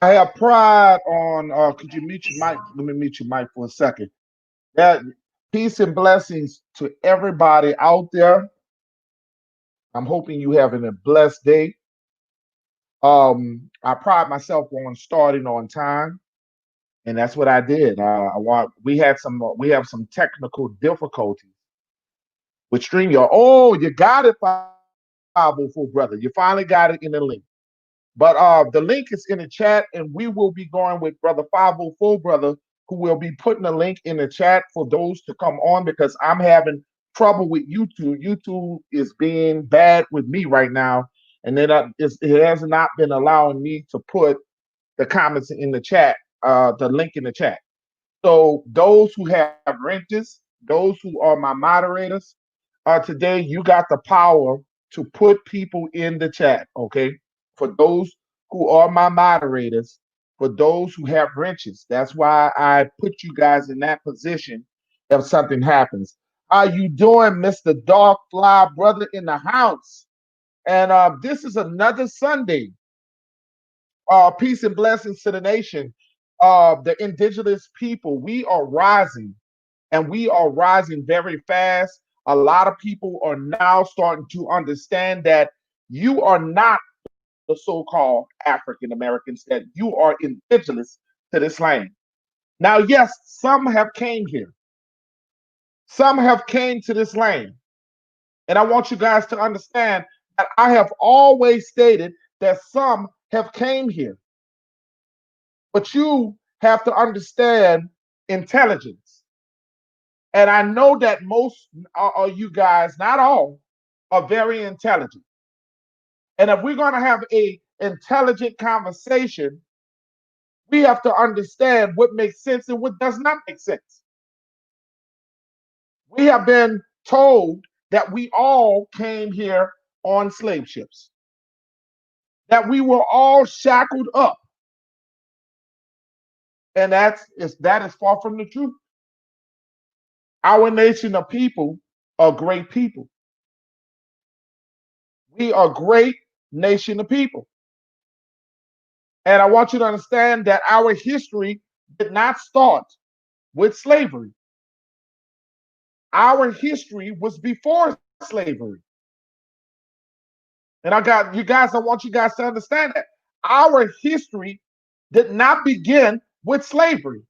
I have pride on. Could you mute your mic? Let me mute your mic for a second. That peace and blessings to everybody out there. I'm hoping you having a blessed day. I pride myself on starting on time, and that's what I did. We have some technical difficulties with StreamYard. Oh, you got it, 504 brother. You finally got it in the link. But the link is in the chat, and we will be going with brother 504 brother, who will be putting a link in the chat for those to come on because I'm having trouble with YouTube. YouTube is being bad with me right now, and it has not been allowing me to put the comments in the chat, the link in the chat. So those who have renters, those who are my moderators, today you got the power to put people in the chat. Okay, for those who are my moderators, for those who have wrenches, that's why I put you guys in that position if something happens. How you doing, Mister Dark Fly brother in the house? And this is another Sunday. Peace and blessings to the nation. The indigenous people, we are rising, and we are rising very fast. A lot of people are now starting to understand that you are not the so-called African Americans, that you are indigenous to this land. Now, yes, some have came here. Some have came to this land. And I want you guys to understand that I have always stated that some have came here. But you have to understand intelligence. And I know that most of you guys, not all, are very intelligent. And if we're going to have a intelligent conversation, we have to understand what makes sense and what does not make sense. We have been told that we all came here on slave ships, that we were all shackled up, and that is far from the truth. Our nation of people are great people. We are great nation of people. And I want you to understand that our history did not start with slavery. Our history was before slavery. And I want you guys to understand that. Our history did not begin with slavery.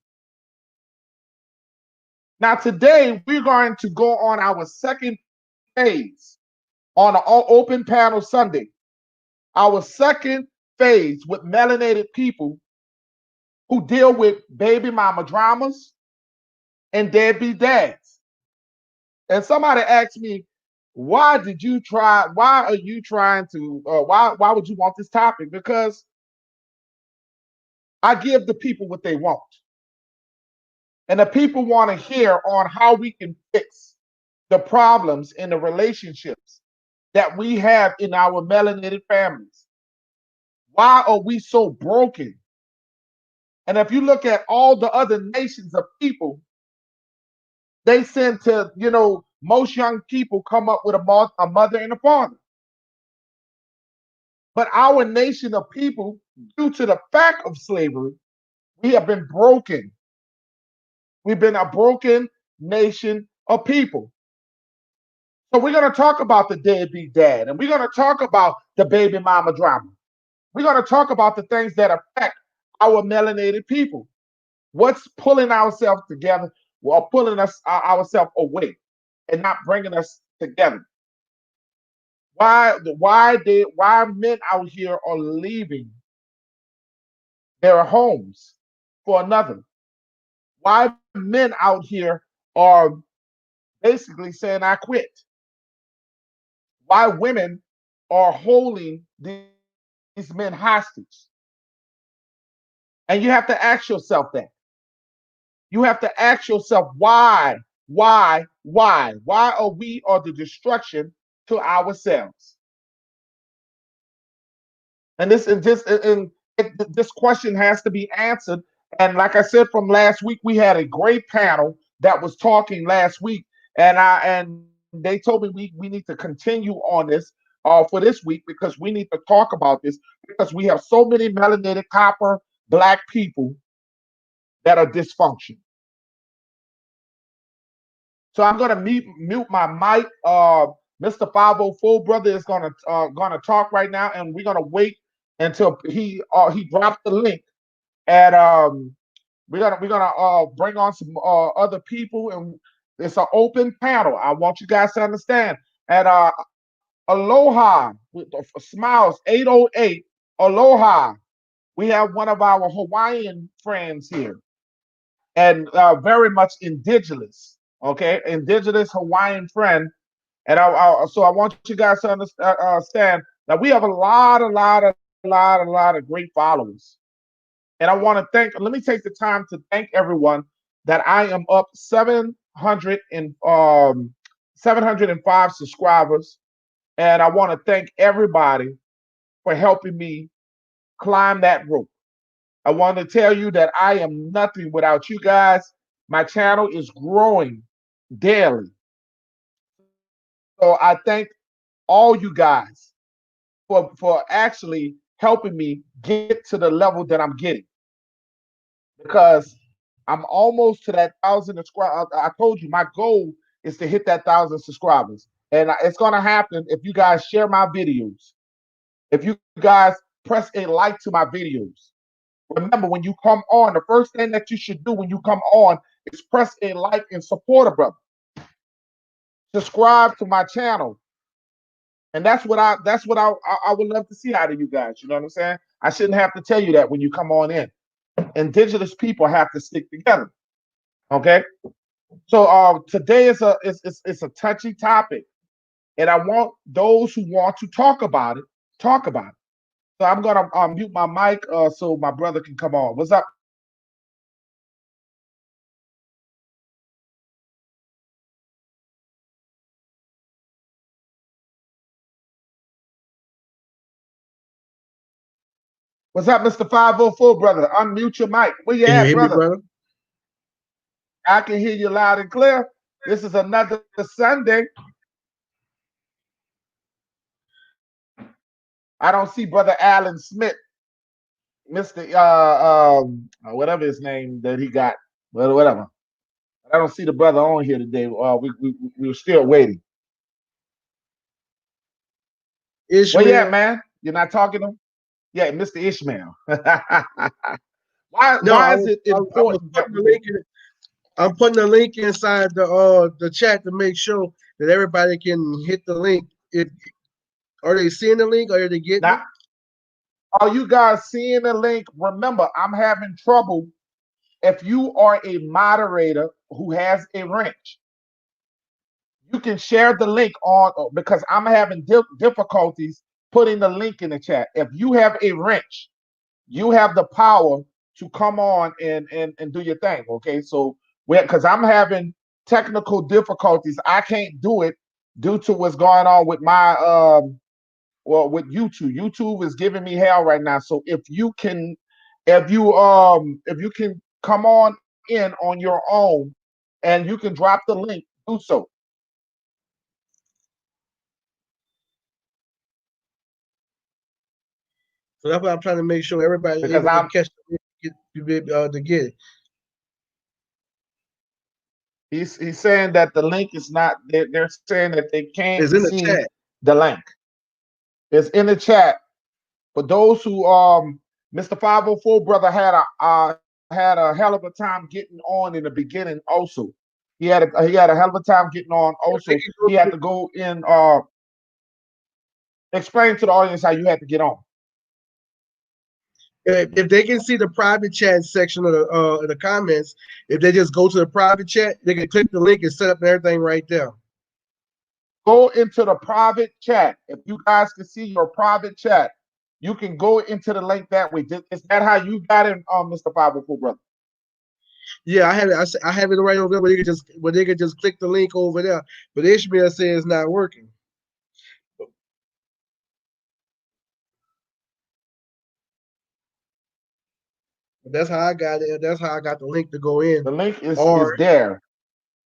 Now, today, we're going to go on our second phase on an open panel Sunday. Our second phase with melanated people who deal with baby mama dramas and deadbeat dads. And somebody asked me, why are you trying to, why would you want this topic? Because I give the people what they want. And the people want to hear on how we can fix the problems in the relationships that we have in our melanated families. Why are we so broken? And if you look at all the other nations of people, they tend to, most young people come up with a mother and a father. But our nation of people, due to the fact of slavery, we have been broken. We've been a broken nation of people. So we're going to talk about the deadbeat dad, and we're going to talk about the baby mama drama. We're going to talk about the things that affect our melanated people. What's pulling ourselves together or pulling us ourselves away and not bringing us together? Why men out here are leaving their homes for another? Why men out here are basically saying I quit? Why women are holding these men hostage? And you have to ask yourself that. You have to ask yourself why are we are the destruction to ourselves? And this question has to be answered. And like I said from last week, we had a great panel that was talking last week, and they told me we need to continue on this. for this week because we need to talk about this because we have so many melanated copper black people that are dysfunctional. So I'm gonna mute my mic. Mr. 504 brother is gonna talk right now, and we're gonna wait until he drops the link. And we're gonna bring on some other people, and it's an open panel. I want you guys to understand. And Aloha with the smiles 808 Aloha. We have one of our Hawaiian friends here, and very much indigenous. Okay, indigenous Hawaiian friend. And so I want you guys to understand that we have a lot of great followers. And I want to thank. Let me take the time to thank everyone that I am up 705 subscribers, and I want to thank everybody for helping me climb that rope. I want to tell you that I am nothing without you guys. My channel is growing daily. So I thank all you guys for actually helping me get to the level that I'm getting because I'm almost to that 1,000 subscribers. I told you my goal is to hit that 1,000 subscribers, and it's gonna happen if you guys share my videos. If you guys press a like to my videos. Remember, when you come on, the first thing that you should do when you come on is press a like and support a brother. Subscribe to my channel. And that's what I would love to see out of you guys. You know what I'm saying? I shouldn't have to tell you that when you come on in. Indigenous people have to stick together. Okay. So today is it's a touchy topic, and I want those who want to talk about it talk about it. So I'm gonna mute my mic so my brother can come on. What's up? What's up, Mr. 504 brother? Unmute your mic. Where you Can you at, hear me, brother? brother? I can hear you loud and clear. This is another Sunday. I don't see brother Alan Smith, Mr. Whatever his name that he got, well, whatever. I don't see the brother on here today. We were still waiting. Where you at, Ishmael. man? You're not talking to him? Yeah, Mr. Ishmael. No, why is it I was important that putting we the do? link in. I'm putting the link inside the chat to make sure that everybody can hit the link. If are they seeing the link or are they getting Now, it? are you guys seeing the link? Remember, I'm having trouble. If you are a moderator who has a wrench, you can share the link on because I'm having difficulties putting the link in the chat. If you have a wrench, you have the power to come on and do your thing. Okay, so because I'm having technical difficulties, I can't do it due to what's going on with my with YouTube. YouTube is giving me hell right now. So if you can come on in on your own and you can drop the link, do so. So that's why I'm trying to make sure everybody Because able to I'm catch the link to get it. he's saying that the link is not they're saying that they can't It's in the see chat. the link. It's in the chat. For those who Mr. 504 brother had a hell of a time getting on in the beginning also. He had a hell of a time getting on They also. can He go had to to go in explain to the audience how you had to get on. if they can see the private chat section of the comments, if they just go to the private chat, they can click the link and set up everything right there. Go into the private chat. If you guys can see your private chat, you can go into the link that way. Is that how you got in, Mr. 504 brother? Yeah, I have it. I have it right over there where they could just click the link over there. But Ishmael says it's not working. But that's how I got it. That's how I got the link to go in. The link Or is there.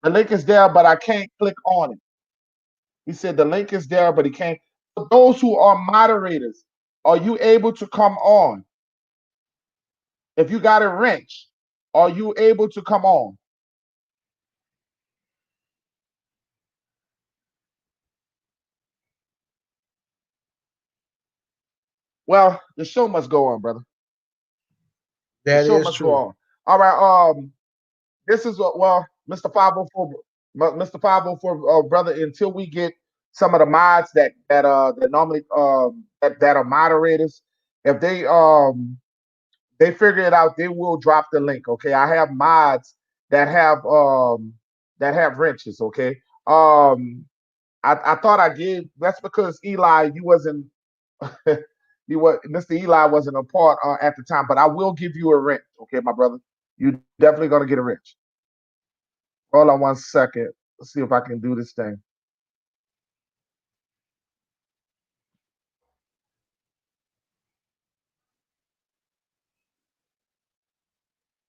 The link is there, but I can't click on it. He said the link is there, but he can't. For those who are moderators, are you able to come on? If you got a wrench, are you able to come on? Well, the show must go on, brother. The That show is must go true. on. All right. This is what, well, Mr. 504, Mr. 504, brother. Until we get some of the mods that normally that are moderators, if they figure it out, they will drop the link. Okay, I have mods that have wrenches. Okay, I thought I gave. That's because Eli, you wasn't. You what Mr. Eli wasn't a part at the time, but I will give you a wrench. Okay, my brother, you definitely gonna get a wrench. Hold on 1 second. Let's see if I can do this thing.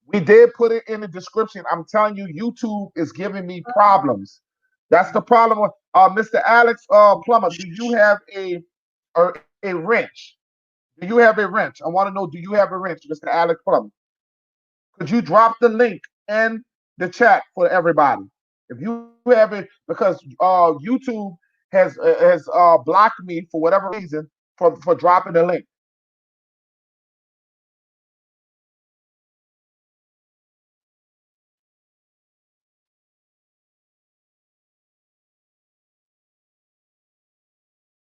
We did put it in the description. I'm telling you, YouTube is giving me problems. That's the problem with Mr. Alex Plummer. Do you have a wrench? Do you have a wrench? I want to know, do you have a wrench, Mr. Alex Plummer? Could you drop the link in the chat for everybody? If you have it, because YouTube has blocked me for whatever reason for dropping the link.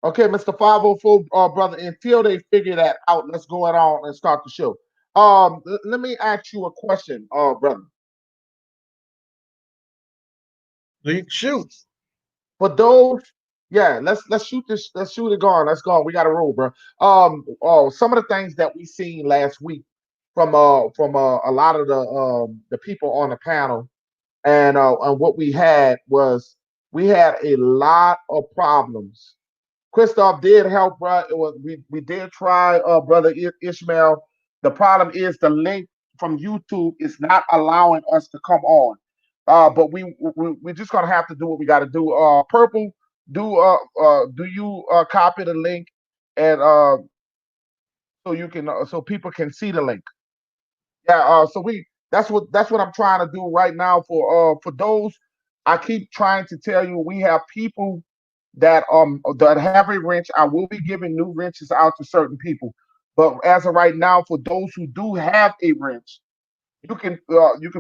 Okay, Mr. 504 brother, until they figure that out, let's go on and start the show. Let me ask you a question, brother. Shoot. For those, yeah, let's shoot this, let's shoot it going. Let's go. We got a roll, bro. Some of the things that we seen last week from a lot of the people on the panel, and what we had was we had a lot of problems. Christoph did help, bro. It was we did try, brother Ishmael. The problem is the link from YouTube is not allowing us to come on. But we're just gonna have to do what we got to do. Purple, do you copy the link and so you can so people can see the link. Yeah, so we that's what I'm trying to do right now for those. I keep trying to tell you we have people that have a wrench. I will be giving new wrenches out to certain people. But as of right now, for those who do have a wrench, you can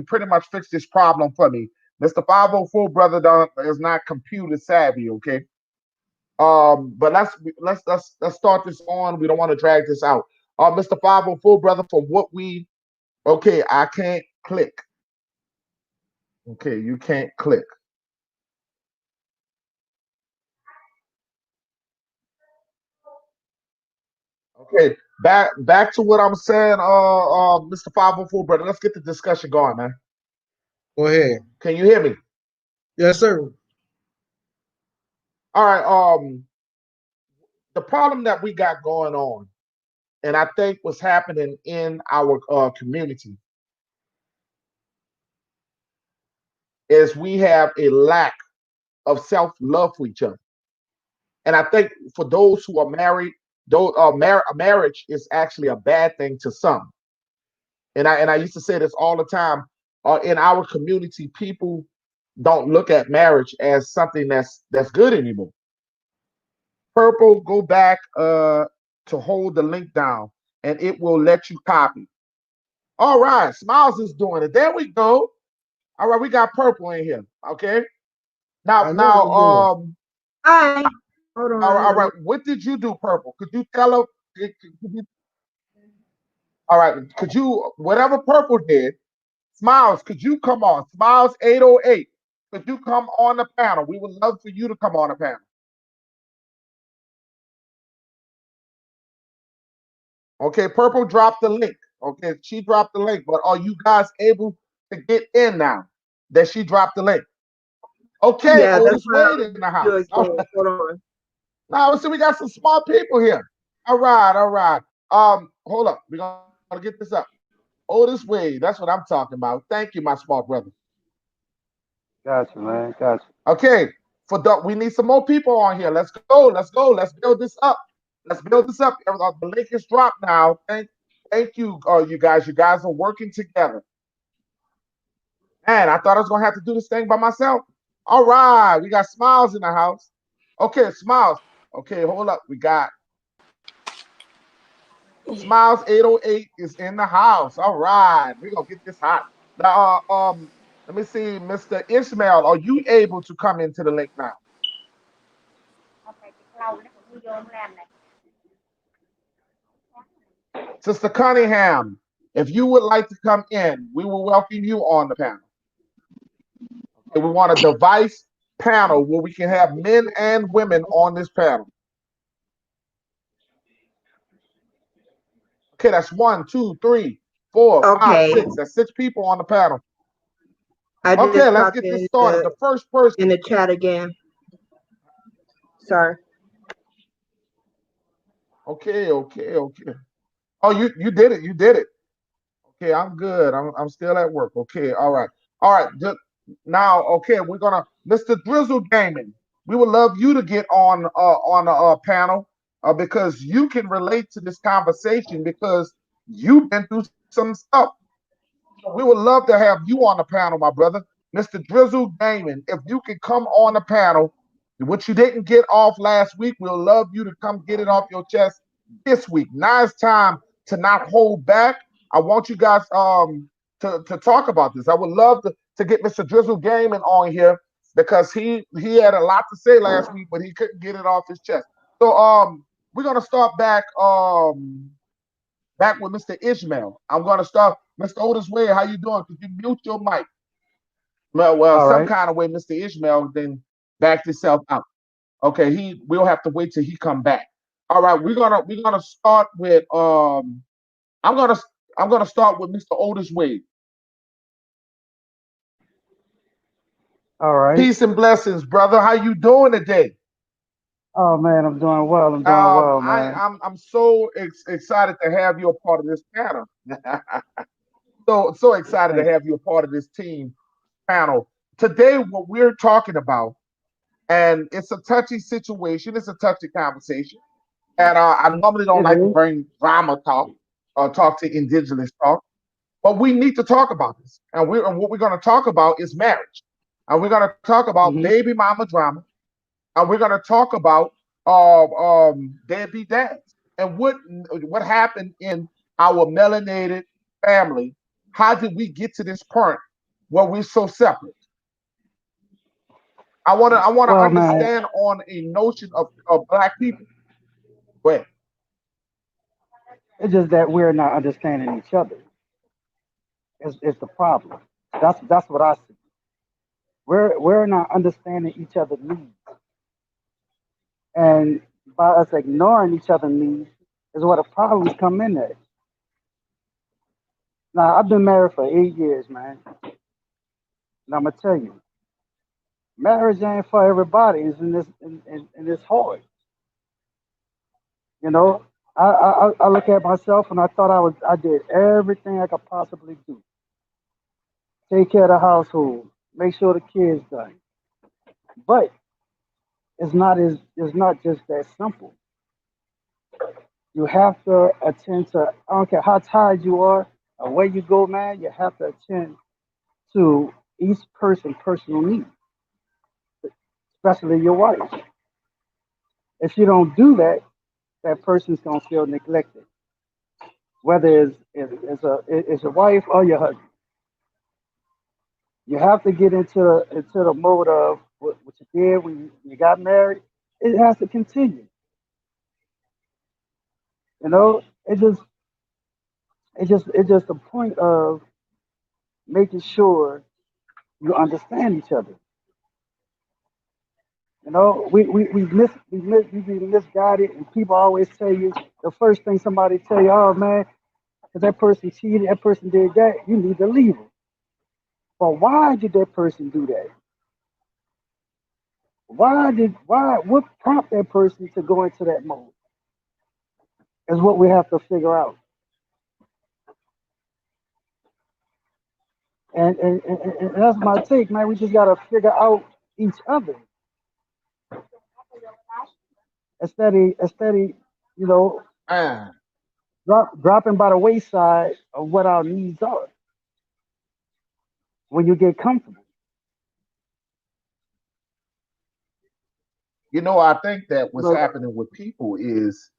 pretty much fix this problem for me. Mr. 504 brother is not computer savvy, okay? But let's start this on. We don't want to drag this out. Mr. 504 brother, for what we okay, I can't click. Okay, you can't click. Okay, back to what I'm saying, Mr. 504 brother. Let's get the discussion going, man. Go ahead. Can you hear me? Yes, sir. All right. The problem that we got going on, and I think what's happening in our community is we have a lack of self love for each other. And I think for those who are married, though marriage is actually a bad thing to some. And I used to say this all the time. In our community, people don't look at marriage as something that's good anymore. Purple, go back to hold the link down, and it will let you copy. All right, Smiles is doing it. There we go. All right, we got purple in here. Okay. Now, I know what now, I'm doing. Hi. Hold all on. right. What did you do, purple? Could you tell her? All right. Could you whatever purple did? Smiles, could you come on? Smiles 808. Could you come on the panel? We would love for you to come on the panel. Okay, Purple dropped the link. Okay, she dropped the link, but are you guys able to get in now that she dropped the link? Okay, Yeah, that's Otis why Wade I'm in the still house. All again. right. Hold on. Now, so we got some smart people here. All right, all right. Hold up. We're gonna get this up. Otis Wade, that's what I'm talking about. Thank you, my smart brother. Gotcha, man. Gotcha. Okay, we need some more people on here. Let's go. Let's go. Let's build this up. Let's build this up. The link is dropped now. Thank you, you guys. You guys are working together. Man, I thought I was gonna have to do this thing by myself. All right, we got Smiles in the house. Okay, Smiles. Okay, hold up. We got Smiles 808 is in the house. All right, we're gonna get this hot. Now, let me see, Mr. Ishmael, are you able to come into the link now? Sister Cunningham, if you would like to come in, we will welcome you on the panel. Okay, we want a device panel where we can have men and women on this panel. Okay, that's 1, 2, 3, 4, 5, Okay. 6. That's 6 people on the panel. I Okay, just let's popped get this in started. The first person. in the chat again. Sorry. Okay. Oh, you did it. You did it. Okay, I'm good. I'm still at work. Okay, all right. All right. Now, okay, we're gonna Mr. Drizzle Gaming. We would love you to get on a panel because you can relate to this conversation because you've been through some stuff. So we would love to have you on the panel, my brother. Mr. Drizzle Gaming. If you can come on the panel, what you didn't get off last week, we'll love you to come get it off your chest this week. Now it's time to not hold back. I want you guys to talk about this. I would love to get Mr. Drizzle Gaming on here because he had a lot to say last week, but he couldn't get it off his chest. So we're gonna start back with Mr. Ishmael. I'm gonna start Mr. Otis Wade. How you doing? Could you mute your mic? Well, All some right. kind of way, Mr. Ishmael then backed himself out. Okay, we'll have to wait till he come back. All right, we're gonna start with I'm gonna I'm gonna start with Mr. Otis Wade. All right. Peace and blessings, brother. How you doing today? Oh man, I'm doing well. I'm doing well, man. I'm so excited to have you a part of this panel. So excited to Thank have you a part of this team panel. Today, what we're talking about, and it's a touchy situation, it's a touchy conversation. And I normally don't it like to is. bring drama talk or talk to indigenous talk, but we need to talk about this. And what we're going to talk about is marriage. And we're going to talk about Mm-hmm. baby mama drama. And we're going to talk about deadbeat dads and what happened in our melanated family. How did we get to this point where we're so separate? I want to Well, man, understand on a notion of black people. Go ahead. it's just that we're not understanding each other. Is the problem. That's what I see. We're not understanding each other's needs, and by us ignoring each other's needs is where the problems come in at. Now, I've been married for 8 years, man, and I'm gonna tell you, marriage ain't for everybody. It's in this, and it's hard. You know, I look at myself and I thought I did everything I could possibly do. Take care of the household, make sure the kids done. But it's not just that simple. You have to attend to I don't care how tired you are or where you go, man, you have to attend to each person's personal needs, especially your wife. If you don't do that, that person's gonna feel neglected. Whether it's your wife or your husband. You have to get into the mode of what you did when you got married. It has to continue. You know, it's just a point of making sure you understand each other. You know, we be misguided, and people always tell you the first thing somebody tell you, oh man, because that person cheated, that person did that, you need to leave them. But why did that person do that? What prompted that person to go into that mode? Is what we have to figure out. And that's my take, man. We just gotta figure out each other. instead of you know Man, dropping by the wayside of what our needs are when you get comfortable. I think that You what's know, happening with people is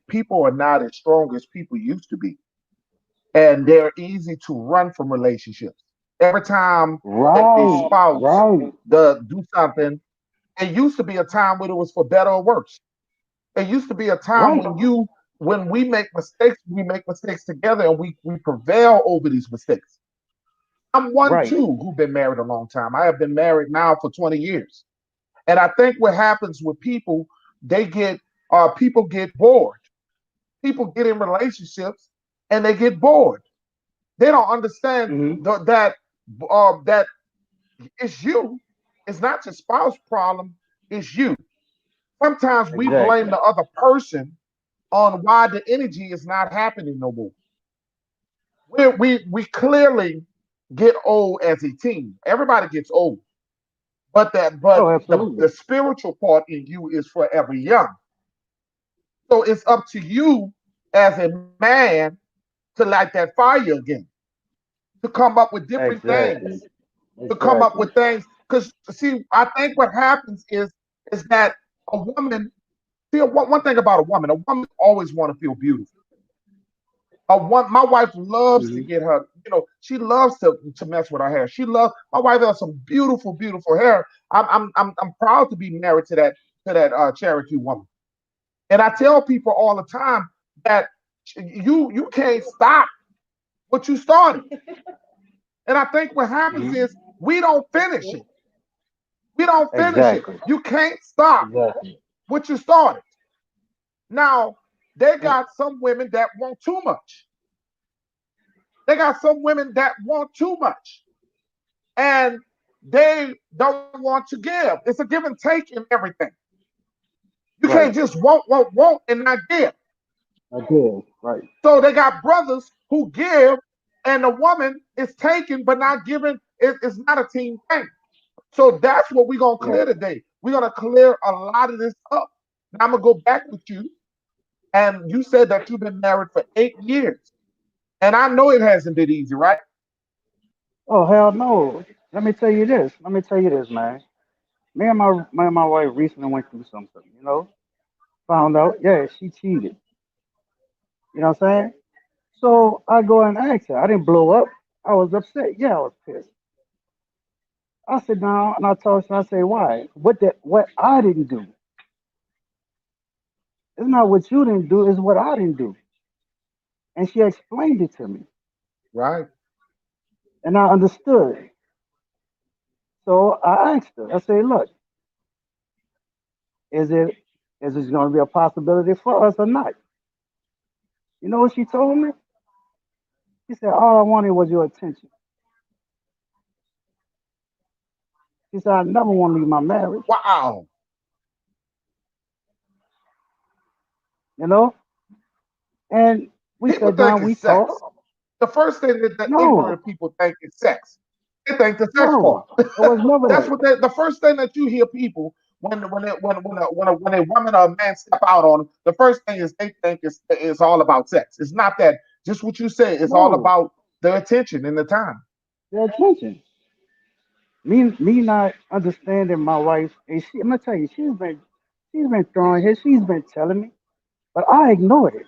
people are not as strong as people used to be. And they're easy to run from relationships. Every time a right, spouse right, does do something, it used to be a time when it was for better or worse. It used to be a time right, when we make mistakes together and we prevail over these mistakes. I'm one right. too who've been married a long time. I have been married now for 20 years. And I think what happens with people, they get people get bored. People get in relationships and they get bored. They don't understand Hmm. that it's you. It's not your spouse problem. It's you. Sometimes we blame Exactly. the other person on why the energy is not happening no more. We clearly get old as a team. Everybody gets old, but Oh, the absolutely. spiritual part in you is forever young. So it's up to you as a man to light that fire again, to come up with different Exactly. things, to come up Exactly. with things. Because see, I think what happens is that a woman. See, one thing about a woman always want to feel beautiful. My wife loves to Hmm. get her. She loves to mess with her hair. She loves. My wife has some beautiful, beautiful hair. I'm proud to be married to that Cherokee woman. And I tell people all the time that you can't stop what you started. And I think what happens Hmm. is we don't finish it. We don't finish it. Exactly. You can't stop Exactly. what you started. Now, they And- got some women that want too much. They got some women that want too much. And they don't want to give. It's a give and take in everything. You right. can't just want, and not give. I did. Right. So they got brothers who give, and the woman is taking but not giving. It's not a team thing. So that's what we're gonna Right. clear today. We're gonna clear a lot of this up. Now I'm gonna go back with you, and you said that you've been married for 8 years, and I know it hasn't been easy, right? Oh hell no. Let me tell you this. Let me tell you this, man. Me and my wife recently went through something. Found out, yeah, she cheated. You know what I'm saying? So I go and ask her. I didn't blow up. I was upset. Yeah, I was pissed. I sit down and I talk to her. I say, why? What I didn't do. It's not what you didn't do. It's what I didn't do. And she explained it to me, Right. and I understood. So I asked her. I say, look, is it is this going to be a possibility for us or not? You know what she told me? She said, all I wanted was your attention. She said, I never want to leave my marriage. Wow. You know, and we People sat think down. We it's sex. talked. The first thing that the No, ignorant people think is sex. They think the sex no, part. it was never That's that. what the first thing that you hear people when a woman or a man step out on them, the first thing is they think is all about sex. It's not that. Just what you say. It's all No, about the attention and the time. the attention. Me not understanding my wife, and I'm gonna tell you, she's been throwing his, she's been telling me, but I ignored it.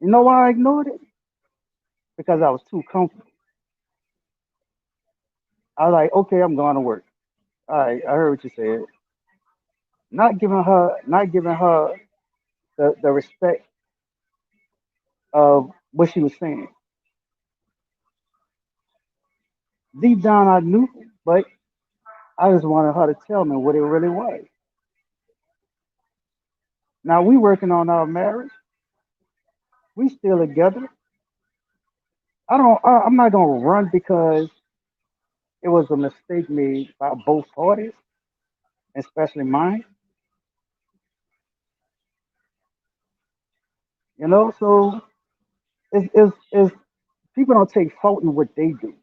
You know why I ignored it? Because I was too comfortable. I was like, okay, I'm going to work. All right, I heard what you said. Not giving her the respect of what she was saying. Deep down, I knew, but I just wanted her to tell me what it really was. Now we working on our marriage. We still together. I'm not gonna run because it was a mistake made by both parties, especially mine. So it's people don't take fault in what they do,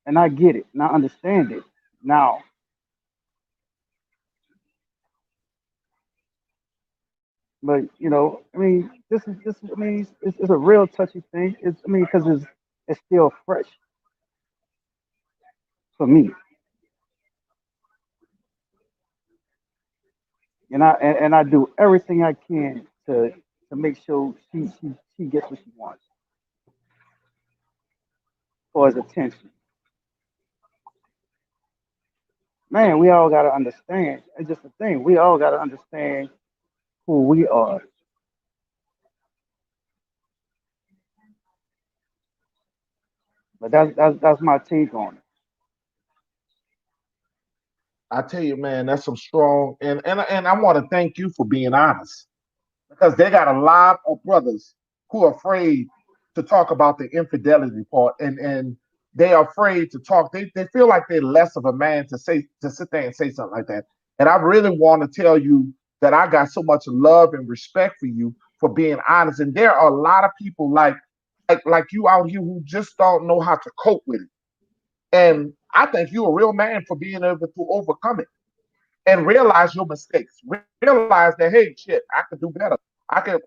and I get it, and I understand it. Now, But I mean, I mean, it's a real touchy thing. I mean, because it's still fresh for me, and I do everything I can to make sure she gets what she wants for his attention. Man, we all gotta understand. It's just a thing. We all gotta understand who we are. But that's my take on it. I tell you, man, that's some strong, and I want to thank you for being honest, because they got a lot of brothers who are afraid to talk about the infidelity part, and they are afraid to talk. They feel like they're less of a man to sit there and say something like that. And I really want to tell you that I got so much love and respect for you for being honest. And there are a lot of people like you out here who just don't know how to cope with it. And I think you're a real man for being able to overcome it and realize your mistakes. Realize that, hey, shit, I could do better.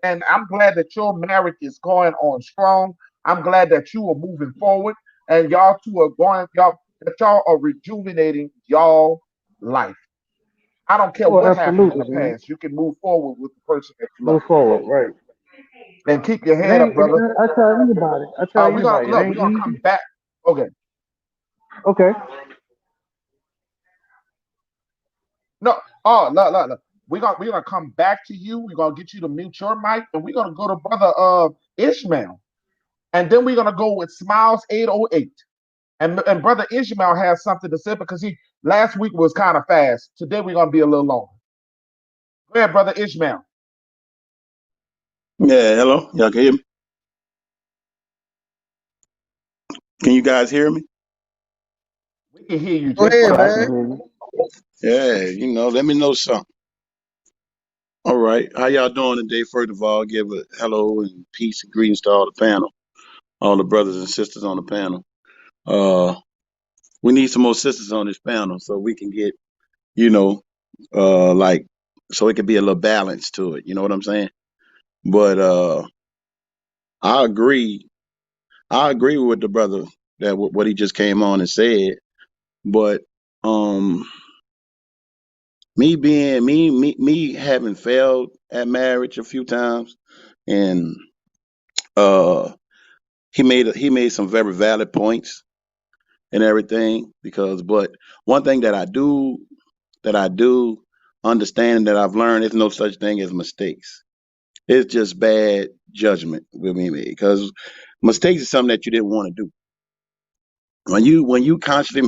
And I'm glad that your marriage is going on strong. I'm glad that you are moving forward, and y'all two are going, y'all are rejuvenating y'all life. I don't care Oh, what happened in absolutely, the man. past. You can move forward with the person that you love, Move forward, right? and keep your It head up, ain't. brother. I tell anybody. I tell We're gonna anybody. It look. We're ain't gonna come easy. back. Okay. Okay. No. Oh, look, look, look. We're gonna come back to you. We're gonna get you to mute your mic, and we're gonna go to brother Ishmael. And then we're gonna go with Smiles 808. And brother Ishmael has something to say because he last week was kind of fast. Today we're gonna be a little longer. Go ahead, brother Ishmael. Yeah, hello. Y'all can hear me? Can you guys hear me? We can hear you Go just ahead, Yeah, I fine. can man. hear you. Yeah, let me know something. All right. How y'all doing today? First of all, give a hello and peace and greetings to all the panel, all the brothers and sisters on the panel. Uh, we need some more sisters on this panel so we can get, you know, like, so it could be a little balance to it. You know what I'm saying? But I agree. I agree with the brother that what he just came on and said. But um, me having failed at marriage a few times, and uh, he made some very valid points and everything. But one thing that I do understand and that I've learned is no such thing as mistakes. It's just bad judgment with me because mistakes is something that you didn't want to do. When you consciously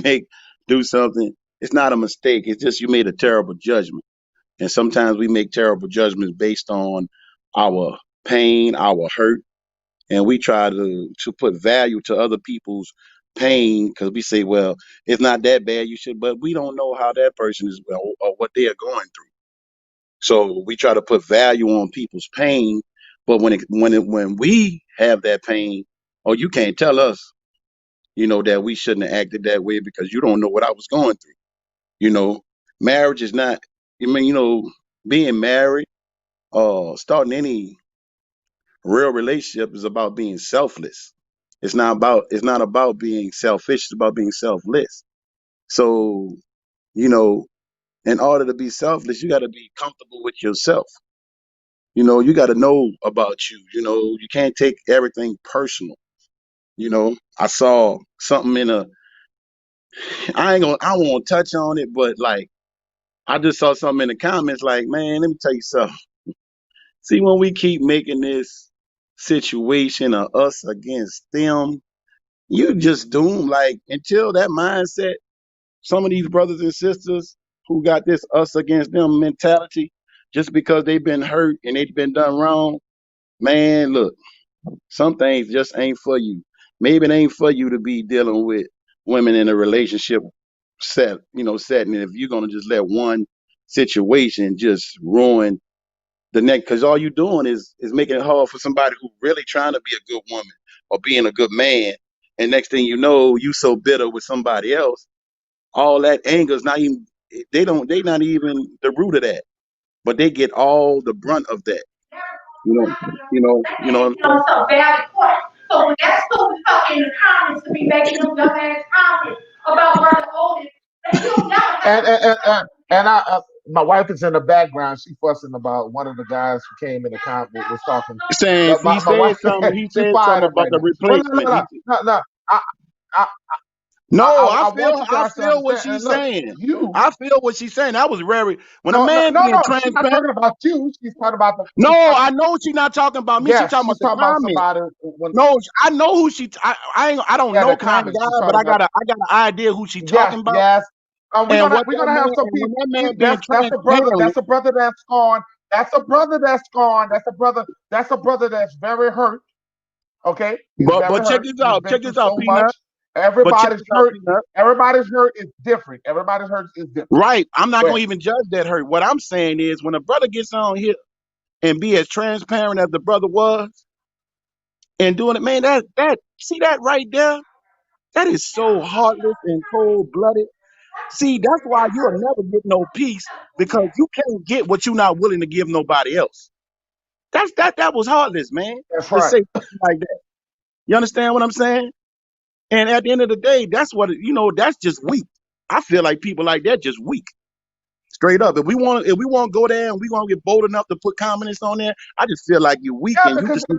do something, it's not a mistake. It's just you made a terrible judgment. And sometimes we make terrible judgments based on our pain, our hurt, and we try to put value to other people's pain because we say, well, it's not that bad. You should, but we don't know how that person is or what they are going through. So we try to put value on people's pain, but when we have that pain, oh, you can't tell us, that we shouldn't have acted that way because you don't know what I was going through. You know, marriage is not. I mean, being married, starting any real relationship is about being selfless. It's not about being selfish. It's about being selfless. So, you know, in order to be selfless, you got to be comfortable with yourself. You got to know about you. You can't take everything personal. I saw something in a. I won't touch on it, but like I just saw something in the comments. Like, man, let me tell you something. See, when we keep making this situation of us against them, you just doomed. Like, until that mindset, some of these brothers and sisters who got this us against them mentality, just because they've been hurt and they've been done wrong, man, look, some things just ain't for you. Maybe it ain't for you to be dealing with women in a relationship setting. If you're gonna just let one situation just ruin the next, because all you're doing is making it hard for somebody who really trying to be a good woman or being a good man, and next thing you know, you so bitter with somebody else. All that anger is not even, they not even the root of that, but they get all the brunt of that. You know, what I'm saying? some valid point. So when that stupid fuck in the comments to be making them dumbass comments about brother Otis, you'll never have My wife is in the background. She fussing about one of the guys who came in the comment was talking. Saying he My said wife, something. He she said fired something up about right the now. Well, replacement. no. I, I, No, I I want feel you guys to what understand. And she's look, saying. you I feel what she's saying. That was very when a man being no. She's not transparent. talking about you. She's talking about the. No, She's talking, I know she's not talking about me. She's yes, talking about she's the talking about comment. somebody when. No, I know who she. I don't Yeah, know the because I ain't comments. She's God, but talking about. I got an idea who she Yes, talking about yes. and what We're that gonna man have some and when people. that man being That's a brother. transparent. That's a brother that's gone. That's a brother that's gone. That's a brother. That's a brother that's very hurt. Okay, he's very But check hurt. this He's out. been Check through this out, so much. Peanut. But check Everybody's this out, hurt. Peanut. Everybody's hurt is different. Everybody's hurt is different. Right. I'm not But gonna even judge that hurt. What I'm saying is when a brother gets on here and be as transparent as the brother was and doing it, man, that see that right there? That is so heartless and cold blooded. See, that's why you'll never get no peace because you can't get what you're not willing to give nobody else. That was heartless, man, that's to right. say something like that. You understand what I'm saying? And at the end of the day, that's what that's just weak. I feel like people like that just weak. Straight up. If we want to go there and we want to get bold enough to put comments on there, I just feel like you're weak Yeah, and because I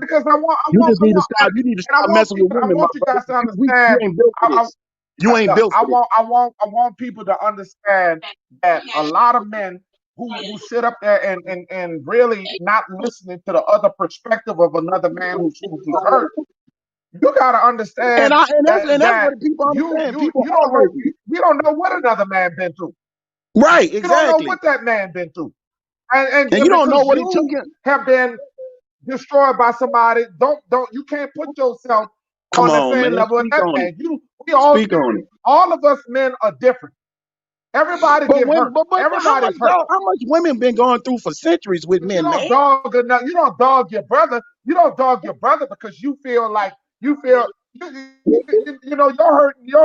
need to want, stop. You need to and I stop want messing with people. I women, my want you brother. guys to You weak. You understand. ain't built for this. You ain't Look, built for this. I want people to understand that a lot of men who sit up there and really not listening to the other perspective of another man who's hurt. You got to understand And that's that what people understand. People you are don't know hurting. we don't know what another man been through. Right, You don't know exactly. what that man been through, And and you don't know because what it took you him. have been destroyed by somebody, don't you can't put yourself Come on the on, same man. level as Speak that on it. man. We all Speak on different. it. All of us men are different. Everybody But get when hurt. but Everybody's hurt. how much women been going through for centuries with But you men, man? don't dog enough. You don't dog your brother. You don't dog your brother because you feel like you feel your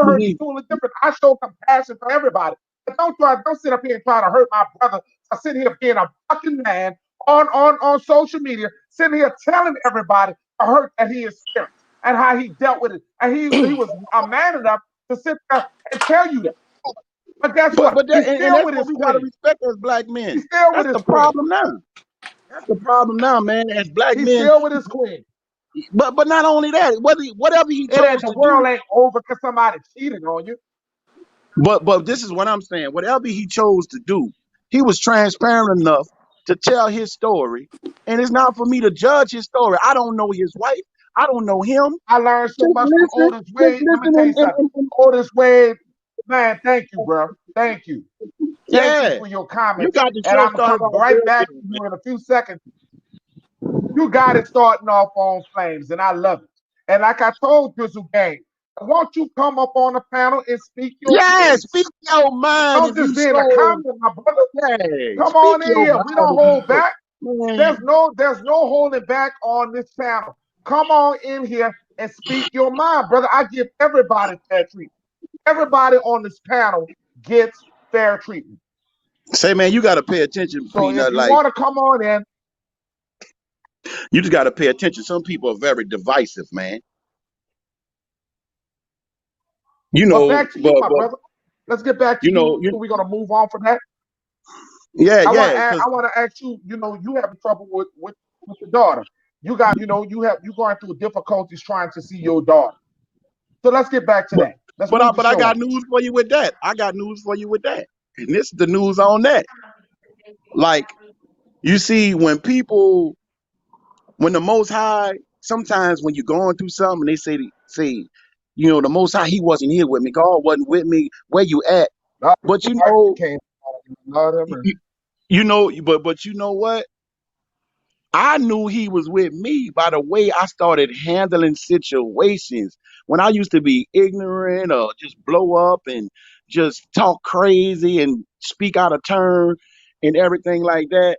hurt is totally different. I show compassion for everybody. But don't sit up here and try to hurt my brother. I sit here being a fucking man on social media, sitting here telling everybody the hurt that he experienced and how he dealt with it. And he was a man enough to sit there and tell you that. But guess what? But He's and still that's with what his we gotta queen. respect as black men. He's still with That's his the queen. problem now. That's the problem now, man. As black He's men, still with his queen. but not only that, whatever he It ain't chose the to do. world ain't over because somebody cheated on you. But this is what I'm saying. Whatever he chose to do, he was transparent enough to tell his story. And it's not for me to judge his story. I don't know his wife. I don't know him. I learned so much from Otis Just Wade. Let me listen, tell you something. Otis Wade, man, thank you, bro. Thank you. Thank you yeah. for your You comments. got the And show I'm gonna started come off right real back to good, man. you in a few seconds. You got it starting off on flames, and I love it. And like I told Drizzle Gang, won't you come up on the panel and speak your Yeah, speak piece? your mind Don't if you just be in the so. comment, my brother. Yeah, Come speak on in your here. We mind don't if you hold so. back. Man, There's no holding back on this channel. Come on in here and speak your mind, brother. I give everybody fair treatment. Everybody on this panel gets fair treatment. say, man, you got to pay attention, So if Peanut. you Like, want to come on in, you just got to pay attention. Some people are very divisive, man. but back to you, my But brother. Let's get back to you know, you. We're gonna move on from that. yeah, I because want to ask you. You having trouble with your daughter. You got you going through difficulties trying to see your daughter. So let's get back to that. Let's move the I show got on. news for you with that. I got news for you with that. And this is the news on that. Like, you see, when the Most High, sometimes when you're going through something, they say, the Most High, He wasn't here with me. God wasn't with me. Where you at? But Came Lord have mercy. but you know what? I knew He was with me by the way I started handling situations. When I used to be ignorant or just blow up and just talk crazy and speak out of turn and everything like that.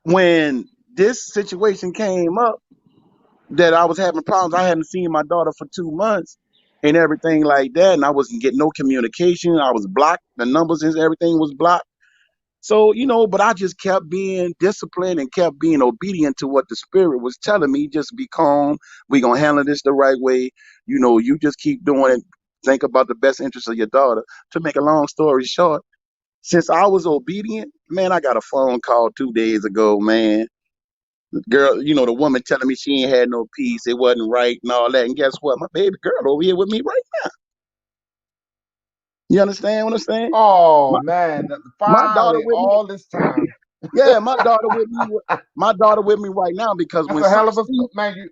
When this situation came up that I was having problems, I hadn't seen my daughter for 2 months and everything like that, and I wasn't getting no communication. I was blocked. The numbers and everything was blocked. So, but I just kept being disciplined and kept being obedient to what the spirit was telling me. Just be calm. We're going to handle this the right way. You just keep doing it. Think about the best interest of your daughter. To make a long story short, since I was obedient, man, I got a phone call 2 days ago, man. Girl, the woman telling me she ain't had no peace. It wasn't right and all that. And guess what? My baby girl over here with me right now. You understand what I'm saying? Oh My, man, my daughter finally, with me. all this time. Yeah, my daughter with me. My daughter with me right now because That's when a some hell of a see, man.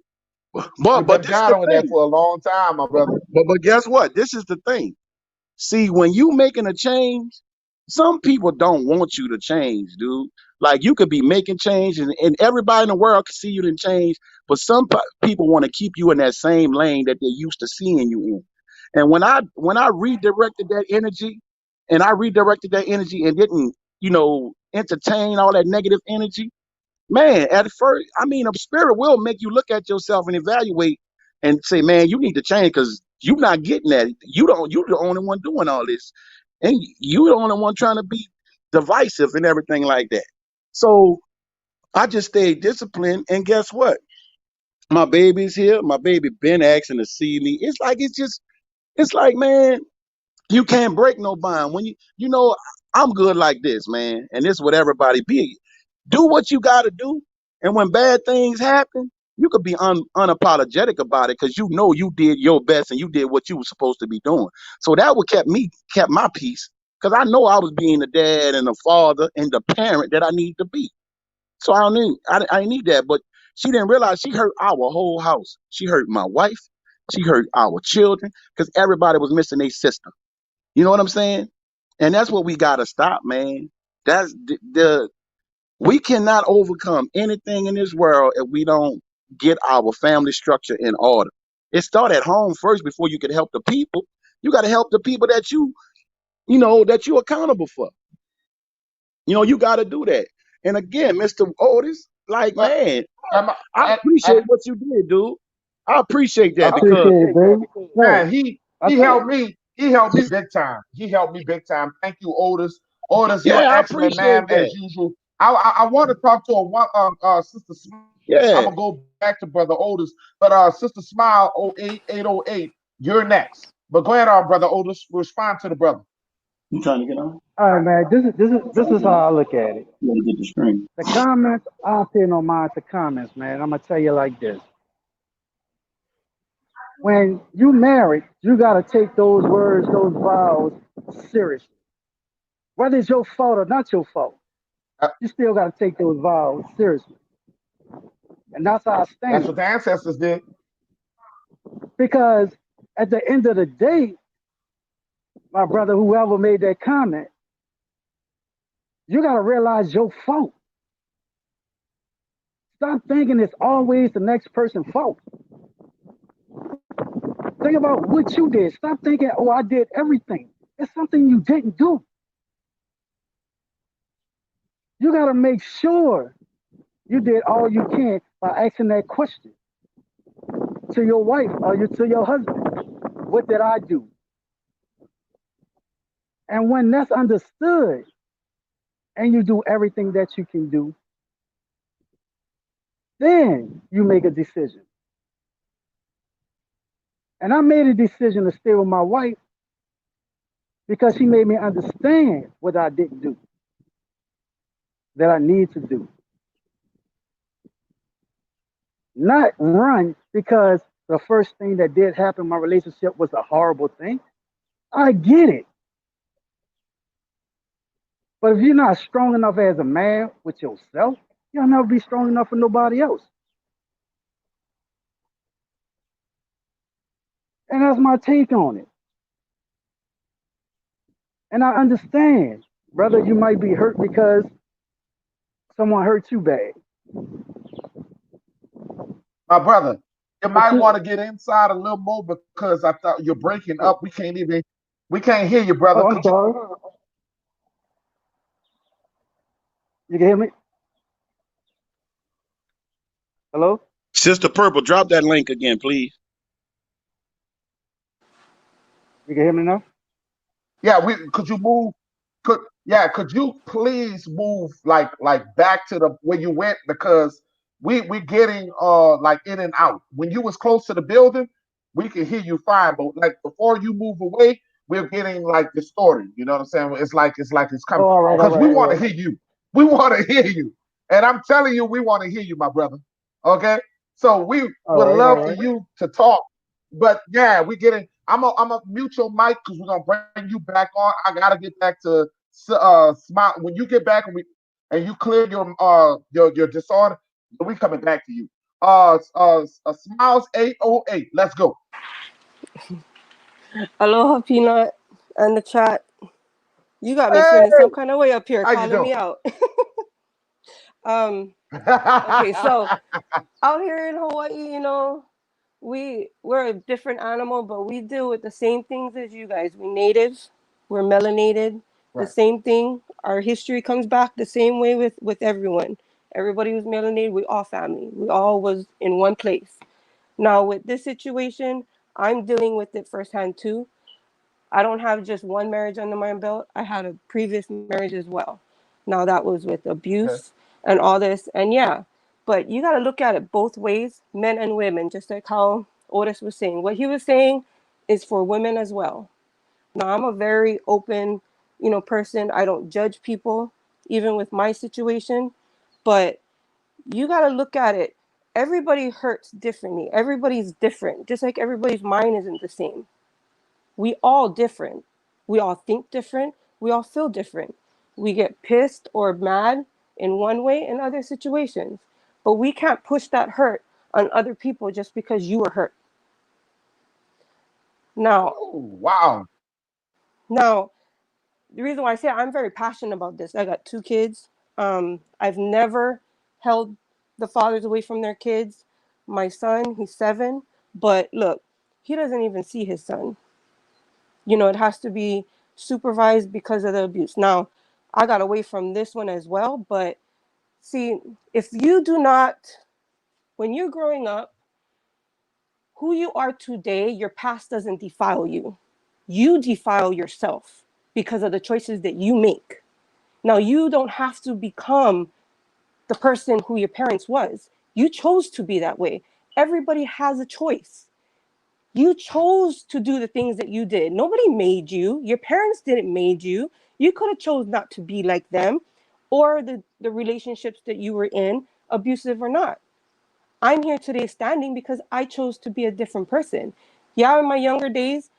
but You've been this is the battling that thing. for a long time, my brother. But guess what? This is the thing. See, when you making a change, some people don't want you to change, dude. Like you could be making change, and everybody in the world can see you didn't change, but some people want to keep you in that same lane that they're used to seeing you in. And when I redirected that energy, and didn't entertain all that negative energy, man, at first, I mean, a spirit will make you look at yourself and evaluate and say, man, you need to change because you're not getting that. You're the only one doing all this. And you're the only one trying to be divisive and everything like that. So I just stayed disciplined. And guess what? My baby's here. My baby been asking to see me. It's like, man, you can't break no bond. When I'm good like this, man. And this is what everybody be. Do what you got to do. And when bad things happen, you could be unapologetic about it because you did your best and you did what you were supposed to be doing. So that what kept my peace because I know I was being the dad and the father and the parent that I need to be. So I didn't need that. But she didn't realize she hurt our whole house. She hurt my wife. She hurt our children because everybody was missing their sister. You know what I'm saying? And that's what we gotta stop, man. That's the we cannot overcome anything in this world if we don't get our family structure in order. It start at home first before you can help the people. You got to help the people that that you accountable for. You got to do that. And again, Mr. Otis, like But man, am I I, appreciate what you did, dude. I appreciate I that because appreciate it, baby. Look, man, I he think helped me. He helped me big time. He helped me big time. Thank you, Otis. Otis, you're an yeah, I excellent man appreciate as that. usual. I want to talk to a one Sister Smile. I'm Yeah. gonna go back to Brother Otis, but Sister Smile 08808, you're next. But go ahead, Brother Otis, respond to the brother. You trying to get on? all right, man. This is how I look at it. You gotta get the screen. The comments, I don't pay no mind to comments, man. I'm gonna tell you like this: when you married, you gotta take those words, those vows seriously. Whether it's your fault or not your fault, Uh, you still gotta take those vows seriously, and that's how I that's stand. what the ancestors did. Because at the end of the day, my brother, whoever made that comment, you gotta realize your fault. Stop thinking it's always the next person's fault. Think about what you did. Stop thinking, oh, I did everything. It's something you didn't do. You got to make sure you did all you can by asking that question to your wife or to your husband. What did I do? And when that's understood and you do everything that you can do, then you make a decision. And I made a decision to stay with my wife because she made me understand what I didn't do, that I need to do. Not run because the first thing that did happen in my relationship was a horrible thing. I get it. But if you're not strong enough as a man with yourself, you'll never be strong enough for nobody else. And that's my take on it. And I understand, brother, you might be hurt because someone hurt you bad. My brother, you But might you, want to get inside a little more because I thought you're breaking up. We can't hear you, brother. oh, I'm Could you? sorry. You can hear me? Hello? Sister Purple, drop that link again, please. You can hear me now? Yeah, could you move? Could Yeah, could you please move like back to the where you went because we getting like in and out. When you was close to the building, we can hear you fine, but like before you move away, we're getting like distorted. You know what I'm saying? It's like it's Oh, coming all because we right, all want to right. hear you. We want to hear you, and I'm telling you, we want to hear you, my brother. Okay, so we All would right, all love for right. you to talk, but yeah, we getting. I'm a mute your mic because we're gonna bring you back on. I gotta get back to smile when you get back and you clear your disorder. We coming back to you. Smiles 808. Let's go. Aloha Peanut and the chat. You got me Hey, feeling some kind of way up here, how you calling doing? me out. um, okay, so out here in Hawaii, we're a different animal, but we deal with the same things as you guys. We native, we're melanated, the Right. same thing. Our history comes back the same way with everyone. Everybody was melanated. We all family. We all was in one place. Now with this situation, I'm dealing with it firsthand too. I don't have just one marriage under my belt. I had a previous marriage as well. Now that was with Okay. abuse and all this. And yeah, but you got to look at it both ways, men and women, just like how Otis was saying. What he was saying is for women as well. Now I'm a very open, person. I don't judge people, even with my situation. But you got to look at it. Everybody hurts differently. Everybody's different, just like everybody's mind isn't the same. We all different. We all think different. We all feel different. We get pissed or mad in one way in other situations. But we can't push that hurt on other people just because you were hurt. Now, Oh wow. now the reason why I say I'm very passionate about this, I got two kids. I've never held the fathers away from their kids. My son, he's 7, but look, he doesn't even see his son. It has to be supervised because of the abuse. Now, I got away from this one as well, but see, if you do not, when you're growing up, who you are today, your past doesn't defile you. You defile yourself because of the choices that you make. Now, you don't have to become the person who your parents was. You chose to be that way. Everybody has a choice. You chose to do the things that you did. Nobody made you. Your parents didn't made you. You could have chose not to be like them or the relationships that you were in, abusive or not. I'm here today standing because I chose to be a different person. Yeah, in my younger days,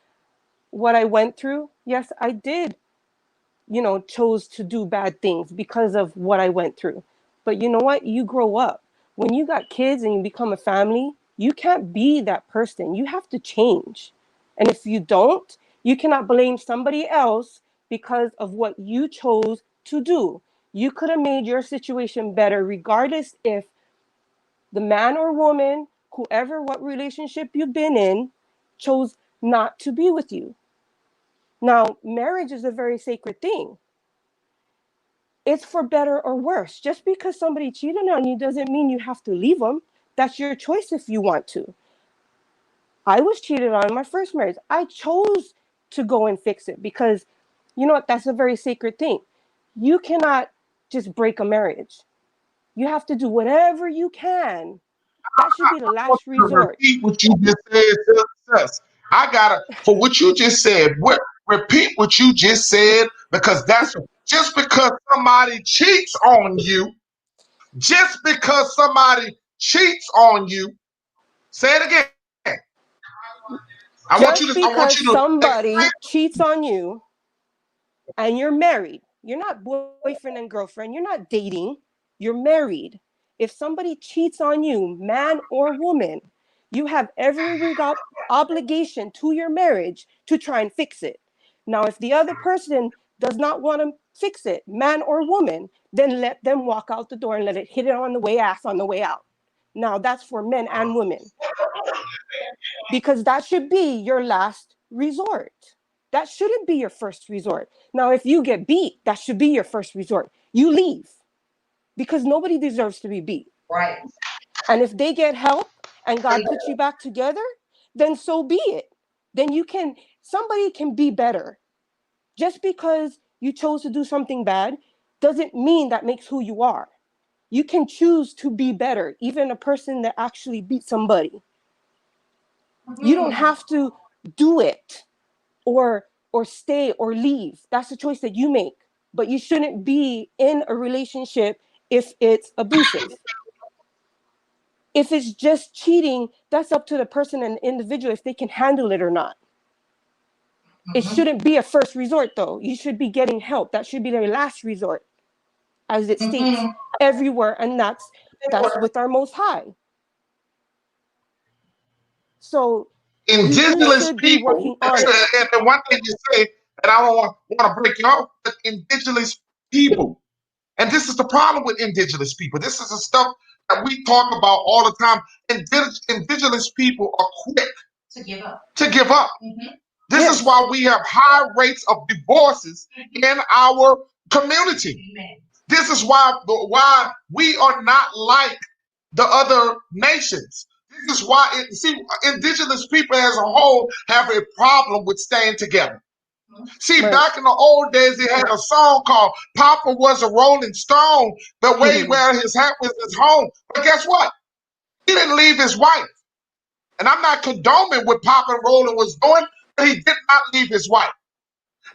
what I went through, yes, I did chose to do bad things because of what I went through. But you know what? You grow up. When you got kids and you become a family, you can't be that person. You have to change. And if you don't, you cannot blame somebody else because of what you chose to do. You could have made your situation better regardless if the man or woman, whoever, what relationship you've been in, chose not to be with you. Now, marriage is a very sacred thing. It's for better or worse. Just because somebody cheated on you doesn't mean you have to leave them. That's your choice if you want to. I was cheated on in my first marriage. I chose to go and fix it because you know what? That's a very sacred thing. You cannot just break a marriage. You have to do whatever you can. That should be the I want last you to resort. repeat what you just said, sis. I gotta for what you just said. Repeat what you just said because that's just because somebody cheats on you. Just because somebody cheats on you. Say it again. I want Just you to because explain. somebody cheats on you and you're married, you're not boyfriend and girlfriend, you're not dating, you're married. If somebody cheats on you, man or woman, you have every obligation to your marriage to try and fix it. Now, if the other person does not want to fix it, man or woman, then let them walk out the door and let it hit it on the way ass on the way out. Now, that's for men and women because that should be your last resort. That shouldn't be your first resort. Now, if you get beat, that should be your first resort. You leave because nobody deserves to be beat. Right. And if they get help and God puts you back together, then so be it. Then somebody can be better. Just because you chose to do something bad, doesn't mean that makes who you are. You can choose to be better, even a person that actually beat somebody. You don't have to do it or stay or leave. That's a choice that you make. But you shouldn't be in a relationship if it's abusive. If it's just cheating, that's up to the person and the individual if they can handle it or not. It shouldn't be a first resort, though. You should be getting help. That should be their last resort, as it states everywhere, and that's with our Most High. So you Indigenous should be people, working on it. and one thing you say that I don't want to break you off, but indigenous people. And this is the problem with indigenous people. This is the stuff that we talk about all the time. Indigenous people are quick To give up. to give up. This Yes. is why we have high rates of divorces in our community. Amen. This is why we are not like the other nations. This is why indigenous people as a whole have a problem with staying together. See, Right. back in the old days, they had a song called Papa Was a Rolling Stone, but where his hat was his home. But guess what? He didn't leave his wife. And I'm not condoning what Papa and Roland was doing, but he did not leave his wife.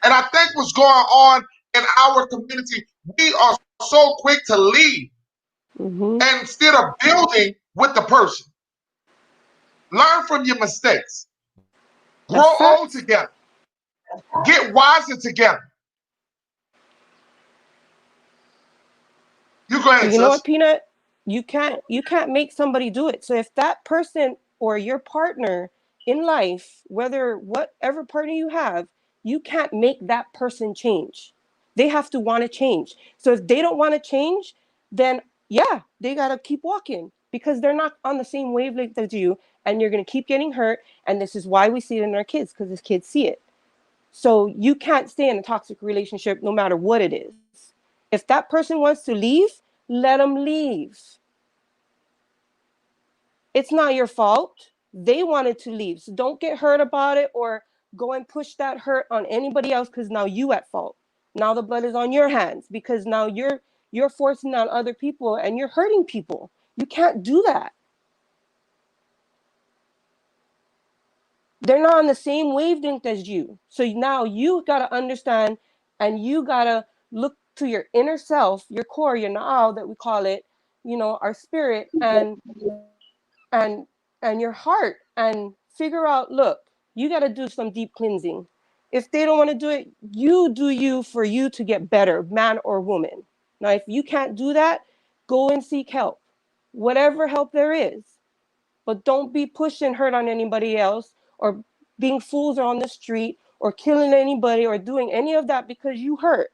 And I think what's going on in our community, we are so quick to leave instead of building with the person. Learn from your mistakes. That's Grow old facts. together. Get wiser together. You go ahead, But you know sis. what, Peanut? You can't make somebody do it. So if that person or your partner in life, whether whatever partner you have, you can't make that person change. They have to want to change. So if they don't want to change, then yeah, they gotta keep walking because they're not on the same wavelength as you, and you're gonna keep getting hurt. And this is why we see it in our kids, because the kids see it. So you can't stay in a toxic relationship no matter what it is. If that person wants to leave, let them leave. It's not your fault. They wanted to leave. So don't get hurt about it or go and push that hurt on anybody else because now you at fault. Now the blood is on your hands because now you're forcing on other people and you're hurting people. You can't do that. They're not on the same wavelength as you. So now you got to understand and you got to look to your inner self, your core, your now that we call it, our spirit and and your heart and figure out, look, you got to do some deep cleansing. If they don't want to do it, you do you for you to get better, man or woman. Now, if you can't do that, go and seek help, whatever help there is. But don't be pushing hurt on anybody else or being fools on the street or killing anybody or doing any of that because you hurt.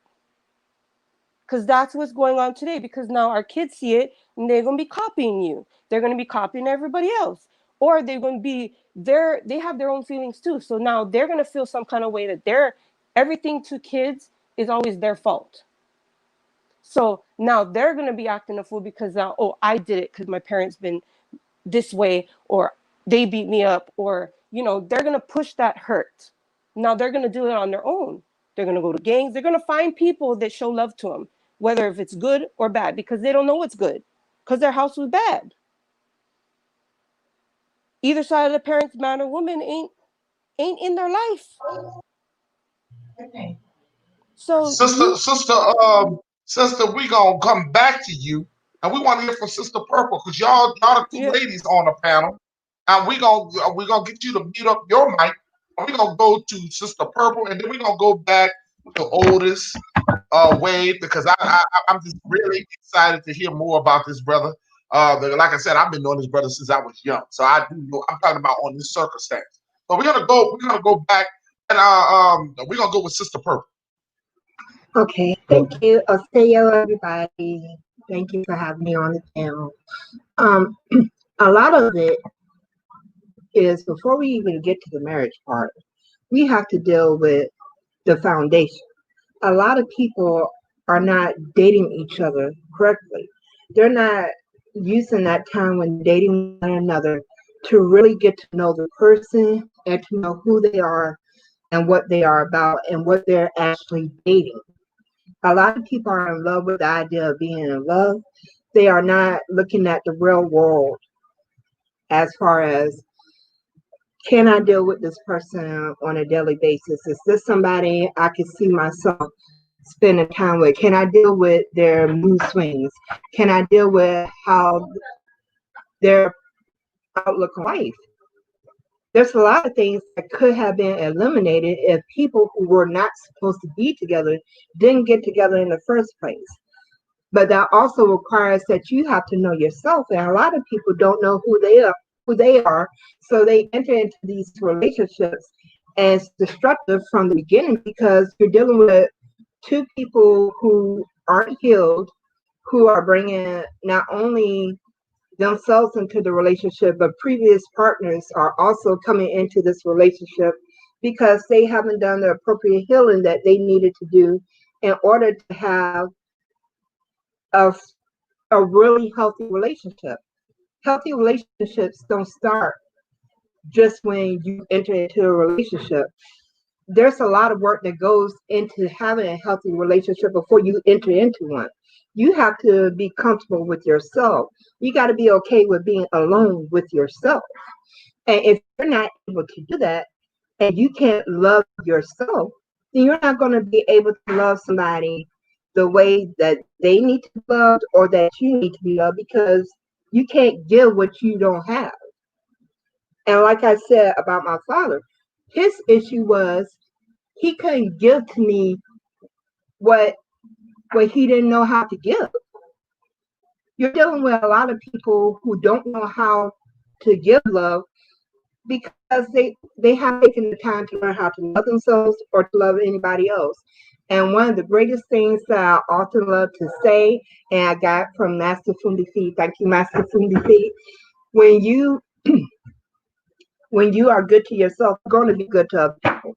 Because that's what's going on today. Because now our kids see it and they're going to be copying you. They're going to be copying everybody else. Or they're going to be they have their own feelings too. So now they're going to feel some kind of way that everything to kids is always their fault. So now they're going to be acting a fool because now, oh, I did it because my parents been this way, or they beat me up, or they're going to push that hurt. Now they're going to do it on their own. They're going to go to gangs. They're going to find people that show love to them, whether if it's good or bad, because they don't know what's good because their house was bad. Either side of the parents, man or woman, ain't in their life. Okay. So Sister, we gonna come back to you, and we want to hear from Sister Purple because y'all the two yeah, ladies on the panel, and we gonna get you to mute up your mic, and we gonna go to Sister Purple, and then we gonna go back to Otis Wade because I'm just really excited to hear more about this brother. Like I said, I've been knowing this brother since I was young, so I do know. I'm talking about on this circumstance. But we're gonna go back, and we're gonna go with Sister Purple. Okay, thank you. Hello, everybody. Thank you for having me on the panel. A lot of it is before we even get to the marriage part, we have to deal with the foundation. A lot of people are not dating each other correctly. They're not using that time when dating one another to really get to know the person and to know who they are and what they are about and what they're actually dating. A lot of people are in love with the idea of being in love. They are not looking at the real world as far as, can I deal with this person on a daily basis? Is this somebody I can see myself spending time with? Can I deal with their mood swings? Can I deal with how their outlook on life? There's a lot of things that could have been eliminated if people who were not supposed to be together didn't get together in the first place. But that also requires that you have to know yourself, and a lot of people don't know who they are, so they enter into these relationships, and it's destructive from the beginning because you're dealing with two people who aren't healed, who are bringing not only themselves into the relationship, but previous partners are also coming into this relationship because they haven't done the appropriate healing that they needed to do in order to have a, a really healthy relationship. Healthy relationships don't start just when you enter into a relationship. There's a lot of work that goes into having a healthy relationship before you enter into one. You have to be comfortable with yourself. You got to be okay with being alone with yourself. And if you're not able to do that and you can't love yourself, then you're not going to be able to love somebody the way that they need to be loved or that you need to be loved, because you can't give what you don't have. And like I said about my father, his issue was he couldn't give to me what he didn't know how to give. You're dealing with a lot of people who don't know how to give love because they haven't taken the time to learn how to love themselves or to love anybody else. And one of the greatest things that I often love to say, and I got from Master Fundi Feet, thank you, Master Fundi Feet, when you when you are good to yourself, you're going to be good to other people.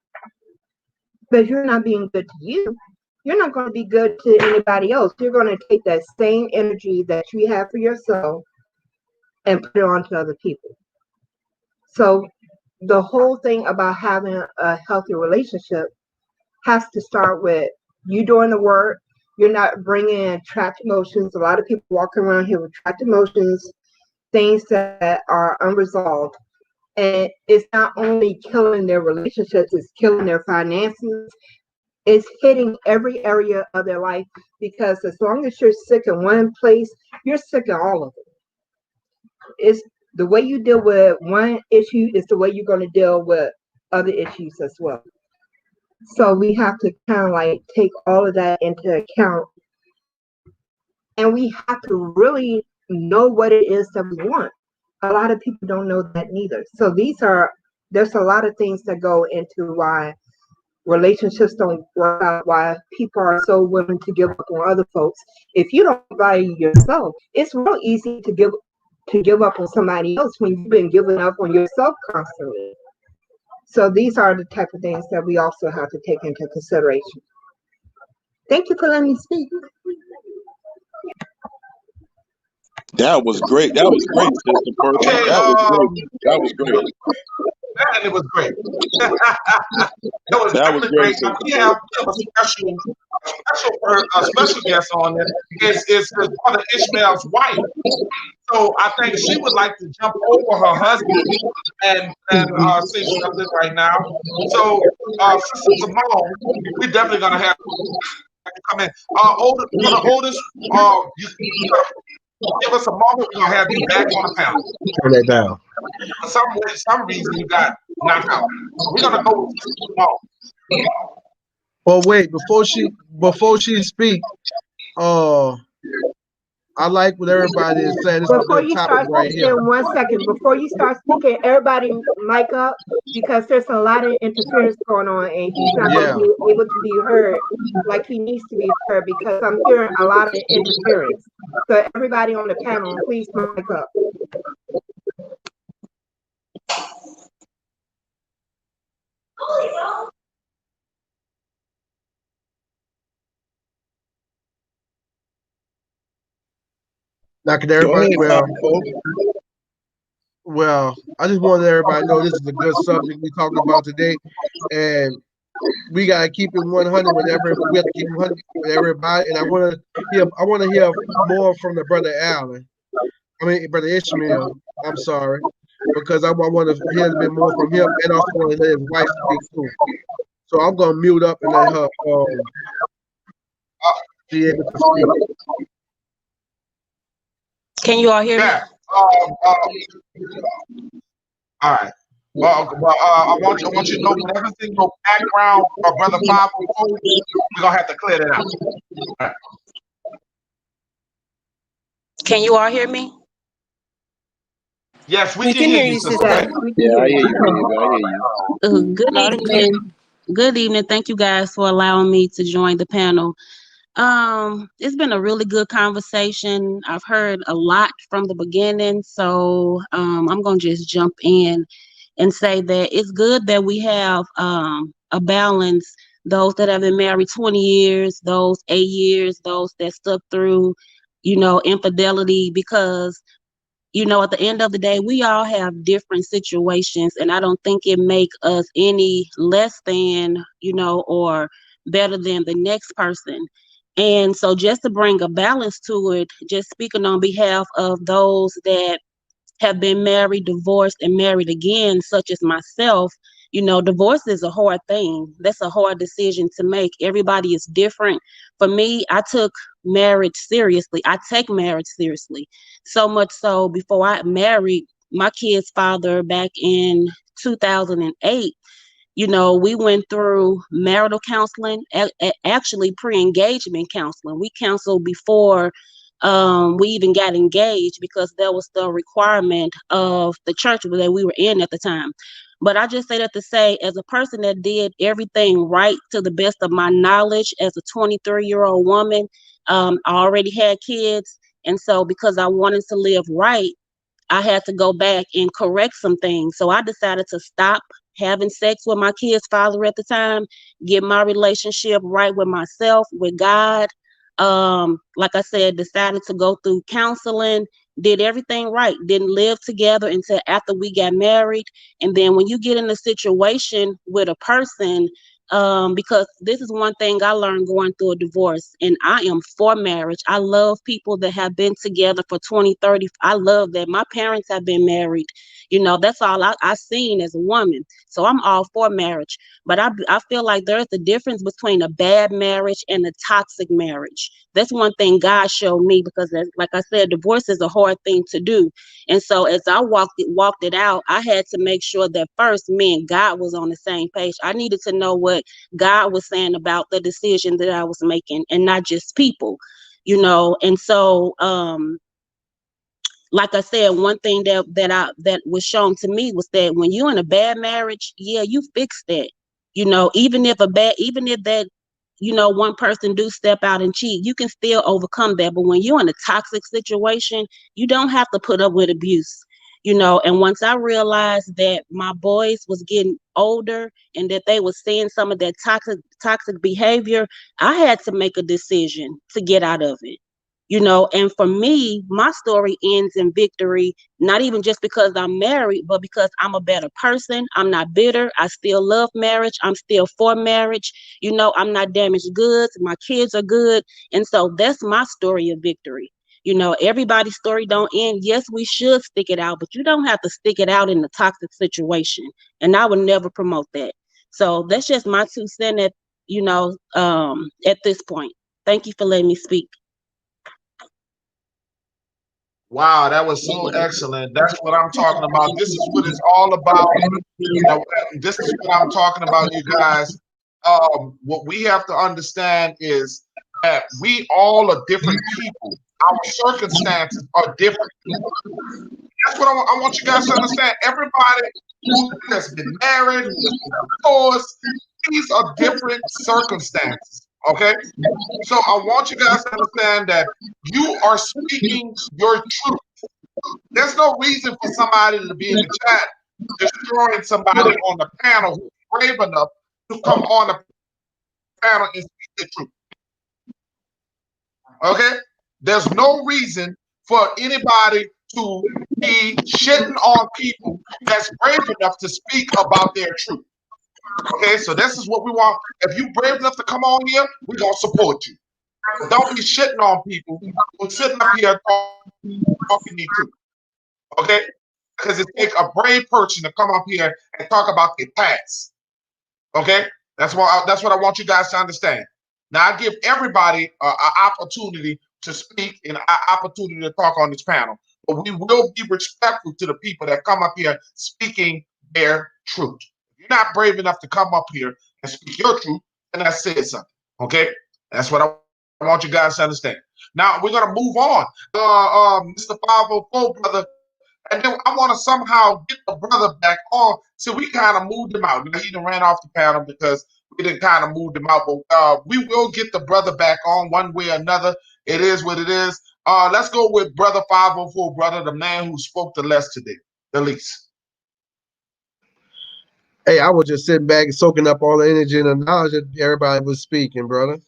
But if you're not being good to you, you're not going to be good to anybody else. You're going to take that same energy that you have for yourself and put it on to other people. So the whole thing about having a healthy relationship has to start with you doing the work. You're not bringing in trapped emotions. A lot of people walk around here with trapped emotions, things that are unresolved. And it's not only killing their relationships, it's killing their finances. It's hitting every area of their life, because as long as you're sick in one place, you're sick in all of it. It's the way you deal with one issue is the way you're going to deal with other issues as well. So we have to kind of like take all of that into account, and we have to really know what it is that we want. A lot of people don't know that neither. So there's a lot of things that go into why relationships don't work out, why people are so willing to give up on other folks. If you don't value yourself, it's real easy to give up on somebody else when you've been giving up on yourself constantly. So these are the type of things that we also have to take into consideration. Thank you for letting me speak. That was great. That was great, Sister Percy. Okay, That was great. That was great. and it was great. It was That was definitely great, great. Sister We Percy. have a special guest on there. Is his brother Ishmael's wife. So I think she would like to jump over her husband and say something right now. So Sister Simone, we definitely gonna have to come in. Brother Otis, you gotta give us a moment. We're gonna have you back on the panel. Turn that down. For some reason you got knocked out. We're gonna go with Sister Simone. But wait, before she speak, uh, I like what everybody is saying. This is a Before good you topic start right here. speaking, 1 second, before you start speaking, everybody mic up, because there's a lot of interference going on and he's not going to Yeah. be able to be heard like he needs to be heard, because I'm hearing a lot of interference. So everybody on the panel, please mic up. Now, can Go everybody? ahead, Papa. Well, I just wanted everybody to know this is a good subject we talking about today, and we gotta keep it 100 whenever we have to keep it 100 with everybody. And I want to hear more from the brother Allen. I mean, brother Ishmael. I'm sorry, because I want to hear a bit more from him, and also want to let his wife speak too. So I'm gonna mute up and let her be able to speak. Can you all hear me? Yeah. All right. I want you to know when everything go background or brother 504, we're gonna have to clear that out. All right. Can you all hear me? Yes, we We can can hear hear you, you, Sister sister. Faith. Yeah, I hear you, baby. I hear you. Good Loud and clear. evening. Good evening. Thank you guys for allowing me to join the panel. It's been a really good conversation. I've heard a lot from the beginning, so I'm gonna just jump in and say that it's good that we have a balance. Those that have been married 20 years, those 8 years, those that stuck through, infidelity, because at the end of the day, we all have different situations, and I don't think it make us any less than, or better than the next person. And so just to bring a balance to it, just speaking on behalf of those that have been married, divorced, and married again, such as myself, divorce is a hard thing. That's a hard decision to make. Everybody is different. For me, I took marriage seriously. I take marriage seriously. So much so before I married my kid's father back in 2008, we went through marital counseling, actually pre-engagement counseling. We counseled before we even got engaged because that was the requirement of the church that we were in at the time. But I just say that to say, as a person that did everything right to the best of my knowledge, as a 23-year-old woman, I already had kids. And so because I wanted to live right, I had to go back and correct some things. So I decided to stop having sex with my kid's father at the time, get my relationship right with myself, with God. Like I said, decided to go through counseling, did everything right, didn't live together until after we got married. And then when you get in a situation with a person, because this is one thing I learned going through a divorce, and I am for marriage. I love people that have been together for 20, 30. I love that. My parents have been married. That's all I seen as a woman. So I'm all for marriage. But I feel like there's a difference between a bad marriage and a toxic marriage. That's one thing God showed me, because like I said, divorce is a hard thing to do. And so as I walked it out, I had to make sure that first me and God was on the same page. I needed to know what God was saying about the decision that I was making, and not just people, And so like I said, one thing that was shown to me was that when you're in a bad marriage, yeah, you fix that. Even if that, one person do step out and cheat, you can still overcome that. But when you're in a toxic situation, you don't have to put up with abuse. And once I realized that my boys was getting older and that they was seeing some of that toxic behavior, I had to make a decision to get out of it. And for me, my story ends in victory, not even just because I'm married, but because I'm a better person. I'm not bitter. I still love marriage. I'm still for marriage. I'm not damaged goods. My kids are good. And so that's my story of victory. Everybody's story don't end. Yes, we should stick it out, but you don't have to stick it out in a toxic situation. And I would never promote that. So that's just my 2 cents at this point. Thank you for letting me speak. Wow, that was so excellent. That's what I'm talking about. This is what it's all about. This is what I'm talking about, you guys. What we have to understand is that we all are different people. Our circumstances are different. That's what I want you guys to understand. Everybody who has been married, who has been divorced, these are different circumstances. Okay? So I want you guys to understand that you are speaking your truth. There's no reason for somebody to be in the chat destroying somebody on the panel who's brave enough to come on the panel and speak the truth. Okay? There's no reason for anybody to be shitting on people that's brave enough to speak about their truth. Okay, so this is what we want. If you brave enough to come on here, we're gonna support you. But don't be shitting on people who's sitting up here talking me too. Okay? Because it takes a brave person to come up here and talk about their past. Okay? That's what I want you guys to understand. Now I give everybody an opportunity to speak and an opportunity to talk on this panel. But we will be respectful to the people that come up here speaking their truth. If you're not brave enough to come up here and speak your truth, then that says something. Okay? That's what I want you guys to understand. Now we're gonna move on. Mr. 504 brother, and then I want to somehow get the brother back on. So we kind of moved him out. Now he done ran off the panel because we didn't kind of move him out. But we will get the brother back on one way or another. It is what it is. Let's go with brother 504, brother, the man who spoke the less today, the least. Hey, I was just sitting back and soaking up all the energy and the knowledge that everybody was speaking, brother.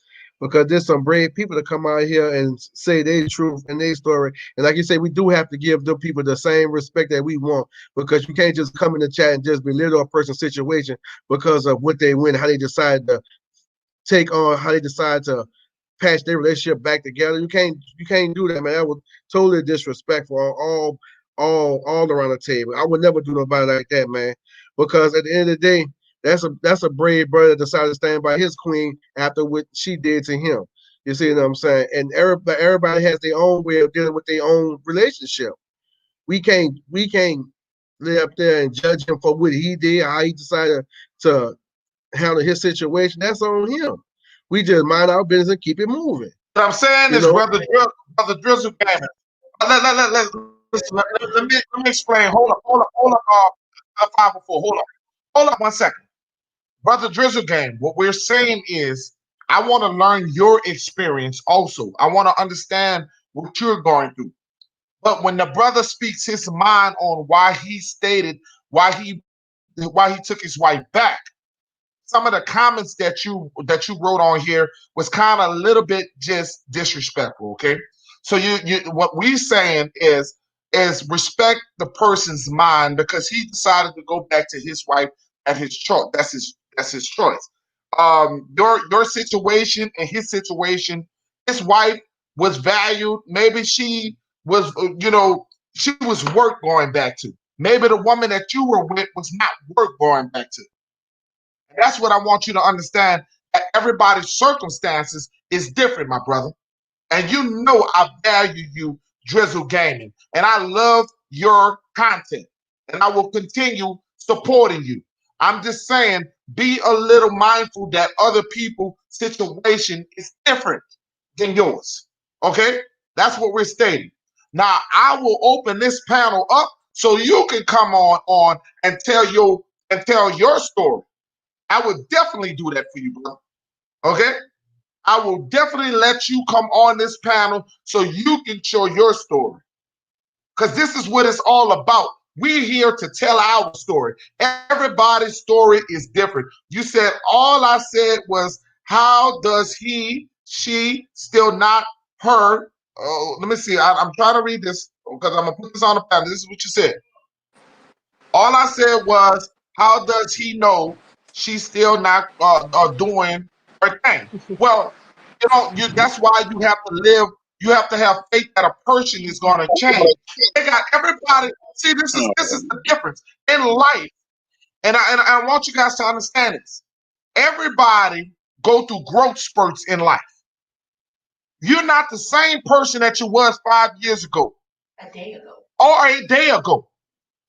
Because there's some brave people that come out here and say their truth and their story. And like you say, we do have to give the people the same respect that we want, because you can't just come in the chat and just belittle a person's situation because of what they win, how they decide to take on, how they decide to patch their relationship back together. You can't do that, man. That was totally disrespectful all around the table. I would never do nobody like that, man. Because at the end of the day, that's a brave brother that decided to stand by his queen after what she did to him. You see what I'm saying? And everybody has their own way of dealing with their own relationship. We can't lay up there and judge him for what he did, how he decided to handle his situation. That's on him. We just mind our business and keep it moving. What I'm saying You is, know, brother Drizzle Gamer. Let me explain. Hold up, 504. Hold up 1 second. Brother Drizzle Game, what we're saying is, I want to learn your experience also. I want to understand what you're going through. But when the brother speaks his mind on why he stated, why he took his wife back, some of the comments that you wrote on here was kind of a little bit just disrespectful. Okay, so you what we're saying is respect the person's mind because he decided to go back to his wife at his choice. That's his choice. Your situation and his situation, his wife was valued. Maybe she was, she was worth going back to. Maybe the woman that you were with was not worth going back to. That's what I want you to understand. That everybody's circumstances is different, my brother. And you know I value you, Drizzle Gaming. And I love your content. And I will continue supporting you. I'm just saying, be a little mindful that other people's situation is different than yours. Okay? That's what we're stating. Now, I will open this panel up so you can come on and tell your story. I would definitely do that for you, bro. Okay? I will definitely let you come on this panel so you can show your story. Because this is what it's all about. We're here to tell our story. Everybody's story is different. You said, all I said was, how does she, still not her? Oh, let me see. I'm trying to read this because I'm going to put this on the panel. This is what you said. All I said was, how does he know she's still not doing her thing? Well, that's why you have to live. You have to have faith that a person is going to change. They got everybody. See, this is the difference in life, and I want you guys to understand this. Everybody go through growth spurts in life. You're not the same person that you was 5 years ago, A day ago. or a day ago.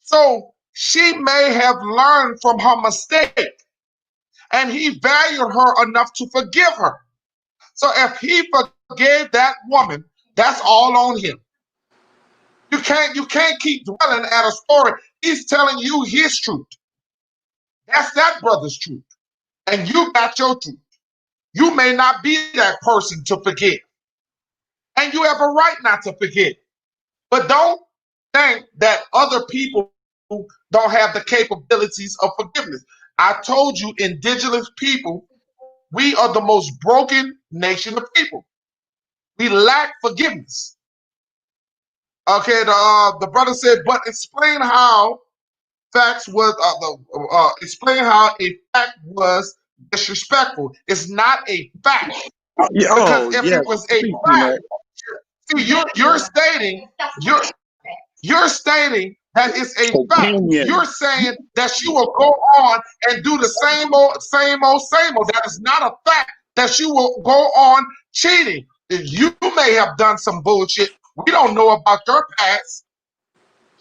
So she may have learned from her mistake, and he valued her enough to forgive her. So if he forgave that woman, that's all on him. You can't keep dwelling at a story. He's telling you his truth. That's that brother's truth. And you got your truth. You may not be that person to forgive. And you have a right not to forgive. But don't think that other people don't have the capabilities of forgiveness. I told you, indigenous people, we are the most broken nation of people. We lack forgiveness. Okay, the brother said, but explain how facts was explain how a fact was disrespectful. It's not a fact because Oh, if yes. it was a Speak, fact, Peanut. see, you're stating that it's a fact. You're Opinion. saying that she will go on and do the same old, same old, same old. That is not a fact that she will go on cheating. You may have done some bullshit. We don't know about your past.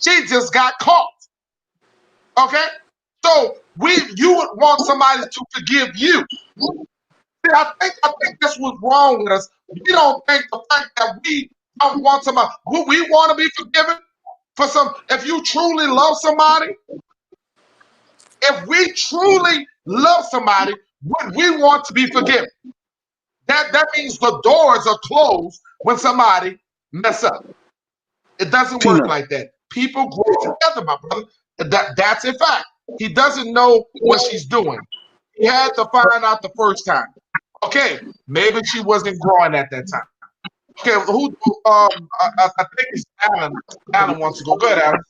She just got caught. Okay? So you would want somebody to forgive you. See, I think that's what's wrong with us. We don't think the fact that we don't want somebody. Would we want to be forgiven for some? If you truly love somebody, if we truly love somebody, would we want to be forgiven? That means the doors are closed when somebody mess up. It doesn't work Peanut. like that. People grow together, my brother. That's a fact. He doesn't know what she's doing. He had to find out the first time. Okay, maybe she wasn't growing at that time. Okay, who? I think it's Alan. Alan wants to go. Go ahead, Alan.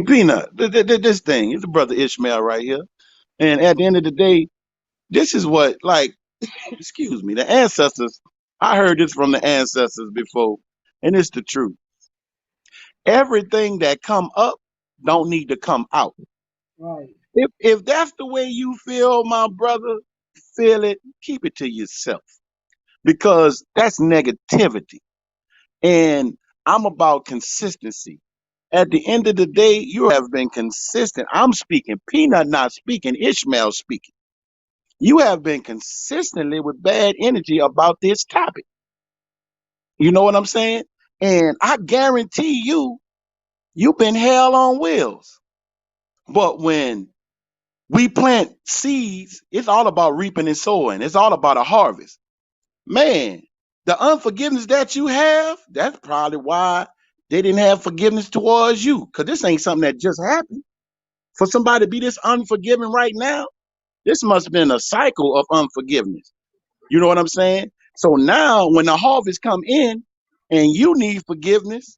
Peanut. This thing. It's the brother Ishmael right here. And at the end of the day, this is what, like, excuse me, the ancestors, I heard this from the ancestors before, and it's the truth. Everything that come up don't need to come out. Right. If that's the way you feel, my brother, feel it, keep it to yourself. Because that's negativity. And I'm about consistency. At the end of the day, you have been consistent. I'm speaking, Peanut not speaking, Ishmael speaking. You have been consistently with bad energy about this topic. You know what I'm saying? And I guarantee you, you've been hell on wheels. But when we plant seeds, it's all about reaping and sowing. It's all about a harvest. Man, the unforgiveness that you have, that's probably why they didn't have forgiveness towards you. Because this ain't something that just happened. For somebody to be this unforgiving right now, this must have been a cycle of unforgiveness. You know what I'm saying? So now when the harvest come in and you need forgiveness,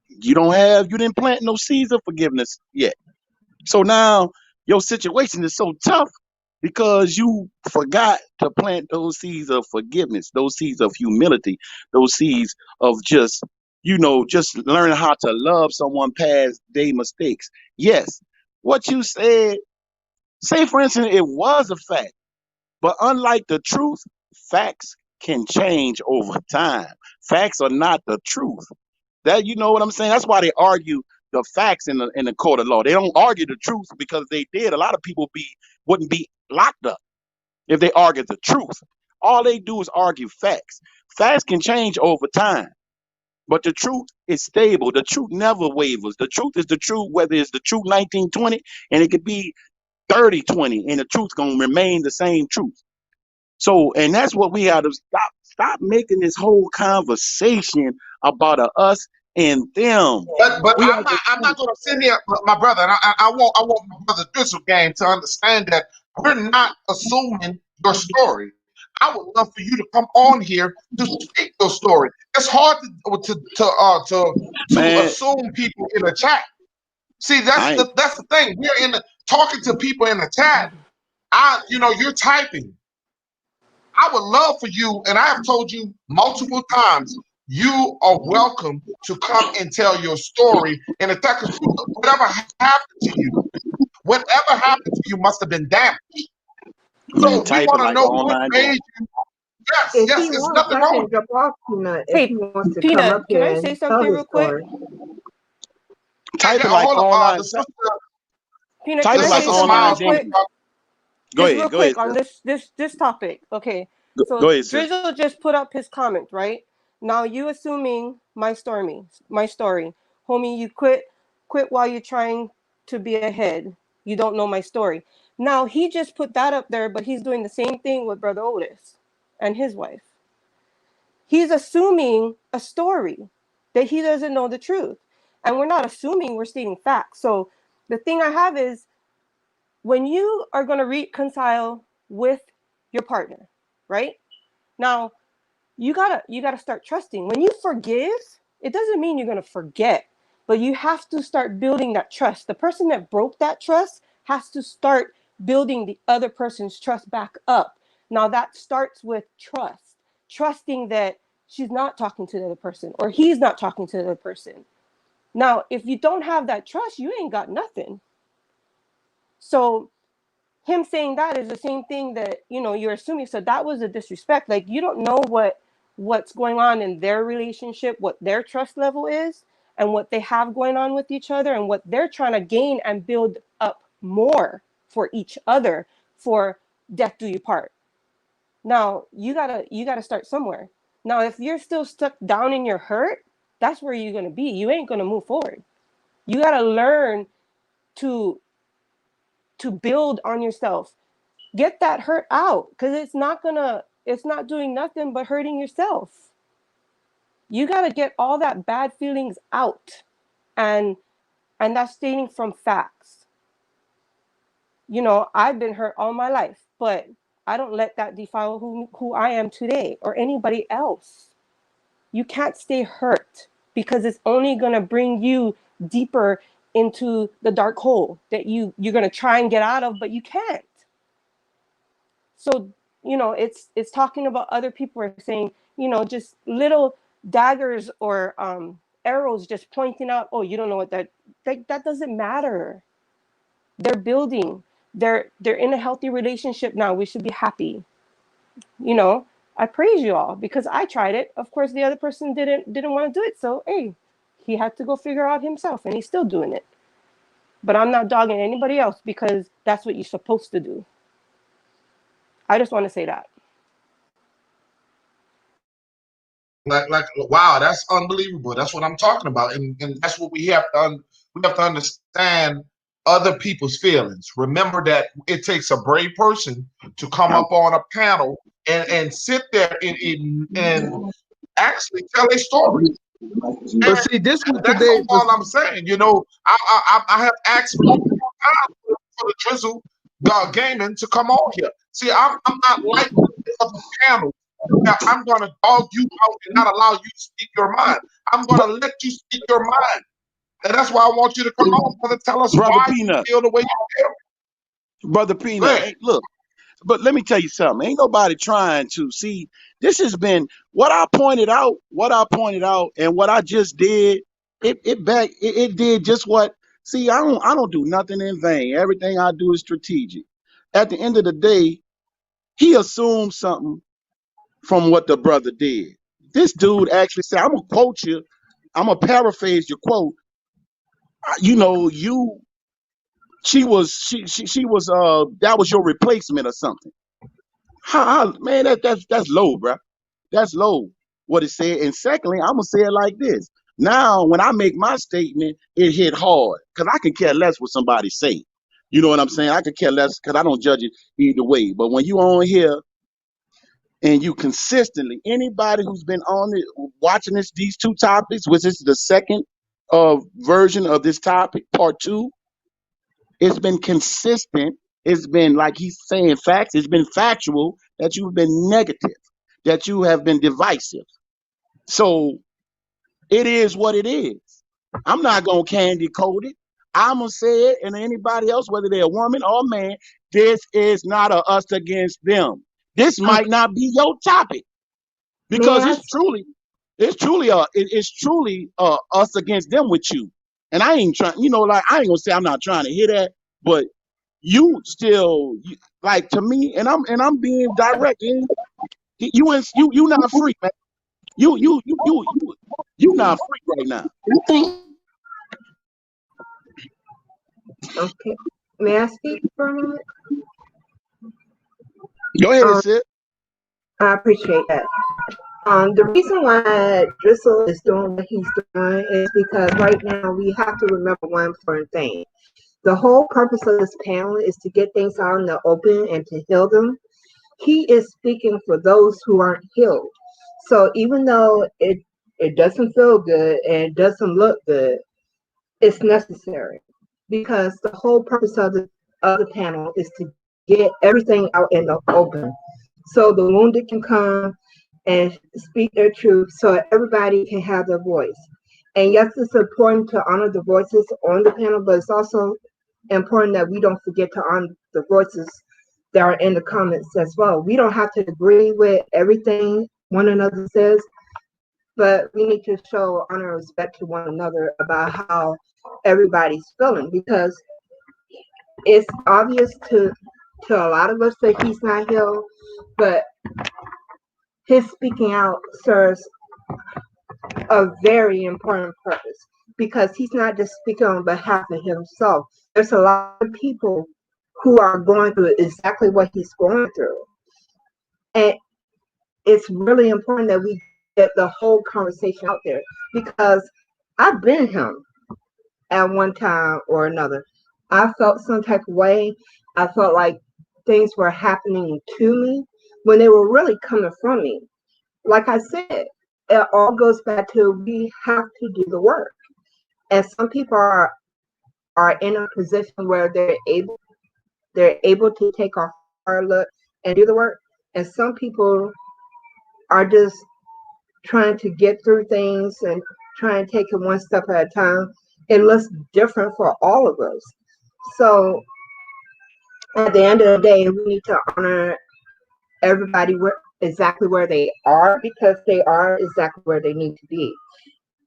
you didn't plant no seeds of forgiveness yet. So now your situation is so tough because you forgot to plant those seeds of forgiveness, those seeds of humility, those seeds of just learning how to love someone past their mistakes. Yes, what you said, say for instance, it was a fact, but unlike the truth, facts can change over time. Facts are not the truth. That you know what I'm saying? That's why they argue the facts in the court of law. They don't argue the truth because if they did, a lot of people wouldn't be locked up if they argued the truth. All they do is argue facts. Facts can change over time, but the truth is stable. The truth never wavers. The truth is the truth, whether it's the truth 1920 and it could be 3020, and the truth's gonna remain the same truth. So, and that's what we have to stop making this whole conversation about us and them. But We have to I'm not going to sit here, my brother. And I want my brother Drizzle Gang to understand that we're not assuming your story. I would love for you to come on here to speak your story. It's hard to man. assume people in a chat. See, I ain't that's the thing. We're talking to people in the chat. You're typing. I would love for you, and I have told you multiple times, you are welcome to come and tell your story. And if that, because whatever happened to you, whatever happened to you must have been damaged. man So we typing want to like know all what night made long. you. Yes, If yes, he it's wants, nothing I wrong can with it. drop off Peanut if he Hey, wants to come up Peanut, can here I and say tell something the real quick? story. Yeah, Typing like hold up. all night. The sister, Peanut, can the Typing I like say sister all something night. real Miles Then wants to quick? talk. go Just ahead. real Go ahead, quick on sis. this topic. Okay. Go So ahead, sis. Drizzle just put up his comment, right? Now you assuming my story. Homie, you quit while you're trying to be ahead. You don't know my story. Now he just put that up there, but he's doing the same thing with Brother Otis and his wife. He's assuming a story that he doesn't know the truth. And we're not assuming, we're stating facts. So the thing I have is when you are going to reconcile with your partner, right? Now, you got to start trusting. When you forgive, it doesn't mean you're going to forget. But you have to start building that trust. The person that broke that trust has to start building the other person's trust back up. Now that starts with trust, trusting that she's not talking to the other person or he's not talking to the other person. Now, if you don't have that trust, you ain't got nothing. So him saying that is the same thing that, you're assuming. So that was a disrespect. Like, you don't know what's going on in their relationship, what their trust level is, and what they have going on with each other, and what they're trying to gain and build up more for each other, for death do you part. Now you gotta start somewhere. Now if you're still stuck down in your hurt, that's where you're gonna be. You ain't gonna move forward. You gotta learn to build on yourself. Get that hurt out, because it's not doing nothing but hurting yourself. You got to get all that bad feelings out, and that's stating from facts. I've been hurt all my life, but I don't let that defile who I am today or anybody else. You can't stay hurt, because it's only going to bring you deeper into the dark hole that you're going to try and get out of, but you can't. So, it's talking about other people are saying, just little daggers or arrows just pointing out, oh, you don't know what that doesn't matter. They're building. They're in a healthy relationship now. We should be happy. I praise you all because I tried it. Of course, the other person didn't want to do it. So, hey, he had to go figure out himself, and he's still doing it. But I'm not dogging anybody else because that's what you're supposed to do. I just want to say that. Like wow, that's unbelievable. That's what I'm talking about, and that's what we have to understand other people's feelings. Remember that it takes a brave person to come up on a panel and sit there and actually tell a story. But see, this was That's today. all I'm saying. I have asked multiple times for the Drizzle Gaming to come on here. See, I'm not like the other panels. I'm going to dog you out and not allow you to speak your mind. I'm going to let you speak your mind. And that's why I want you to come on, brother. Tell us Brother why Peanut. you feel the way you feel. Brother Peanut, hey, look, but let me tell you something. Ain't nobody trying to see. This has been what I pointed out, and what I just did. It did just what. See, I don't do nothing in vain. Everything I do is strategic. At the end of the day, he assumed something from what the brother did. This dude actually said, "I'm gonna quote you. I'm gonna paraphrase your quote. You know, you she was that was your replacement or something." Man, that's low, bro. That's low what it said. And secondly, I'm gonna say it like this. Now, when I make my statement, it hit hard because I can care less what somebody say. You know what I'm saying? I could care less because I don't judge it either way. But when you on here and you consistently, anybody who's been on it, watching these two topics, which is the second version of this topic, part two, it's been consistent. It's been like he's saying facts. It's been factual that you've been negative, that you have been divisive. So it is what it is. I'm not gonna candy coat it. I'm gonna say it, and anybody else, whether they're a woman or a man, this is not a us against them. This might not be your topic because May it's truly us against them with you. And I ain't trying, like I ain't gonna say I'm not trying to hear that, but you still like to me, and I'm being direct. You not free, man. You not free right now. Okay. May I speak for a moment? Go ahead and sit. I appreciate that. The reason why Driscoll is doing what he's doing is because right now we have to remember one important thing. The whole purpose of this panel is to get things out in the open and to heal them. He is speaking for those who aren't healed. So even though it doesn't feel good and it doesn't look good, it's necessary because the whole purpose of the panel is to get everything out in the open so the wounded can come and speak their truth so everybody can have their voice. And yes, it's important to honor the voices on the panel, but it's also important that we don't forget to honor the voices that are in the comments as well. We don't have to agree with everything one another says, but we need to show honor and respect to one another about how everybody's feeling, because it's obvious to a lot of us that he's not healed, but his speaking out serves a very important purpose, because he's not just speaking on behalf of himself. There's a lot of people who are going through exactly what he's going through. And it's really important that we get the whole conversation out there, because I've been him at one time or another. I felt some type of way. I felt like things were happening to me when they were really coming from me. Like I said, it all goes back to we have to do the work. And some people are in a position where they're able to take a hard look and do the work. And some people are just trying to get through things and try and take it one step at a time. It looks different for all of us. So at the end of the day, we need to honor everybody exactly where they are, because they are exactly where they need to be.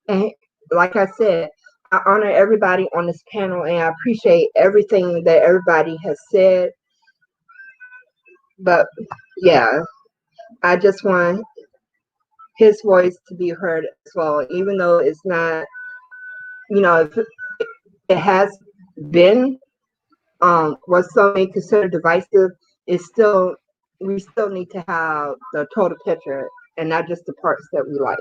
And like I said, I honor everybody on this panel, and I appreciate everything that everybody has said. But yeah, I just want his voice to be heard as well, even though it's not, if it has been what some may consider divisive. It's still, we still need to have the total picture and not just the parts that we like.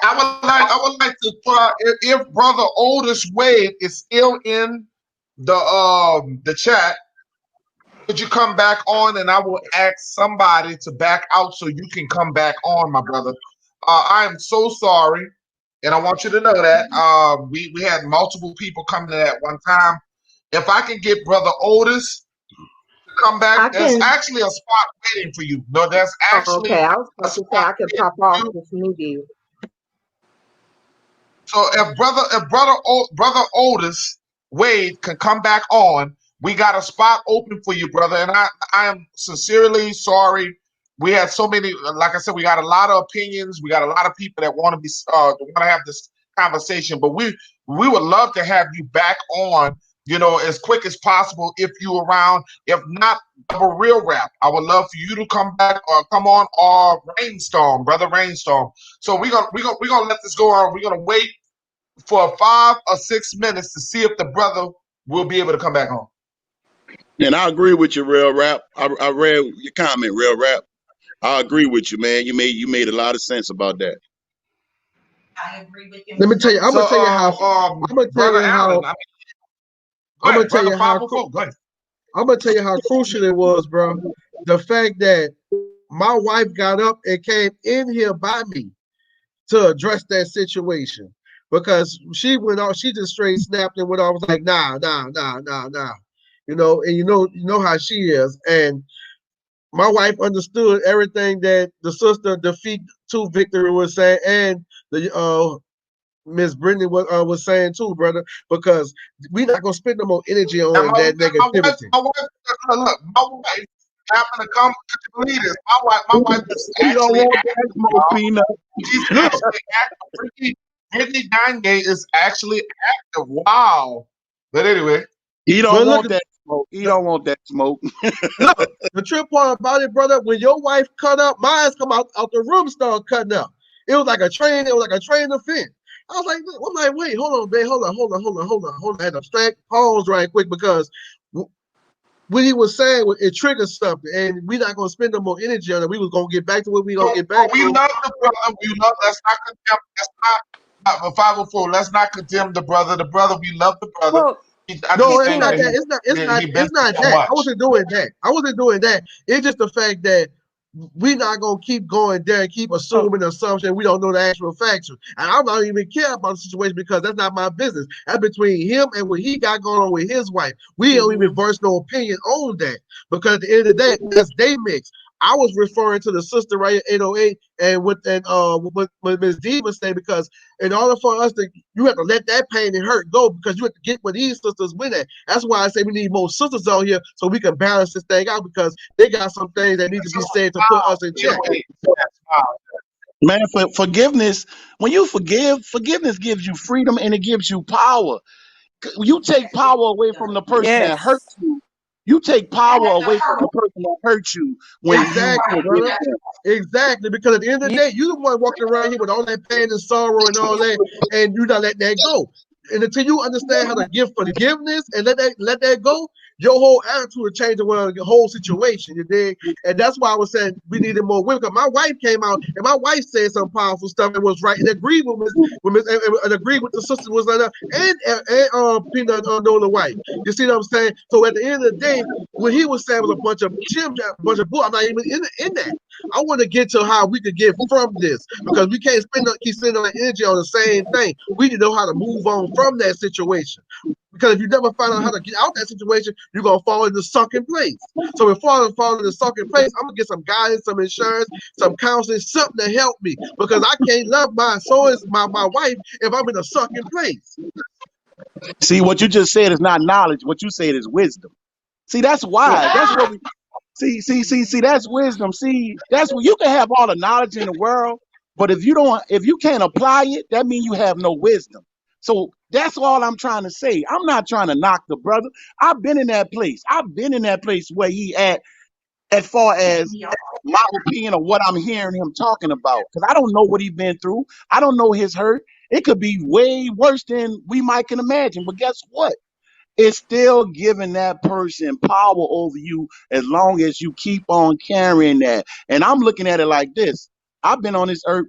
I would like to try, if Brother Otis Wade is still in the chat. Could you come back on, and I will ask somebody to back out so you can come back on, my brother. I am so sorry, and I want you to know that we had multiple people coming in at one time. If I can get Brother Otis to come back, there's actually a spot waiting for you. No, there's actually okay. I was about to say I could pop off this movie. So if brother Otis Wade can come back on, we got a spot open for you, brother. And I am sincerely sorry. We had so many, like I said, we got a lot of opinions. We got a lot of people that want to have this conversation. But we would love to have you back on, as quick as possible if you around. If not, a real rap. I would love for you to come back or come on, or Rainstorm, brother Rainstorm. So we're gonna let this go on. We're gonna wait for 5 or 6 minutes to see if the brother will be able to come back home. And I agree with you, Real Rap. I read your comment, Real Rap. I agree with you, man. You made a lot of sense about that. I agree with you. Let me tell you. I'm gonna tell you how. I'm gonna tell you how. I'm gonna tell you how. I'm gonna tell you how crucial it was, bro. The fact that my wife got up and came in here by me to address that situation, because she went off. She just straight snapped and went off. I was like, nah. And you know how she is. And my wife understood everything that the sister Defeat 2 Victory was saying, and the Miss Brittany was saying too, brother, because we're not gonna spend no more energy on that negativity. My wife happened to come to believe this. My wife is actually active. She's actually active. Brittany Gagne is actually active. Wow. But anyway. He don't want that smoke. He don't want that smoke. Look, the trip part about it, brother, when your wife cut up, my ass come out the room, started cutting up. It was like a train. It was like a train offense. I was like, wait, hold on, babe, hold on. I had to strike pause right quick, because what he was saying, it triggered something, and we're not gonna spend no more energy on it. We was gonna get back to what we gonna get back to. We love the brother. Let's not condemn. That's not 504. Let's not condemn the brother. The brother, we love the brother. Well, it's not that. It's not that. I wasn't doing that. It's just the fact that we're not gonna keep going there and keep assuming assumption. We don't know the actual facts, and I don't even care about the situation, because that's not my business. That's between him and what he got going on with his wife. We don't even voice no opinion on that, because at the end of the day, that's they mix. I was referring to the sister right at 808 and what Ms. D was saying, because in order for us to, you have to let that pain and hurt go, because you have to get where these sisters win at. That's why I say we need more sisters out here so we can balance this thing out, because they got some things that need to be said to put us in check. Man, for forgiveness, when you forgiveness gives you freedom and it gives you power. You take power away from the person that hurt Yes. you. You take power away from the person that hurt you when you Exactly, forgive brother. them. Exactly, because at the end of the You day, you the one walking around here with all that pain and sorrow and all that, and you not let that go. And until you understand how to give forgiveness and let that go, your whole attitude will change the whole situation. You dig? And that's why I was saying we needed more women. Because my wife came out and my wife said some powerful stuff and was right and agreed and agreed with the sisters was like and Peanut Nola White. You see what I'm saying? So at the end of the day, what he was saying was a bunch of bull. I'm not even in that. I want to get to how we could get from this, because we can't keep spending our energy on the same thing. We need to know how to move on from that situation. Because if you never find out how to get out that situation, you're gonna fall into sunken place. So before I fall into sunken place, I'm gonna get some guidance, some insurance, some counseling, something to help me. Because I can't love my my wife if I'm in a sunken place. See, what you just said is not knowledge. What you said is wisdom. See, that's wise. That's what we see. That's wisdom. See, that's what you can have all the knowledge in the world, but if you can't apply it, that means you have no wisdom. So that's all I'm trying to say. I'm not trying to knock the brother. I've been in that place. I've been in that place where he at, as far as my opinion of what I'm hearing him talking about. Because I don't know what he's been through. I don't know his hurt. It could be way worse than we might can imagine. But guess what? It's still giving that person power over you as long as you keep on carrying that. And I'm looking at it like this. I've been on this earth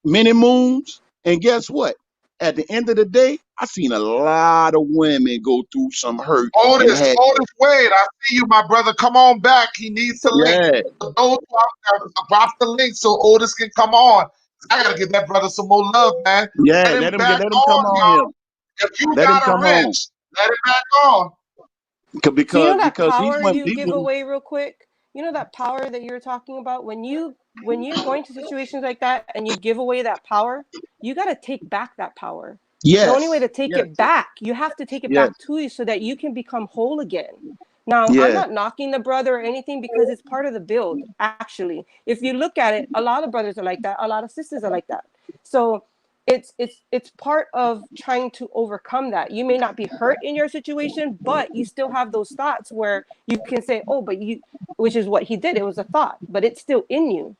many moons, and guess what? At the end of the day, I've seen a lot of women go through some hurt and Otis, had, Otis Wade, I see you, my brother. Come on back. He needs to link. yeah, Those drop the link so Otis can come on. I gotta give that brother some more love, man. yeah, Let him back let him come on, on y'all. here. If you Let him got a come on. wrench, let it back on. So you know that Because power you give away real quick? You know that power that you're talking about? When you're going to situations like that and you give away that power, you got to take back that power. The only way yes, to take yes, it back, you have to take it yes, back to you so that you can become whole again. Now, I'm yes, not knocking the brother or anything, because it's part of the build, actually. If you look at it, a lot of brothers are like that, a lot of sisters are like that. So it's part of trying to overcome that. You may not be hurt in your situation, but you still have those thoughts where you can say, oh, but you, which is what he did. It was a thought, but it's still in you.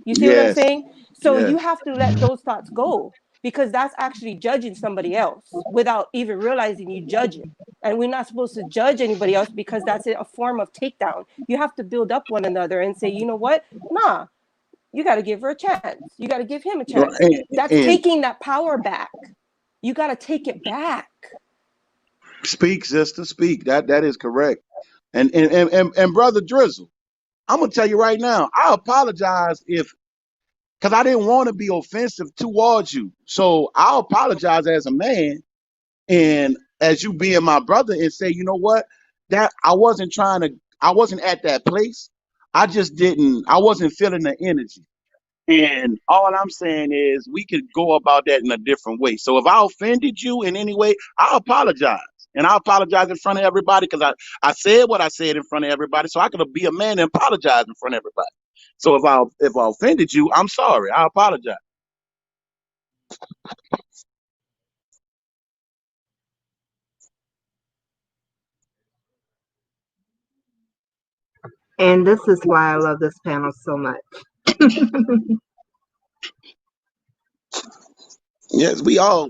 You see what I'm yes, saying? So you yes. have to let those thoughts go, because that's actually judging somebody else without even realizing you judge it. And we're not supposed to judge anybody else, because that's a form of takedown. You have to build up one another and say, you know what? Nah, you got to give her a chance. You got to give him a chance. And, That's and taking that power back. You got to take it back. speak, sister, speak. That is correct. And brother Drizzle, I'm gonna tell you right now. I apologize if because I didn't want to be offensive towards you. So I'll apologize as a man and as you being my brother and say, you know what, that I wasn't at that place. I wasn't feeling the energy. And all I'm saying is we could go about that in a different way. So if I offended you in any way, I apologize. And I apologize in front of everybody because I said what I said in front of everybody. So I could be a man and apologize in front of everybody. So if I offended you, I'm sorry. I apologize. And this is why I love this panel so much. Yes, we all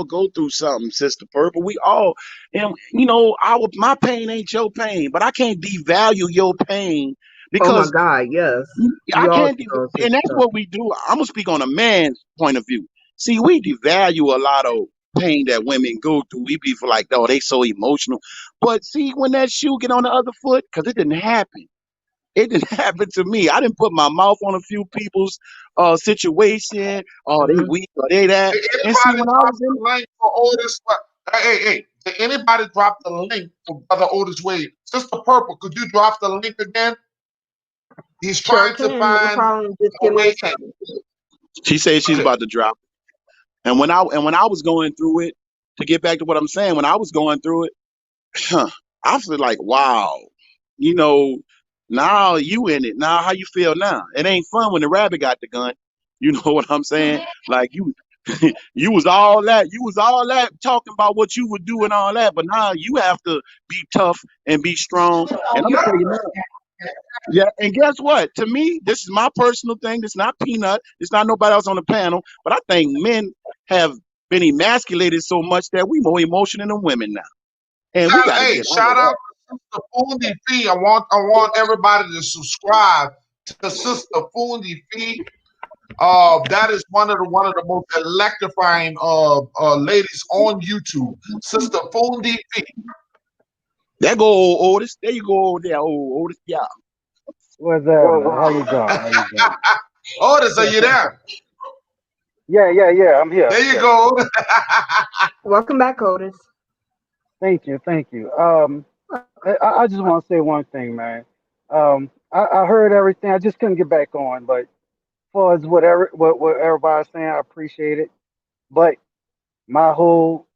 go through something, Sister Purple. We all, and my pain ain't your pain, but I can't devalue your pain Oh my because God, yes. I We all can't, go through and that's stuff. what we do. I'm gonna speak on a man's point of view. See, we devalue a lot of pain that women go through. We be for like, oh, they so emotional. But see, when that shoe get on the other foot, because it didn't happen. It didn't happen to me. I didn't put my mouth on a few people's situation. Oh, they Hmm. weak or they that. Did And see, anybody when I drop was in, the link for Otis? Hey. Did anybody drop the link for Brother Otis Wade? Sister Purple, could you drop the link again? He's Sure trying to can. No find problem. Just a give me way a in. second. She said she's Okay. about to drop. And when I was going through it, to get back to what I'm saying, when I was going through it, I was like, wow, you know, now you in it. Now how you feel now? It ain't fun when the rabbit got the gun. You know what I'm saying? Like you you was all that. You was all that talking about what you would do and all that, but now you have to be tough and be strong. And I'm gonna tell you now. Yeah, and guess what? To me, this is my personal thing. This is not peanut. It's not nobody else on the panel. But I think men have been emasculated so much that we more emotional than women now, and we got to Hey, get out shout of out that. to Sister Fundi Fee. I want everybody to subscribe to Sister Fundi Fee. That is one of the most electrifying ladies on YouTube. Sister Fundi Fee. There go old Otis. There you go there, old Otis. Yeah. What's happening? How you doing? How you doing? Otis, are you there? Yeah. I'm here. There you Yeah. go. Welcome back, Otis. Thank you. I just want to say one thing, man. I heard everything. I just couldn't get back on, but as far as what everybody's saying, I appreciate it. But my whole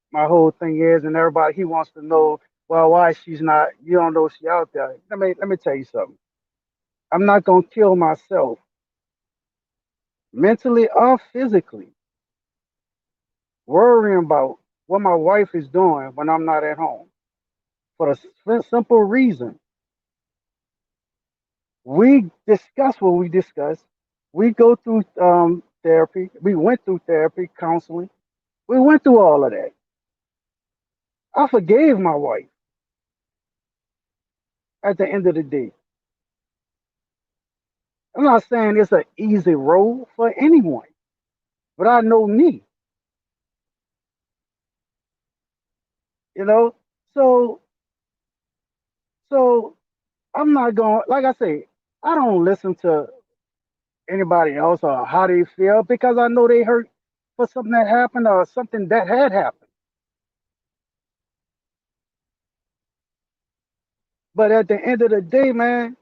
thing is, and everybody he wants to know, well, why she's not. You don't know she out there. Let me tell you something. I'm not gonna kill myself mentally or physically, worrying about what my wife is doing when I'm not at home. For the simple reason, we discuss what we discuss. We go through therapy. We went through therapy, counseling. We went through all of that. I forgave my wife at the end of the day. I'm not saying it's an easy road for anyone, but I know me, you know. So so I'm not going. Like I say, I don't listen to anybody else or how they feel because I know they hurt for something that happened or something that had happened. But at the end of the day, man,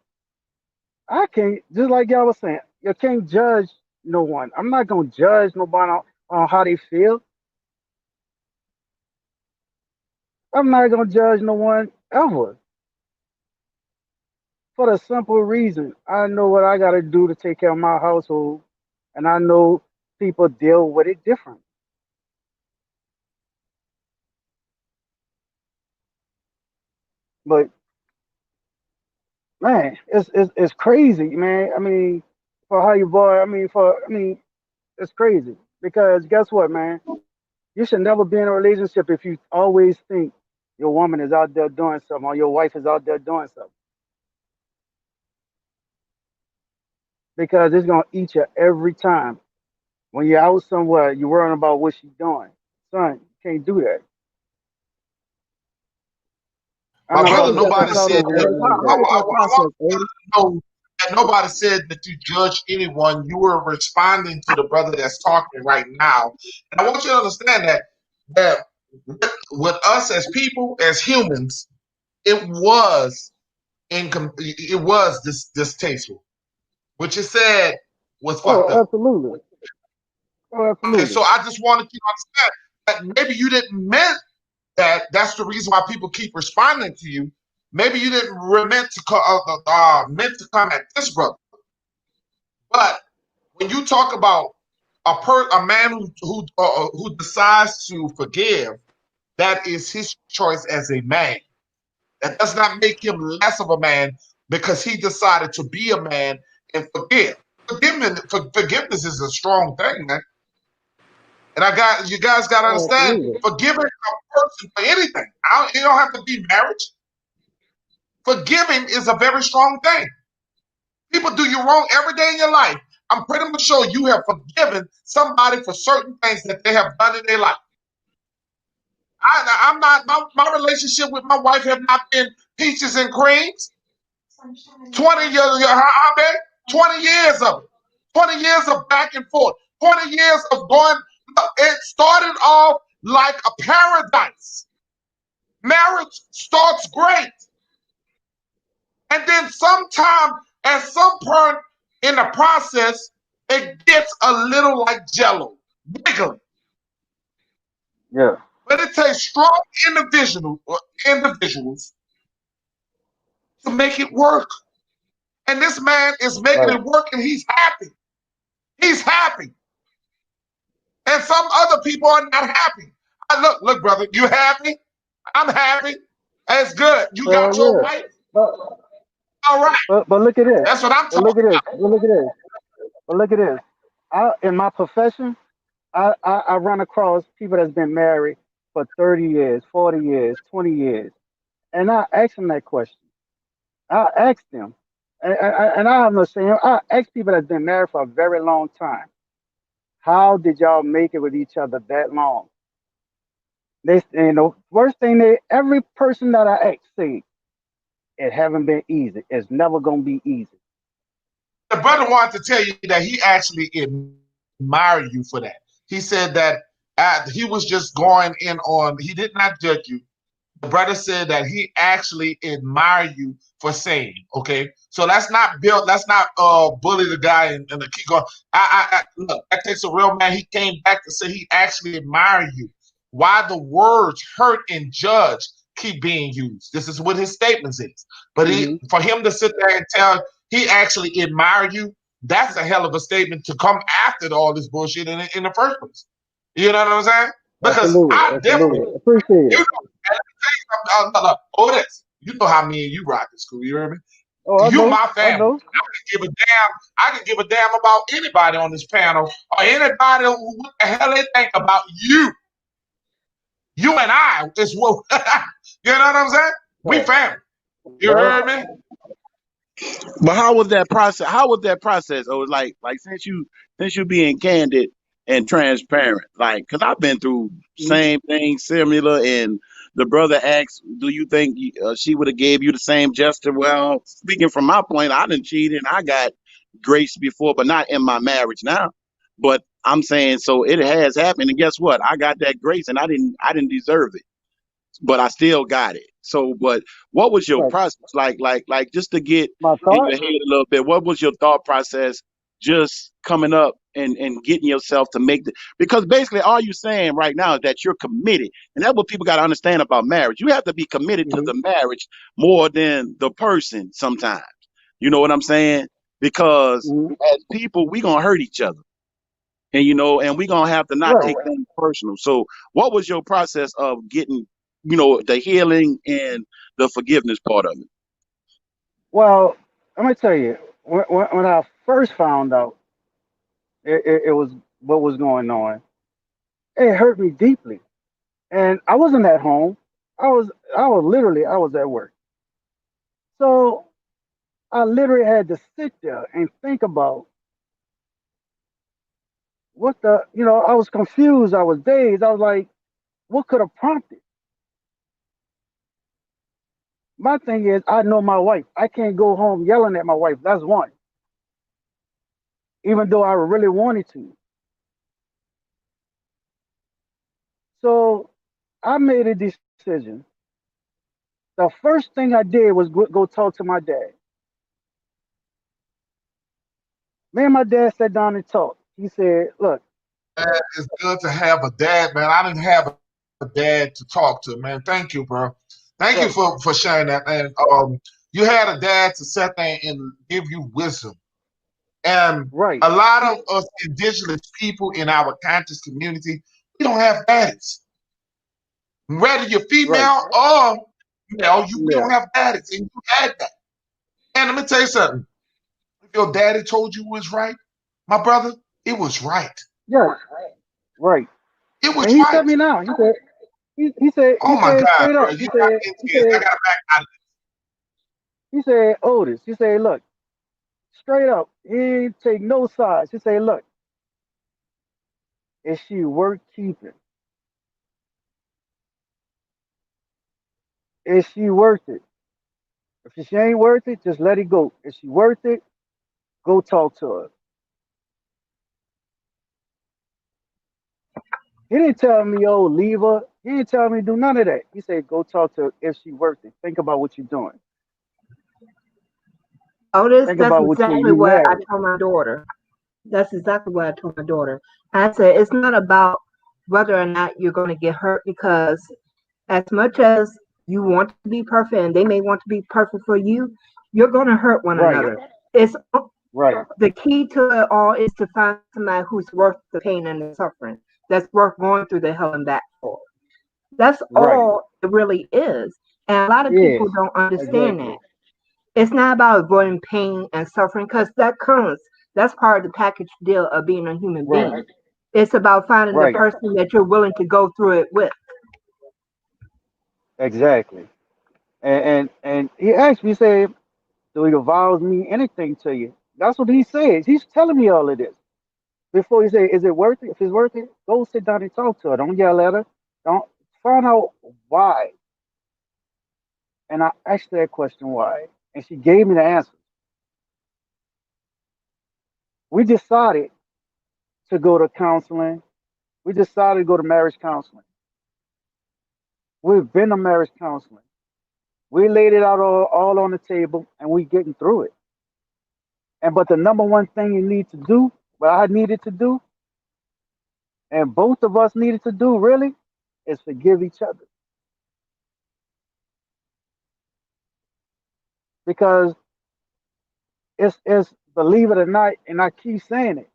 I can't. Just like y'all was saying, you can't judge no one. I'm not gonna judge nobody on how they feel. I'm not gonna judge no one ever for the simple reason I know what I gotta do to take care of my household, and I know people deal with it different. But man, it's crazy, man. I mean, for how you boy, I mean, it's crazy because guess what, man? You should never be in a relationship if you always think your woman is out there doing something or your wife is out there doing something because it's gonna eat you every time. When you're out somewhere, you're worrying about what she's doing. Son, you can't do that. I'm My not How brother, gonna is that stress nobody out said possible, over that. nothing Otis? like I, How that. is I, that I want process, you Otis? to know that nobody said that you judge anyone. You were responding to the brother that's talking right now. And I want you to understand that with us as people, as humans, it was it was distasteful. What you said was fucked Oh, up. absolutely. Oh, Okay, so absolutely. I just wanted you to understand that maybe you didn't meant that. That's the reason why people keep responding to you. Maybe you didn't meant to come at this brother. But when you talk about a man who decides to forgive, that is his choice as a man. That does not make him less of a man because he decided to be a man and forgive. Forgiveness is a strong thing, man. And you guys got to Oh, understand, absolutely. forgiving a person for anything. You don't have to be marriage. Forgiving is a very strong thing. People do you wrong every day in your life. I'm pretty much sure you have forgiven somebody for certain things that they have done in their life. I'm not. My relationship with my wife have not been peaches and creams. 20 years, how many? 20 years of it. 20 years of back and forth. 20 years of going. It started off like a paradise. Marriage starts great. And then sometime At some point in the process, it gets a little like jello, wiggly. Yeah. But it takes strong individuals to make it work. And this man is making Right. it work and he's happy. He's happy. And some other people are not happy. Look, brother, you happy? I'm happy. That's good. You got your Yeah. wife? But, All right. but look at this. That's what I'm But talking look at this. about. But look at this. But look at this. In my profession, I run across people that's been married for 30 years, 40 years, 20 years. And I ask them that question. I ask them. And I have no shame. I ask people that's been married for a very long time. How did y'all make it with each other that long? Worst thing every person that I ask say, it haven't been easy. It's never gonna be easy. The brother wanted to tell you that he actually admired you for that. He said that he was just going in on, he did not judge you. The brother said that he actually admired you for saying, okay? So let's not bully the guy and keep going. Look, that takes a real man. He came back to say he actually admired you. Why the words hurt and judge keep being used. This is what his statements is. But Hmm. for him to sit there and tell he actually admired you, that's a hell of a statement to come after all this bullshit in the first place. You know what I'm saying? Because Absolutely, I definitely, absolutely. Appreciate you it. know, and let me tell you something, oh, this. You know how me and you rock this school, you hear me? Oh, I You know, my I family. know. I can give a damn about anybody on this panel or anybody what the hell they think about you. You and I is what you know what I'm saying? We Right. family. You Yeah. heard me? But how was that process? How was that process? Or like since you being candid and transparent, like because I've been through Mhm. same thing, similar, and the brother asked, "Do you think she would have gave you the same gesture?" Well, speaking from my point, I didn't cheat and I got grace before, but not in my marriage now. But I'm saying so it has happened, and guess what? I got that grace, and I didn't deserve it, but I still got it. So, but what was your Right. process like just to get My in thought. your head a little bit? What was your thought process just coming up and getting yourself to make the, because basically all you're saying right now is that you're committed. And that's what people got to understand about marriage. You have to be committed to Hmm. the marriage more than the person sometimes. You know what I'm saying? Because Hmm. as people, we gonna hurt each other. And and we're gonna have to not Right. take things personal. So what was your process of getting, the healing and the forgiveness part of it? Well, let me tell you, when I first found out it was what was going on, it hurt me deeply. And I wasn't at home. I was at work. So I literally had to sit there and think about I was confused. I was dazed. I was like, what could have prompted? My thing is, I know my wife. I can't go home yelling at my wife. That's one. Even though I really wanted to. So I made a decision. The first thing I did was go talk to my dad. Me and my dad sat down and talked. He said, look, It's good to have a dad, man. I didn't have a dad to talk to, man. Thank you, bro. Thank you right, for sharing that, man. You had a dad to sit there and give you wisdom. And right. a lot of us indigenous people in our conscious community, we don't have daddies. Whether you're Right. female or male, we Yeah. don't have daddies, and you had that. And let me tell you something. If your daddy told you it was right, my brother, it was right. Yes. Right. It was And he right. said me now. He Oh my said God, straight bro. up. You got me in tears. I got to back out of He said, Otis, he said, look, straight up, he ain't take no sides. He said, look, is she worth keeping? Is she worth it? If she ain't worth it, just let it go. If she worth it, go talk to her. He didn't tell me, oh, leave her. He didn't tell me to do none of that. He said, go talk to her if she worth it. Think about what you're doing. Otis, Think that's about what exactly you what I married. told my daughter. That's exactly what I told my daughter. I said it's not about whether or not you're going to get hurt, because as much as you want to be perfect and they may want to be perfect for you, you're going to hurt one Right, another. It's right, the key to it all is to find somebody who's worth the pain and the suffering, that's worth going through the hell and back for. That's right. all it really is. And a lot of Yes, people don't understand that. exactly. It's not about avoiding pain and suffering, because that's part of the package deal of being a human Right, being. It's about finding the right, person that you're willing to go through it with. exactly. And he asked me, he said, "Do your vows mean anything to you?" That's what he says. He's telling me all of this before he said, "Is it worth it? If it's worth it, go sit down and talk to her. Don't yell at her. Don't find out why." And I asked her that question, why, and she gave me the answer. We decided to go to counseling. We decided to go to marriage counseling. We've been to marriage counseling. We laid it out all on the table, and we getting through it. And but the number one thing you need to do, what I needed to do, and both of us needed to do, really, is forgive each other. Because it's believe it or not, and I keep saying it,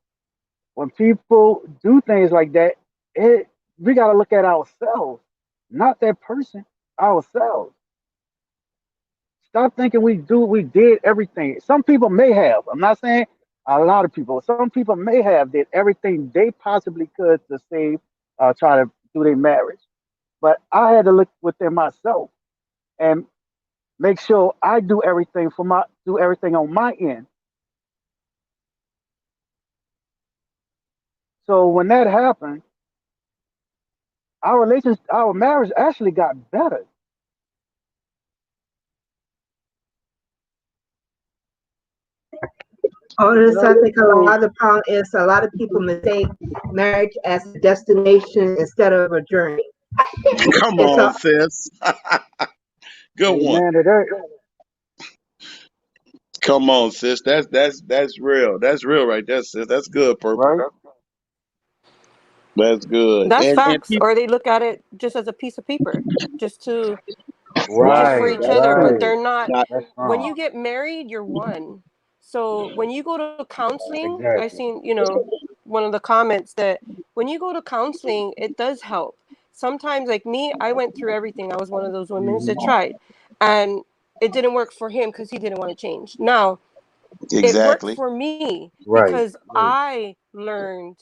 when people do things like that, it we got to look at ourselves, not that person, ourselves. Stop thinking we did everything. Some people may have. I'm not saying a lot of people. Some people may have did everything they possibly could to save, try to do their marriage. But I had to look within myself and make sure I do everything on my end. So when that happened, our marriage actually got better. You Otis, know, I think a so lot of the problem is a lot of people mistake marriage as a destination instead of a journey. Come It's on, a sis. Good one. amen to that. Come on, sis. That's real. That's real right there, sis. That's good, purple. Right, That's good. That's And facts. people, Or they look at it just as a piece of paper, just to just for right, each that's other, true. but right. they're not. Not, That's When wrong. you get married, you're one. So when you go to counseling, I Exactly. seen, one of the comments that when you go to counseling, it does help. Sometimes, like me, I went through everything. I was one of those women that Hmm. tried, and it didn't work for him because he didn't want to change. Now, it worked exactly. for me Right, because I learned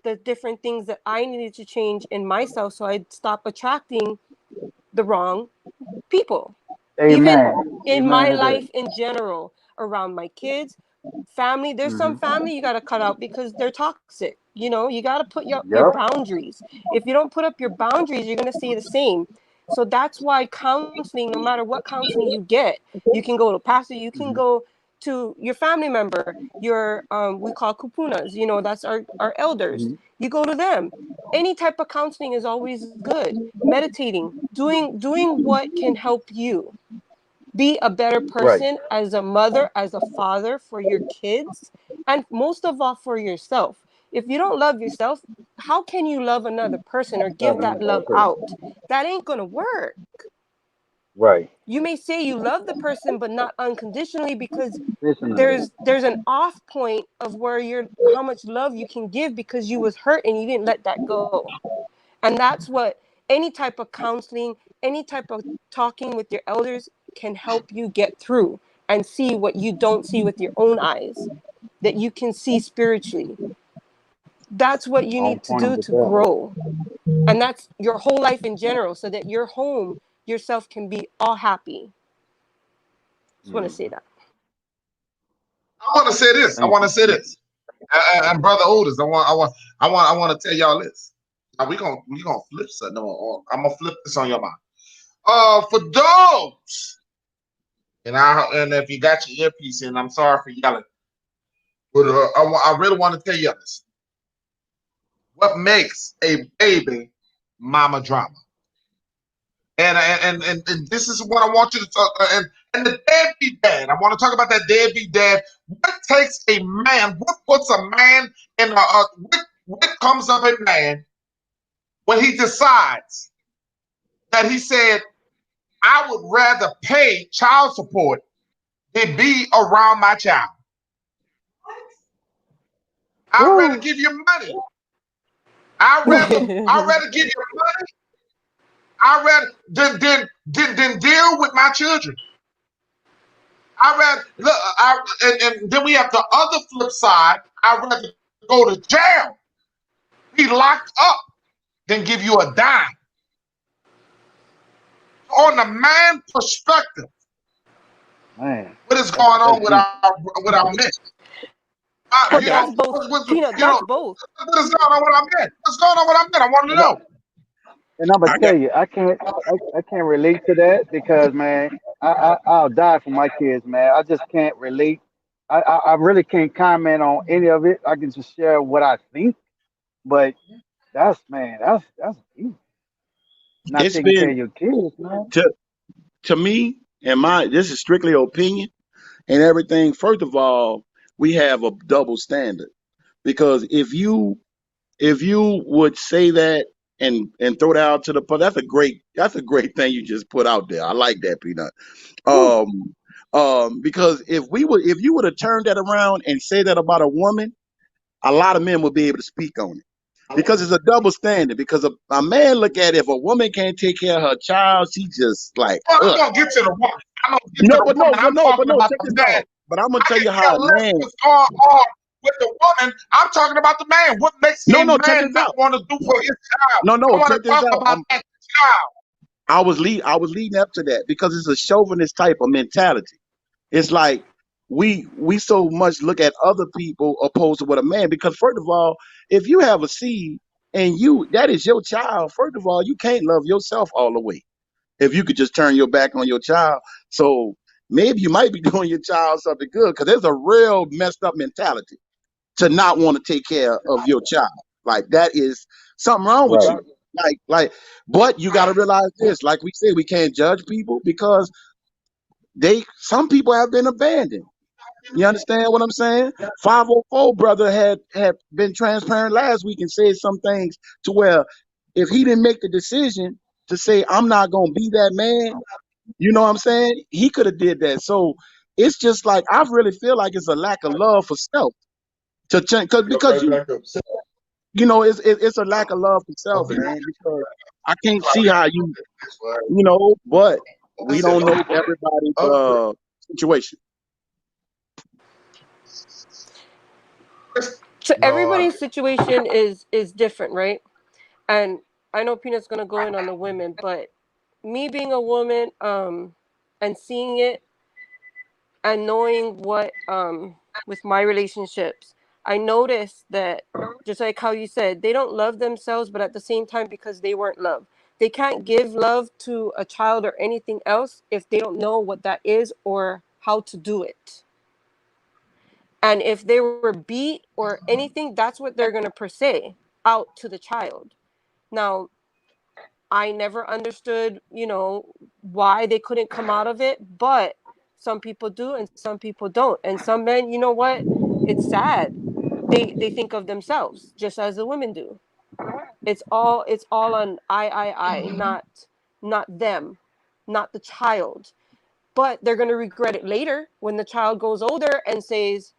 the different things that I needed to change in myself so I'd stop attracting the wrong people, even amen, in amen my to that. life in general, around my kids, family. There's some Hmm. family you got to cut out because they're toxic. You got to put your Yep. boundaries. If you don't put up your boundaries, you're going to stay the same. So that's why counseling, no matter what counseling you get, you can go to pastor, you can Hmm. go to your family member, your we call kupunas, that's our elders. Hmm. You go to them. Any type of counseling is always good. Meditating, doing what can help you be a better Right. person as a mother, as a father for your kids, and most of all for yourself. If you don't love yourself, how can you love another person or Love give that another love person. out? That ain't gonna work. Right. You may say you love the person, but not unconditionally, because Listen. there's an off point of where you're how much love you can give because you was hurt and you didn't let that go. And that's what any type of counseling, any type of talking with your elders can help you get through and see what you don't see with your own eyes, that you can see spiritually. That's what you On need to point do with to that. grow. And that's your whole life in general, so that your home, yourself can be all happy. Just want to Mm. say that. I want to say this. I Thank want to you. say this. And brother Otis, I want to tell y'all this. Now we gonna flip something I'm gonna flip this on your mind. For those, and if you got your earpiece in, I'm sorry for yelling, but I really want to tell you this. What makes a baby mama drama? And this is what I want you to talk. And the deadbeat dad, I want to talk about that deadbeat dad. What takes a man, what puts a man in what comes of a man when he decides that he said, I would rather pay child support than be around my child. I'd rather Woo. give you money. I'd rather give you money. I'd rather than deal with my children. I rather look, and then we have the other flip side. I'd rather go to jail, be locked up, than give you a dime. On the man perspective, Man, what is going that's on deep. with our men? But You That, that's know, both, Peanut. you know, That's both. what is going on with our men? What's going on with our men? I want to and, I, know. and I'm gonna I got tell you, I can't relate to that because man, I'll die for my kids, man. I just can't relate. I really can't comment on any of it. I can just share what I think, but that's man, that's deep. Not it's taking care been of your kids, man. to to me, and my this is strictly opinion and everything. First of all, we have a double standard because if you would say that and throw that out to the that's a great thing you just put out there. I like that, Peanut. Whew. Because if you would have turned that around and say that about a woman, a lot of men would be able to speak on it. Because it's a double standard. Because a man look at it, if a woman can't take care of her child, she just like, Well, I'm ugh. gonna get to the woman. I'm gonna get to No, the but no, woman. but I'm no, but talking no. about Check the this man. out. But I'm gonna I tell can you how care a less man. what's going on with the woman. I'm talking about the man. What makes No, a no. Check man this not out. want to do for his child? No, I no. want Check to this talk out. about that child. I was leading up to that because it's a chauvinist type of mentality. It's like we so much look at other people opposed to what a man. Because first of all, if you have a seed and you that is your child, first of all, you can't love yourself all the way. If you could just turn your back on your child, so maybe you might be doing your child something good because there's a real messed up mentality to not want to take care of your child. Like that is something wrong with Right. you. But you got to realize this. Like we said, we can't judge people because some people have been abandoned. You understand what I'm saying? 504 brother had been transparent last week and said some things to where if he didn't make the decision to say I'm not gonna be that man, you know what I'm saying? He could have did that. So it's just like I really feel like it's a lack of love for self to change because it's a lack of love for self, man. Because I can't see how but we don't know everybody's situation. So No, everybody's situation is different, right? And I know Peanut's gonna go in on the women, but me being a woman, and seeing it and knowing what, with my relationships, I noticed that, just like how you said, they don't love themselves, but at the same time, because they weren't loved, they can't give love to a child or anything else if they don't know what that is or how to do it. And if they were beat or anything, that's what they're going to per se out to the child. Now, I never understood, why they couldn't come out of it, but some people do and some people don't. And some men, you know what? It's sad. They think of themselves just as the women do. It's all on I, not them, not the child. But they're gonna regret it later when the child goes older and says,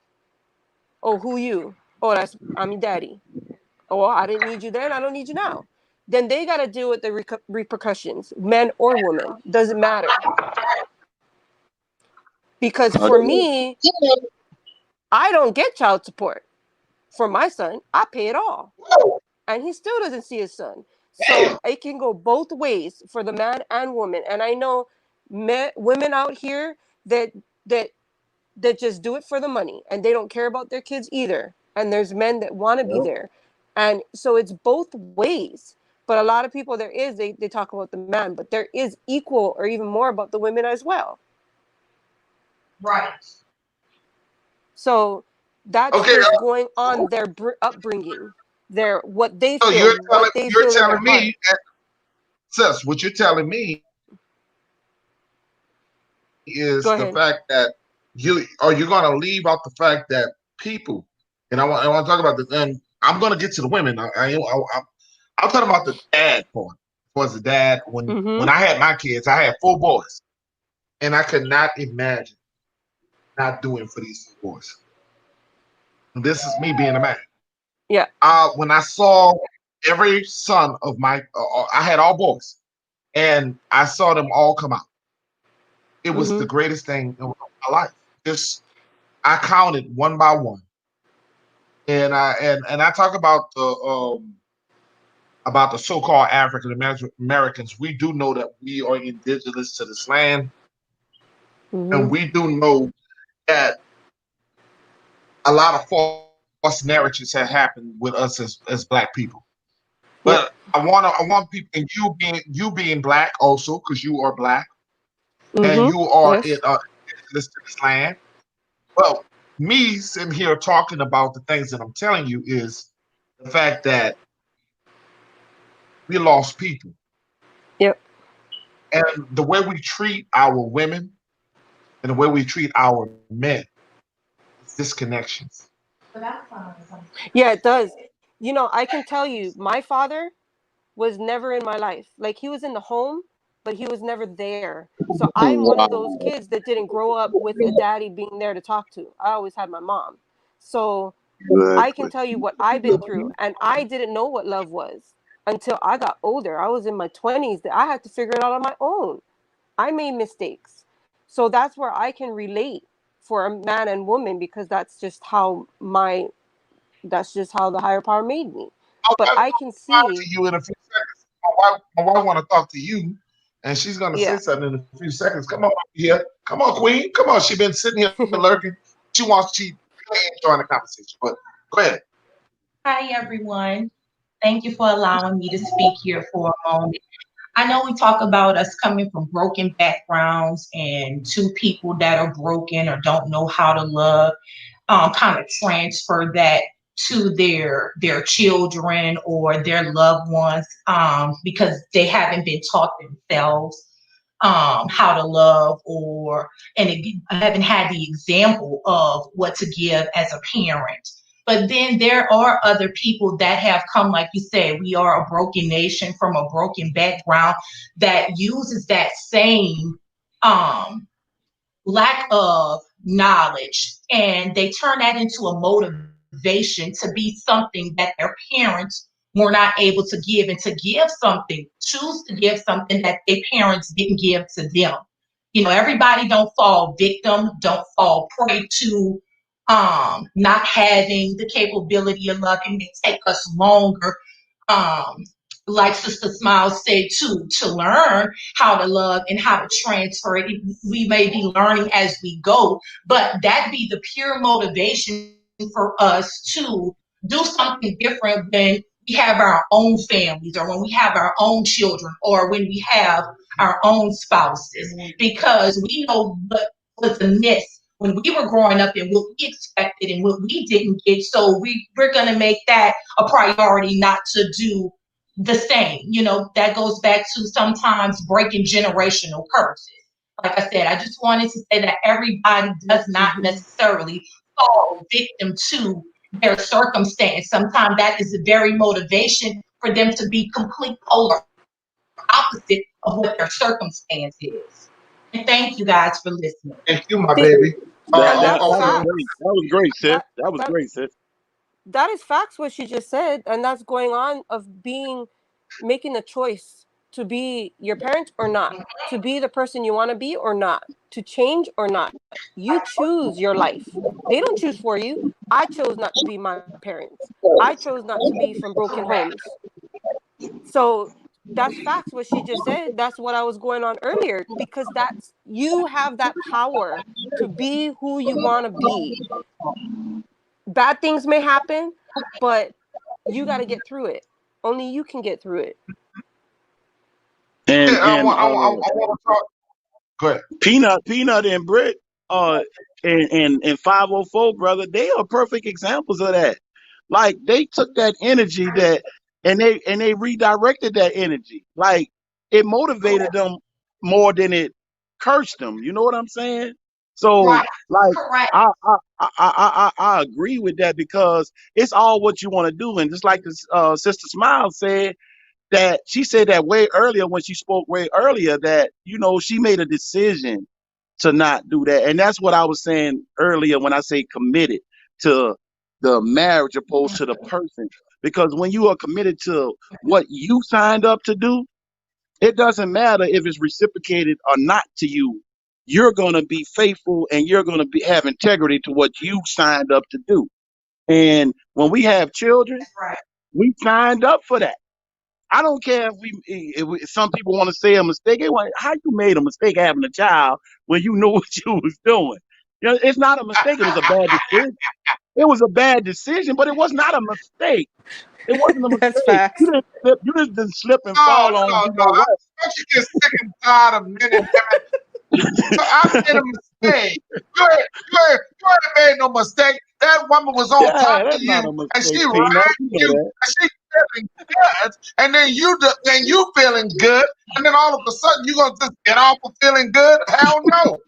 "Oh, who you? Oh, I'm your daddy. Oh, I didn't need you then. I don't need you now." Then they got to deal with the repercussions, men or women. Doesn't matter. Because Uh, for me, I don't get child support for my son. I pay it all. And he still doesn't see his son. So it can go both ways for the man and woman. And I know women out here that that that just do it for the money and they don't care about their kids either. And there's men that want to be there. And so it's both ways. But a lot of people they talk about the man, but there is equal or even more about the women as well. Right. So that's okay. just going on their upbringing, their what they So feel, what they you're feel in their telling heart. me, sis, what you're telling me is Go the ahead. fact that you're going to leave out the fact that people, and I want to talk about this, and I'm going to get to the women. I'm talking about the dad part. Was the dad when Mm-hmm. I had my kids? I had 4 boys, and I could not imagine not doing for these 4 boys. And this is me being a man. Yeah. When I saw every son of I had all boys, and I saw them all come out. It was the Mm-hmm. greatest thing in my life. Just I counted one by one, and I talk about the so-called African Americans. We do know that we are indigenous to this land, and Mm-hmm. we do know that a lot of false narratives have happened with us as Black people. Yep. But I want people, and you being Black also, because you are Black and Mm-hmm. you are in Yes. indigenous to this land. Well, me sitting here talking about the things that I'm telling you is the fact that we lost people, Yep. and the way we treat our women and the way we treat our men is disconnections. Yeah, it does. I can tell you, my father was never in my life. Like, he was in the home, but he was never there. So I'm one of those Wow. kids that didn't grow up with a daddy being there to talk to. I always had my mom. So I can Exactly. tell you what I've been through, and I didn't know what love was until I got older. I was in my 20s that I had to figure it out on my own. I made mistakes. So that's where I can relate for a man and woman, because that's just how the higher power made me. I But want I can to talk to see, you in a few seconds. My wife want to talk to you, and she's going to say yeah. something in a few seconds. Come on here. Come on, Queen. Come on. She's been sitting here lurking. She really enjoying the conversation. But go ahead. Hi, everyone. Thank you for allowing me to speak here for a moment. I know we talk about us coming from broken backgrounds and two people that are broken or don't know how to love, kind of transfer that to their children or their loved ones, because they haven't been taught themselves how to love, I haven't had the example of what to give as a parent. But then there are other people that have come, like you said, we are a broken nation from a broken background that uses that same um, lack of knowledge, and they turn that into a motivation to be something that their parents were not able to give, and to give something, choose to give something that their parents didn't give to them. Everybody don't fall victim, don't fall prey to not having the capability of loving. It take us longer, um like Sister Smile said, to learn how to love and how to transfer it. We may be learning as we go, but that be the pure motivation for us to do something different when we have our own families, or when we have our own children, or when we have our own spouses, because we know what was amiss when we were growing up and what we expected and what we didn't get. So we're going to make that a priority not to do the same. That goes back to sometimes breaking generational curses. Like I said, I just wanted to say that everybody does not Mm-hmm. necessarily fall victim to their circumstance. Sometimes that is the very motivation for them to be complete polar opposite of what their circumstance is. And thank you guys for listening. Thank you, my See, baby. and That that's was Okay. great. facts. That was great, sis. That That was that great, sis. that is facts what she just said, and that's going on of making a choice to be your parent or not, to be the person you want to be or not, to change or not. You choose your life. They don't choose for you. I chose not to be my parents. I chose not to be from broken homes. So that's facts what she just said. That's what I was going on earlier, because that's, you have that power to be who you want to be. Bad things may happen, but you got to get through it. Only you can get through it. Yeah, And I want to talk. Go ahead. Peanut and Britt, uh, and 504 brother, they are perfect examples of that. Like they took that energy and they redirected that energy. Like it motivated them more than it curse them. You know what I'm saying? So Right. like Correct. I agree with that because it's all what you want to do. And just like this Sister Smile said, that she said that way earlier when she spoke way earlier that, you know, she made a decision to not do that. And that's what I was saying earlier when I say committed to the marriage opposed to the person. Because when you are committed to what you signed up to do, it doesn't matter if it's reciprocated or not to you. You're going to be faithful and you're going to be have integrity to what you signed up to do. And when we have children, That's right. we signed up for that. I don't care if some people want to say a mistake. How you made a mistake having a child when you knew what you was doing? You know, it's not a mistake. It was a bad decision. It was a bad decision, but it was not a mistake. It wasn't a That's mistake. facts. You just didn't slip and No, fall on no, you no. know what. Don't you get sick and tired of men and women? I made a mistake. You ain't made no mistake. That woman was on Yeah, top of that's you, not a and she mistake, Peanut. riding You know you, that. and she feeling good, and then you feeling good, and then all of a sudden you gonna just get off of feeling good? Hell no.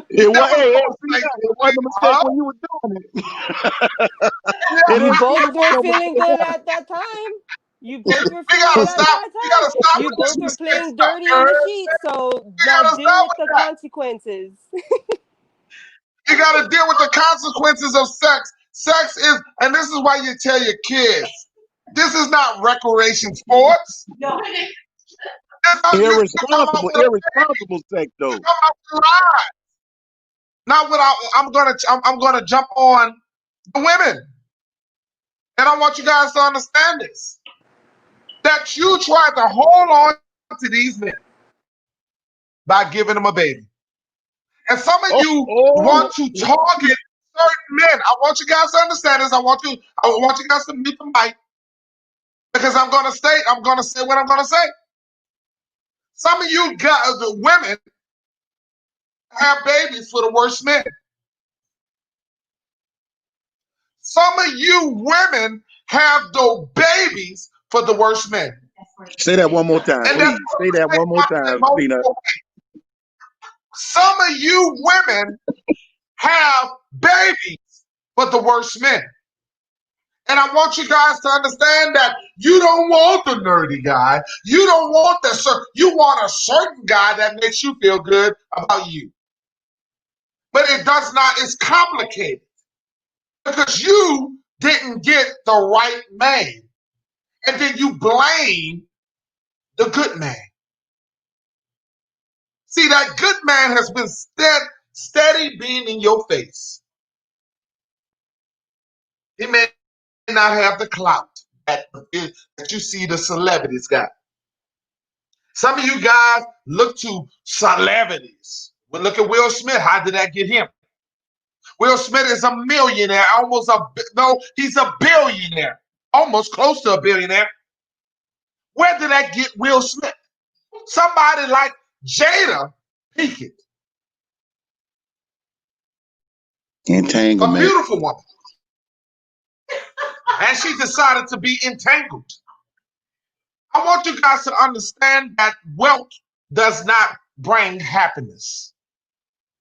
It was, That was hey, no Peanut, mistake. it wasn't a mistake Huh? when you were doing it. Yeah, It You didn't both slip were no feeling more. good at that time. You both were we feeling gotta good at stop. that We time. gotta stop You with this both were mistake playing stuff, dirty you in the heard? sheets, so You now gotta deal stop with with the that. consequences. You got to deal with the consequences of sex. Sex is, and this is why you tell your kids, this is not recreation sports. No. You come out with a Irresponsible sex you though. come out with lies. Not without. I'm gonna jump on the women, and I want you guys to understand this. That you try to hold on to these men by giving them a baby, and some of Oh, you oh, want to target certain men. I want you guys to understand this. I want you guys to mute the mic. Because I'm gonna say what I'm gonna say. Some of you got the women have babies for the worst men. Some of you women have those babies for the worst men. say that one more time, And that's please. Say that one more time, Peanut. some of you women have babies for the worst men. And I want you guys to understand that you don't want the nerdy guy. You don't want you want a certain guy that makes you feel good about you. But it does not, it's complicated because you didn't get the right man. And then you blame the good man. See, that good man has been steady being in your face. He may not have the clout that you see the celebrities got. Some of you guys look to celebrities. Well, look at Will Smith. How did that get him? Will Smith is a millionaire, he's a billionaire, almost close to a billionaire. Where did that get Will Smith? Somebody like Jada Pinkett, a Entanglement. beautiful woman, and she decided to be entangled. I want you guys to understand that wealth does not bring happiness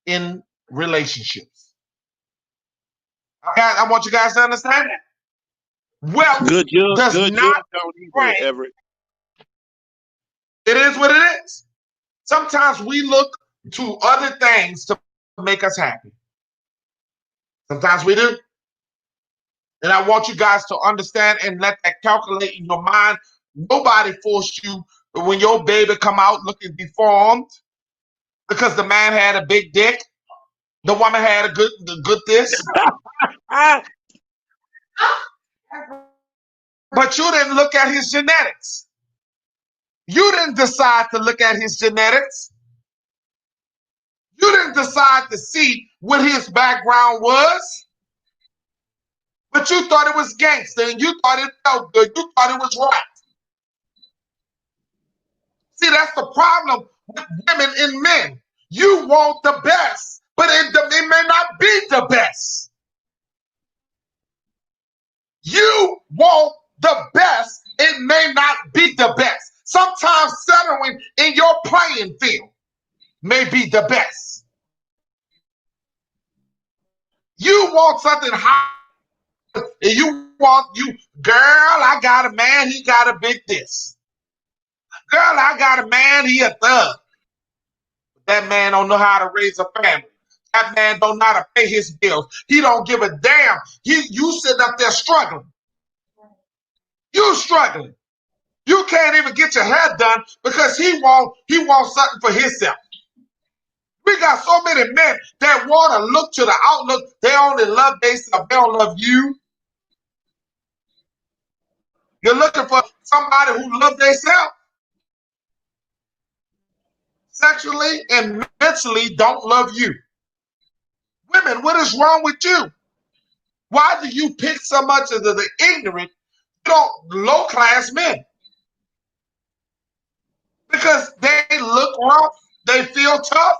in relationships. Okay, I want you guys to understand that. Wealth Good judge, does good judge not don't either, bring, Everett. it is what it is. Sometimes we look to other things to make us happy. Sometimes we do. And I want you guys to understand and let that calculate in your mind. Nobody forced you when your baby come out looking deformed because the man had a big dick. The woman had a good this. Ah, But you didn't look at his genetics. You didn't decide to look at his genetics. You didn't decide to see what his background was. But you thought it was gangster and you thought it felt good. You thought it was right. See, that's the problem with women and men. You want the best, but it may not be the best. You want the best, it may not be the best. Sometimes settling in your playing field. may be the best. You want something high, and girl, I got a man, he got a big this. Girl, I got a man, he a thug. That man don't know how to raise a family. That man don't know how to pay his bills. He don't give a damn. You sitting up there struggling. You struggling. You can't even get your hair done because he wants something for himself. We got so many men that want to look to the outlook. They only love themselves. They don't love you. You're looking for somebody who loves themselves. Sexually and mentally don't love you. Women, what is wrong with you? Why do you pick so much of the ignorant, low-class men? Because they look rough, they feel tough.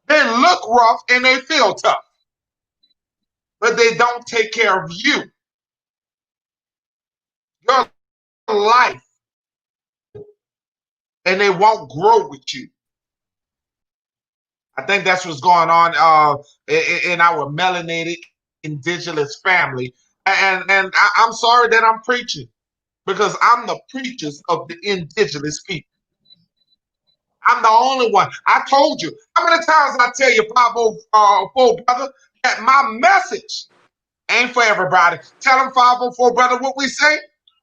They look rough and they feel tough. But they don't take care of you. Your life. And they won't grow with you. I think that's what's going on in our melanated indigenous family. And I'm sorry that I'm preaching, because I'm the preachers of the indigenous people. I'm the only one. I told you. How many times I tell you, 504 brother, that my message ain't for everybody. Tell them, 504 brother, what we say.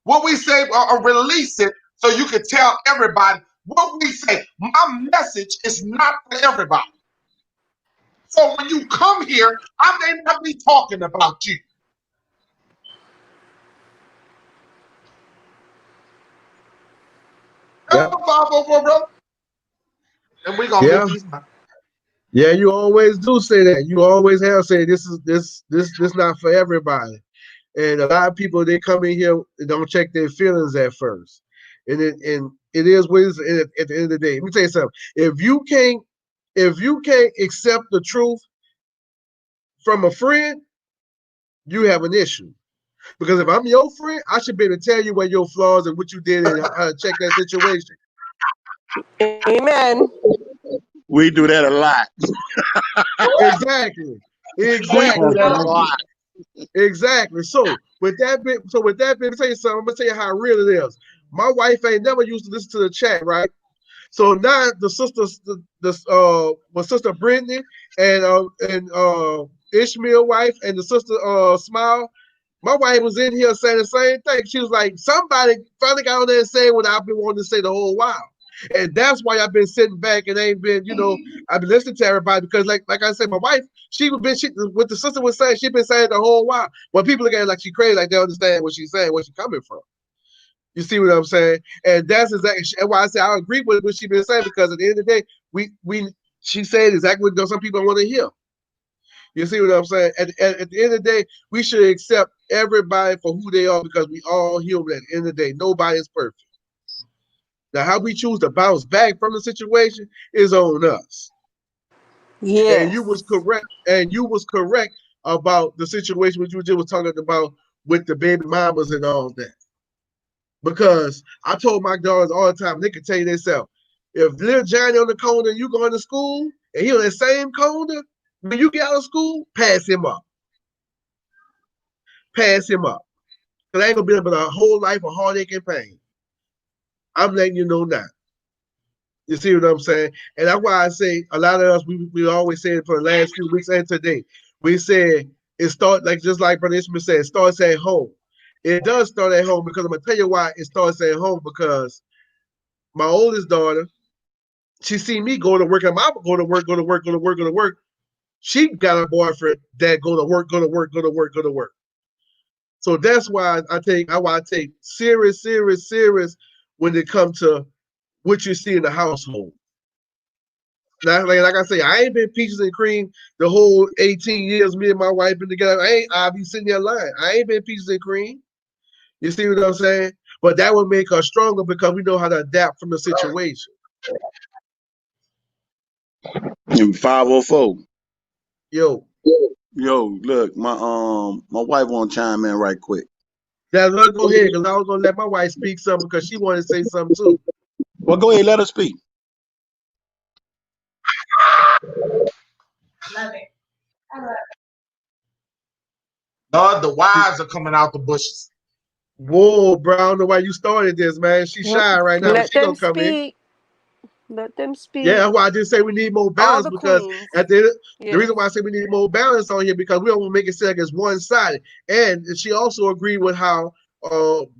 What we say, release it so you can tell everybody what we say. My message is not for everybody. So when you come here, I may not be talking about you. Yeah. 504 brother. And we're gonna get these. Yeah, you always do say that. You always have said this not for everybody. And a lot of people, they come in here and don't check their feelings at first. And it is what it is at the end of the day. Let me tell you something. If you can't accept the truth from a friend, you have an issue. Because if I'm your friend, I should be able to tell you what your flaws and what you did and how to check that situation. Amen. We do that a lot. Exactly. We do that a lot. Exactly. So with that, let me tell you something. I'm gonna tell you how real it is. My wife ain't never used to listen to the chat, right? So now the sisters, my sister Brittany and Ishmael wife and the sister Smile. My wife was in here saying the same thing. She was like, somebody finally got on there and saying what I've been wanting to say the whole while. And that's why I've been sitting back and ain't been, I've been listening to everybody because, like I said, my wife, what the sister was saying, she's been saying the whole while. When people look at it like she crazy, like they understand what she's saying, where she's coming from. You see what I'm saying? And that's exactly why I say I agree with what she's been saying, because at the end of the day, she said exactly what some people want to hear. You see what I'm saying? At the end of the day, we should accept everybody for who they are, because we all human. At the end of the day, nobody is perfect. Now, how we choose to bounce back from the situation is on us. Yes. And you was correct. And you was correct about the situation which you just was talking about with the baby mamas and all that. Because I told my daughters all the time, they can tell you themselves, if little Johnny on the corner and you going to school and he on that same corner, when you get out of school, pass him up. Pass him up. Because I ain't going to be able to a whole life of heartache and pain. I'm letting you know now. You see what I'm saying? And that's why I say a lot of us, we always say it for the last few weeks and today. We said it starts, just like Brother Ishmael said, it starts at home. It does start at home, because I'm going to tell you why it starts at home. Because my oldest daughter, she see me go to work, and I'm go to work. She got a boyfriend that go to work. So that's why I take serious when it comes to what you see in the household. Now, like I say, I ain't been peaches and cream the whole 18 years me and my wife been together. I'll be sitting there lying. I ain't been peaches and cream. You see what I'm saying? But that would make us stronger, because we know how to adapt from the situation. 504. Yo, Look, my wife won't chime in right quick. let's go ahead, because I was gonna let my wife speak something, because she wanted to say something too. Well, go ahead, let her speak. Lord, the wives are coming out the bushes. Whoa, bro, I don't know why you started this, man. She Yep. shy right now, but Let she them gonna come in. speak. Let them Yeah, speak. that's why I just say we need more All balance the because queens. at the Yes. reason why I say we need more balance on here because we don't want to make it seem like it's one sided. And she also agreed with how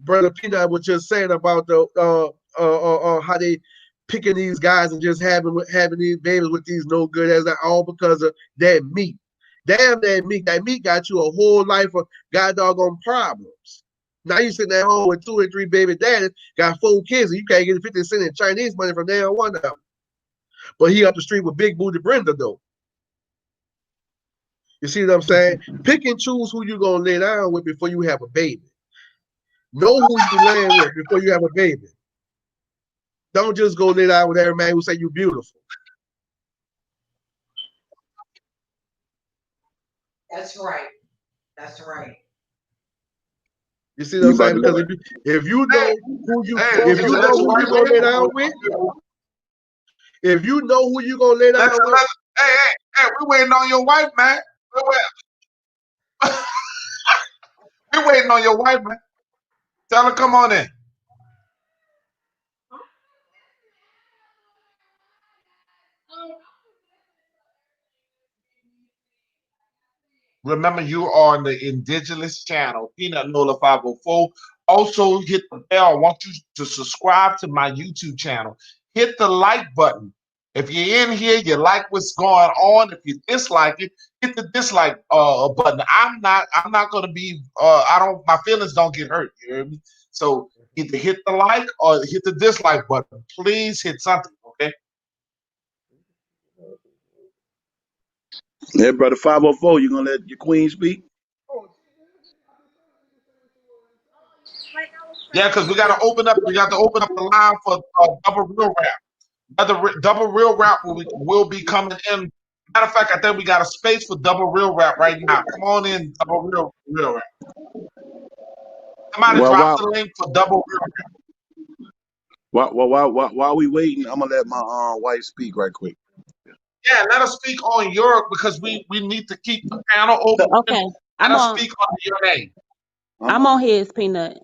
Brother Peanut was just saying about the how they picking these guys and just having these babies with these no good as that all because of that meat. Damn that meat. That meat got you a whole life of god doggone problems. Now you sitting at home with 2 and 3 baby daddies, got 4 kids, and you can't get 50 cents in Chinese money from day one of them. But he up the street with big booty Brenda though. You see what I'm saying? Pick and choose who you gonna lay down with before you have a baby. Know who you laying with before you have a baby. Don't just go lay down with every man who say you beautiful. That's right. That's right. You see what You I'm about saying? to Because let if you Hey, know who hey, if if you you know let your who you wife gonna lay down in, with, if you know who you gonna lay down with, hey, we waiting on your wife, man. We waiting on your wife, man. Tell her come on in. Remember, you are on the Indigenous channel, Peanut Nola 504. Also, hit the bell. I want you to subscribe to my YouTube channel. Hit the like button. If you're in here, you like what's going on. If you dislike it, hit the dislike button. I'm not gonna be I don't my feelings don't get hurt. You hear me? So either hit the like or hit the dislike button. Please hit something, okay? Yeah, brother 504, you gonna let your queen speak? Yeah, because we got to open up. We got to open up the line for double real rap. Double real rap will be coming in. Matter of fact, I think we got a space for double real rap right now. Come on in, double real rap. Somebody Well, drop while the link for double real rap. while we waiting, I'm gonna let my wife speak right quick. Yeah, let us speak on your because we need to keep the panel open. Okay. Let I'm us on speak on your name. I'm on his peanut.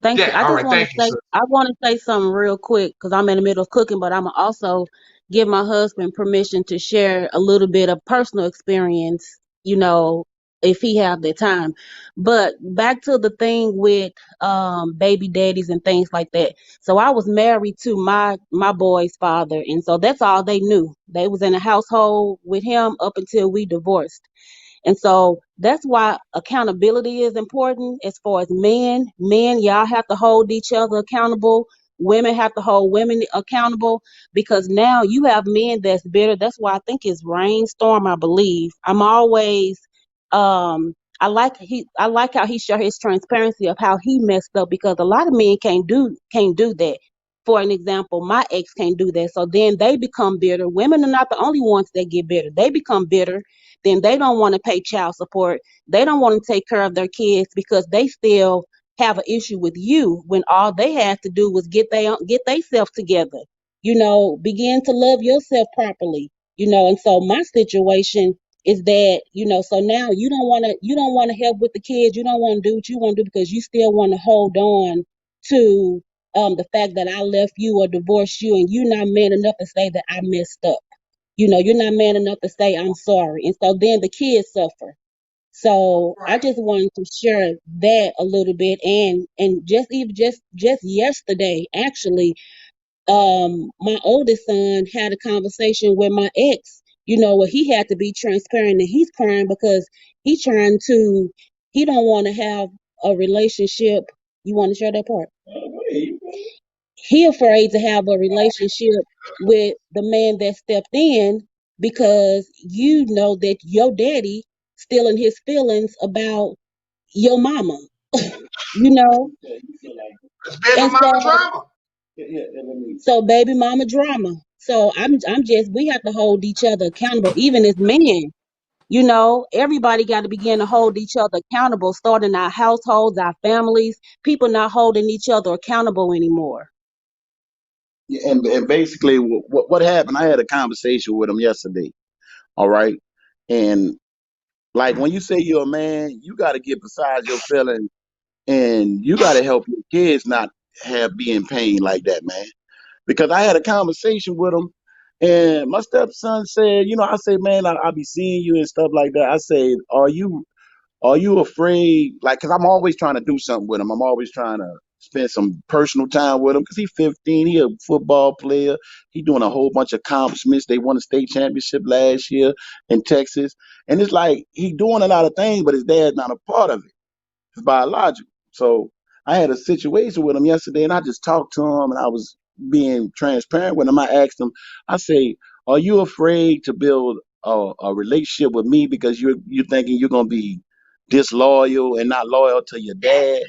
Thank you. Yeah, all right. Thank you, sir. I want to say something real quick because I'm in the middle of cooking, but I'm also give my husband permission to share a little bit of personal experience, you know, if he have the time. But back to the thing with baby daddies and things like that. So I was married to my boy's father, and so that's all they knew. They was in a household with him up until we divorced. And so that's why accountability is important as far as men. Men, y'all have to hold each other accountable. Women have to hold women accountable because now you have men that's bitter. That's why I think it's rainstorm, I believe. I'm always I like how he showed his transparency of how he messed up because a lot of men can't do that. For an example, my ex can't do that. So then they become bitter. Women are not the only ones that get bitter. They become bitter, then they don't want to pay child support. They don't want to take care of their kids because they still have an issue with you when all they had to do was get themselves together. Begin to love yourself properly. And so my situation is that, so now you don't want to help with the kids. You don't want to do what you want to do because you still want to hold on to the fact that I left you or divorced you and you're not man enough to say that I messed up. You're not man enough to say I'm sorry. And so then the kids suffer. So I Right. just wanted to share that a little bit and just yesterday, actually, my oldest son had a conversation with my ex, where he had to be transparent and he's crying because he don't want to have a relationship. You want to share that part? He afraid to have a relationship with the man that stepped in because you know that your daddy still in his feelings about your mama, you know, It's baby and mama drama. so baby mama drama. So I'm just we have to hold each other accountable, even as men. Everybody got to begin to hold each other accountable, starting our households, our families. People not holding each other accountable anymore. And basically, what happened? I had a conversation with him yesterday. All right, and Like when you say you're a man, you got to get beside your feelings, and you got to help your kids not have be in pain like that, man. Because I had a conversation with him, and my stepson said, I say, man, I be seeing you and stuff like that. I say, are you afraid? Like, cause I'm always trying to do something with him. I'm always trying to spend some personal time with him. Cause he's 15. He a football player. He doing a whole bunch of accomplishments. They won a state championship last year in Texas. And it's like he doing a lot of things, but his dad's not a part of it. It's biological. So I had a situation with him yesterday, and I just talked to him, and I was being transparent with him. I asked him, I say, "Are you afraid to build a relationship with me because you're thinking you're gonna be disloyal and not loyal to your dad?"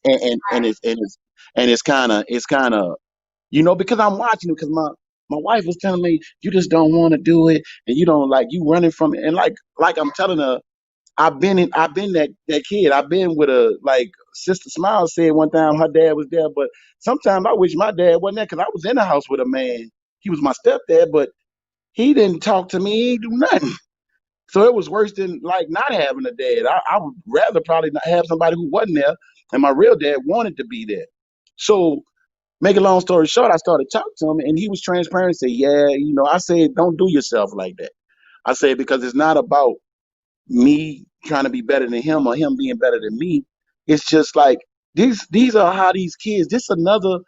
And it's kind of because I'm watching it because my wife was telling me you just don't want to do it and you don't like you running from it and like I'm telling her. I've been that kid. I've been with like Sister Smile said one time her dad was there, but sometimes I wish my dad wasn't there because I was in the house with a man. He was my stepdad, but he didn't talk to me. He didn't do nothing. So it was worse than like not having a dad. I would rather probably not have somebody who wasn't there, and my real dad wanted to be there. So make a long story short, I started talking to him, and he was transparent and said, "Yeah, I said don't do yourself like that." I said because it's not about me trying to be better than him or him being better than me. It's just like these are how these kids. This another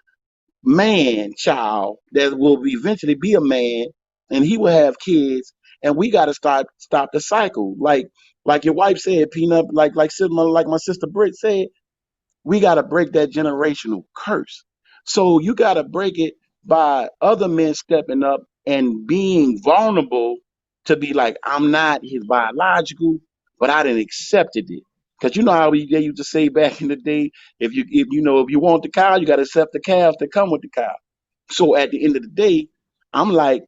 man child that will eventually be a man, and he will have kids, and we got to stop the cycle. Like your wife said, Peanut. Like my sister Britt said, we got to break that generational curse. So you got to break it by other men stepping up and being vulnerable to be like, I'm not his biological, but I didn't accepted it. Because you know how they used to say back in the day, if you want the cow, you got to accept the calves that come with the cow. So at the end of the day, I'm like,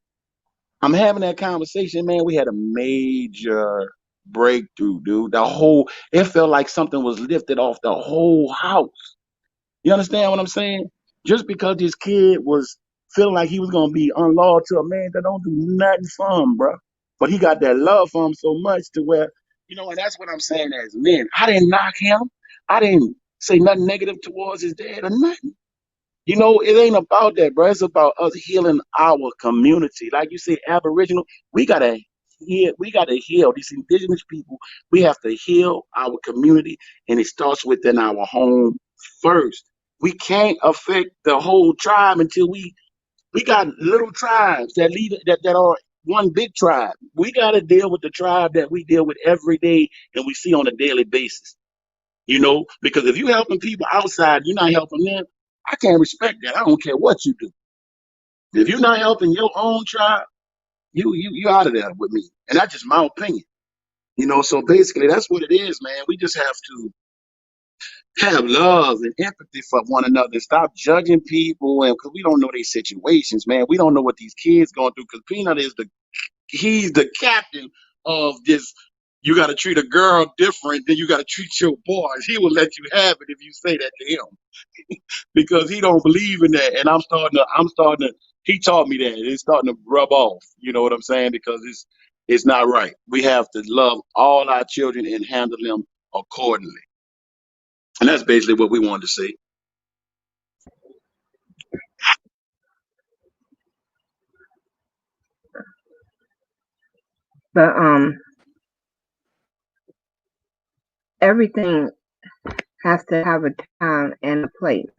I'm having that conversation, man. We had a major breakthrough, dude. It felt like something was lifted off the whole house. You understand what I'm saying? Just because this kid was feeling like he was gonna be unloyal to a man that don't do nothing for him, bro. But he got that love for him so much to where, and that's what I'm saying as men. I didn't knock him. I didn't say nothing negative towards his dad or nothing. It ain't about that, bro. It's about us healing our community. Like you say, Aboriginal, we gotta heal. We gotta heal these indigenous people. We have to heal our community, and it starts within our home first. We can't affect the whole tribe until we got little tribes that lead that are one big tribe. We gotta deal with the tribe that we deal with every day and we see on a daily basis. Because if you helping people outside, you're not helping them. I can't respect that. I don't care what you do. If you're not helping your own tribe, you out of there with me. And that's just my opinion. So basically that's what it is, man. We just have to have love and empathy for one another and stop judging people and because we don't know these situations, man. We don't know what these kids going through because Peanut he's the captain of this. You got to treat a girl different than you got to treat your boys. He will let you have it if you say that to him because he don't believe in that. And I'm starting to, he taught me that. It's starting to rub off. You know what I'm saying? Because it's not right. We have to love all our children and handle them accordingly. And that's basically what we wanted to say. But everything has to have a time and a place.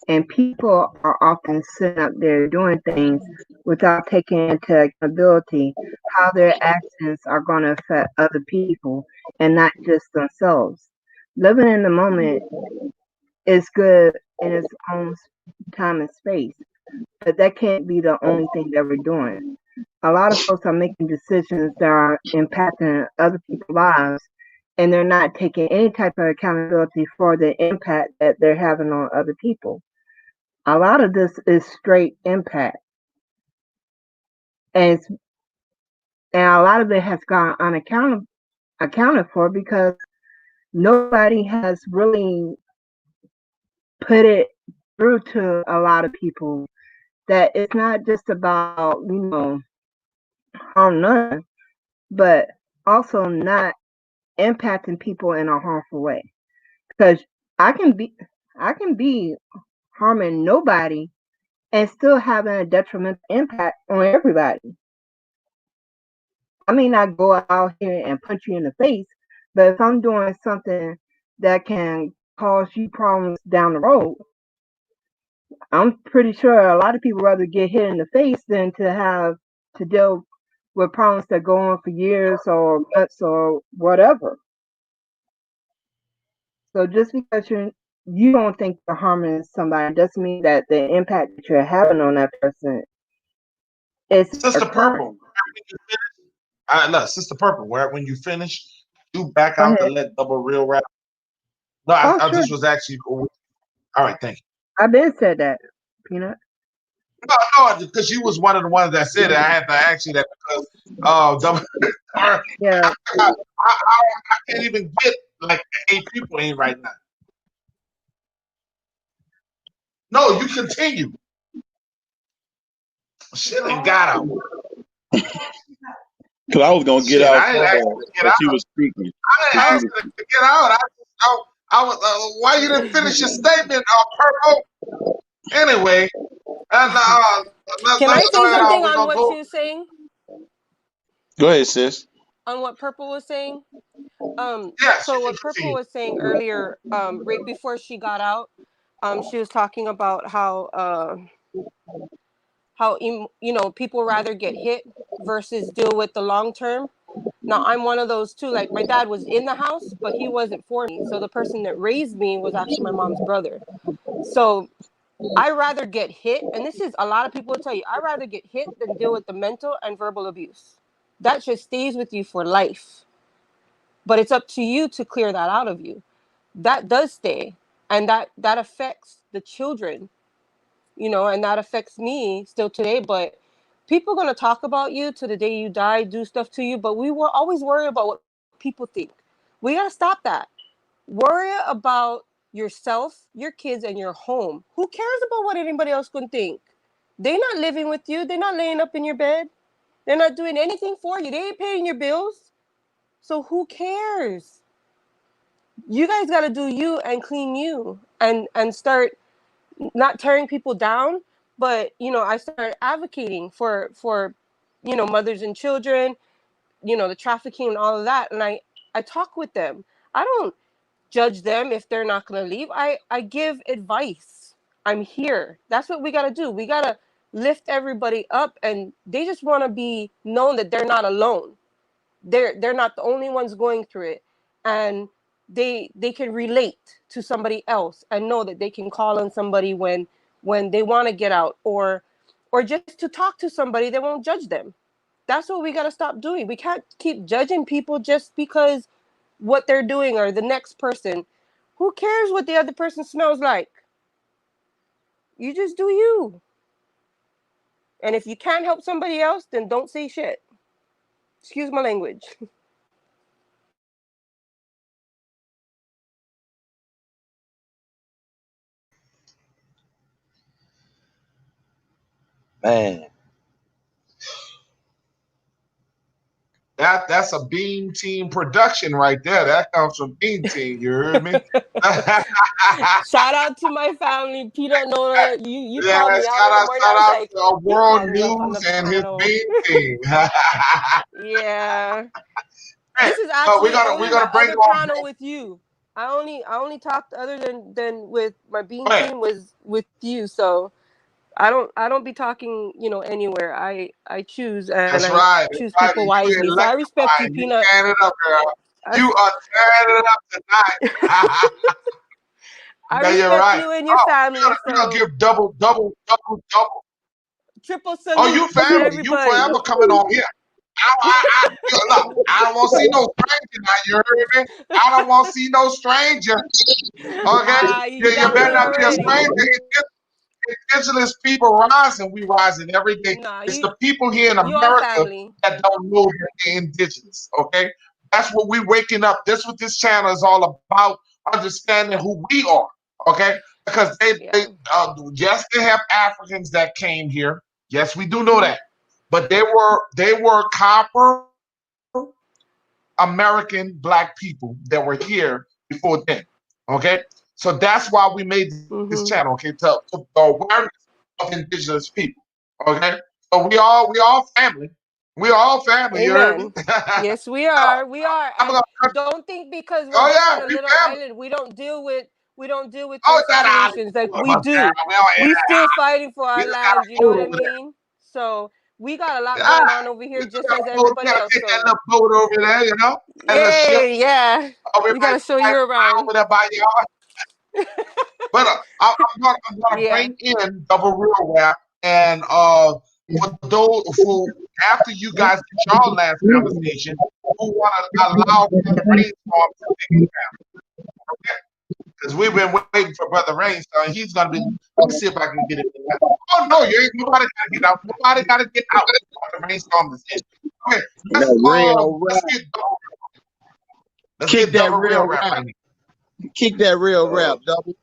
And people are often sitting up there doing things without taking into accountability how their actions are going to affect other people and not just themselves. Living in the moment is good in its own time and space, but that can't be the only thing that we're doing. A lot of folks are making decisions that are impacting other people's lives, and they're not taking any type of accountability for the impact that they're having on other people. A lot of this is straight impact, and a lot of it has gone accounted for because nobody has really put it through to a lot of people that it's not just about harm none, but also not impacting people in a harmful way. Because I can be I can be harming nobody and still having a detrimental impact on everybody. I may not go out here and punch you in the face, but if I'm doing something that can cause you problems down the road, I'm pretty sure a lot of people rather get hit in the face than to have to deal with problems that go on for years or months or whatever. So just because you don't think you're harming somebody doesn't mean that the impact that you're having on that person is Sister Purple. occurring. Look, Sister Purple, where when you finish, you back Go out to ahead. let double real rap. No, Oh, I sure. just was actually all right, thank you. I've been said that, Peanut. No, because you was one of the ones that said it. I had to ask you that because double Yeah. I can't even get like 8 people in right now. No, you continue. Shit ain't got out. Cause I was gonna get Shit, out I for didn't ask her, you to get but out. she was speaking. I didn't She ask was, you to get out. I was. Why you didn't finish your statement, Purple? Anyway, Can let's I go say ahead. something We're on gonna what she go. was saying? go ahead, sis. On what Purple was saying? Yes, So you can what Purple continue. was saying earlier, right before she got out, she was talking about how people rather get hit versus deal with the long term. Now I'm one of those too. Like my dad was in the house, but he wasn't for me. So the person that raised me was actually my mom's brother. So I rather get hit, and this is a lot of people will tell you, I rather get hit than deal with the mental and verbal abuse. That just stays with you for life. But it's up to you to clear that out of you. That does stay, and that affects the children, and that affects me still today. But people are going to talk about you to the day you die, do stuff to you, but we will always worry about what people think. We got to stop that. Worry about yourself, your kids, and your home. Who cares about what anybody else can think? They're not living with you. They're not laying up in your bed. They're not doing anything for you. They ain't paying your bills. So who cares? You guys got to do you and clean you and start not tearing people down. But I started advocating for mothers and children, the trafficking and all of that. And I talk with them. I don't judge them if they're not going to leave. I give advice. I'm here. That's what we got to do. We got to lift everybody up, and they just want to be known that they're not alone. They're not the only ones going through it, and they can relate to somebody else and know that they can call on somebody when they want to get out, or just to talk to somebody that won't judge them. That's what we got to stop doing. We can't keep judging people just because what they're doing or the next person. Who cares what the other person smells like? You just do you. And if you can't help somebody else, then don't say shit. Excuse my language. Man, that's a Beam Team production right there. That comes from Beam Team. You heard me? Shout out to my family, Peter, Nola. You Yeah, called me out in the morning. I shout was out like, to he World called me up on the News and his panel. Beam Team. Yeah. Man, This is but actually we're only my gonna bring other on. panel with you. I only talked other than with my Go beam ahead. team was with you. So I don't be talking, anywhere. I choose, and That's I right. That's choose right. people You wisely. So I respect you, electrifying. You Peanut. tearing it up, girl. I, You are tearing it up tonight. I No, you're respect right. you and your Oh, family. we're gonna So give double, double, double, double. triple Oh, you salute to family. You everybody. forever coming on here. Look, I don't want to see no stranger now. You heard me? I don't want to see no stranger. Okay? You You got better me not be a already. stranger. Indigenous people rising. We rising every day. Nah, It's you the people here in you all America family. that don't know that they're indigenous. Okay? That's what we're waking up. That's what this channel is all about. Understanding who we are. Okay? Because Yeah. yes, they have Africans that came here. Yes, we do know Mhm. that. But they were copper American black people that were here before then. Okay, so that's why we made this channel. Okay, to the awareness of indigenous people. Okay, so we all family. We all family. You heard me? Amen. Yes, we are. We are. I'm And gonna, don't think because we're oh just yeah, on a we little family. island, we don't deal with Oh, those that island. situations. Like Oh, we my God, do. we don't hear We that. still fighting for We our just got a land, you know boat what I over there. mean? So we got a lot Yeah, going on over we here just just got a as boat. We everybody gotta else. take that So little boat over there, that little ship. yay, yeah. Oh, we We might gotta show you around. over there by y'all. But I'm gonna Yeah. bring in double real rap, and for those who after you guys get y'all last conversation, who want to allow Brother Rainstorm to take it down, okay? Because we've been waiting for Brother Rainstorm. He's gonna be. Let me see if I can get it. Oh no, you ain't nobody gotta get out. Nobody gotta get out. Brother Rainstorm is in. Okay, That real let's rap. get double. Let's Kick get that double real real rap rap. right here. Kick that real Uh, rap, double.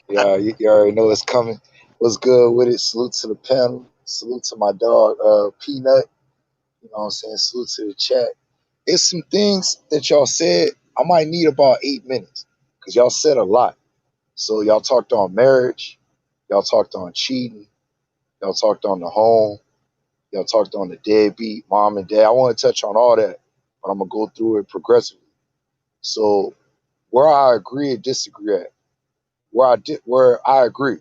yeah, you already know it's coming. What's good with it? Salute to the panel. Salute to my dog, Peanut. You know what I'm saying? Salute to the chat. It's some things that y'all said. I might need about 8 minutes because y'all said a lot. So y'all talked on marriage. Y'all talked on cheating. Y'all talked on the home. Y'all talked on the deadbeat, mom and dad. I want to touch on all that, but I'm gonna go through it progressively. So where I agree and disagree at, where I agree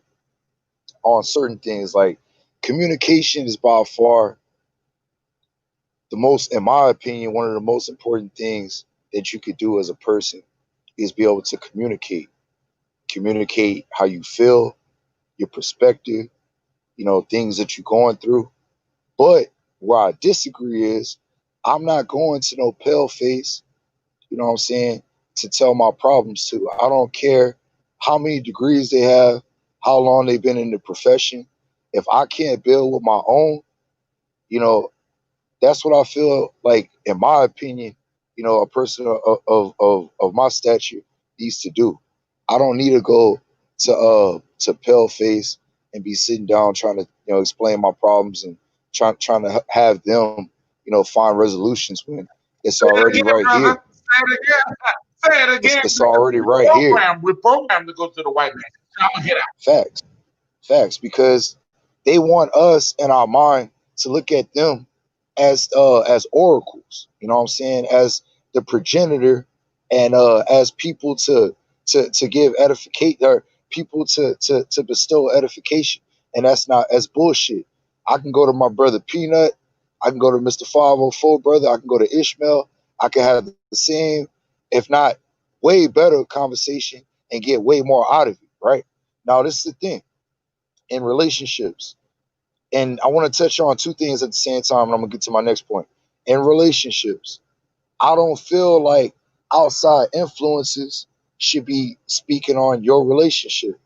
on certain things, like communication is by far the most, in my opinion, one of the most important things that you could do as a person is be able to communicate how you feel, your perspective, things that you're going through. But where I disagree is I'm not going to no pale face, you know what I'm saying, to tell my problems to. I don't care how many degrees they have, how long they've been in the profession. If I can't build with my own, you know, that's what I feel like, in my opinion, a person of my stature needs to do. I don't need to go to pale face and be sitting down trying to explain my problems and trying to have them find resolutions when it's Say it already again, right brother. here. Say it again. Say it again. It's already right here. We're programmed to go to the white man. Now get out. Facts. Facts, because they want us in our mind to look at them as oracles. You know what I'm saying? As the progenitor, and as people to give edification, or people to bestow edification, and that's bullshit. I can go to my brother Peanut, I can go to Mr. 504 brother, I can go to Ishmael, I can have the same, if not way better conversation, and get way more out of it. Right now, this is the thing in relationships. And I want to touch on two things at the same time, and I'm gonna get to my next point. In relationships, I don't feel like outside influences should be speaking on your relationship.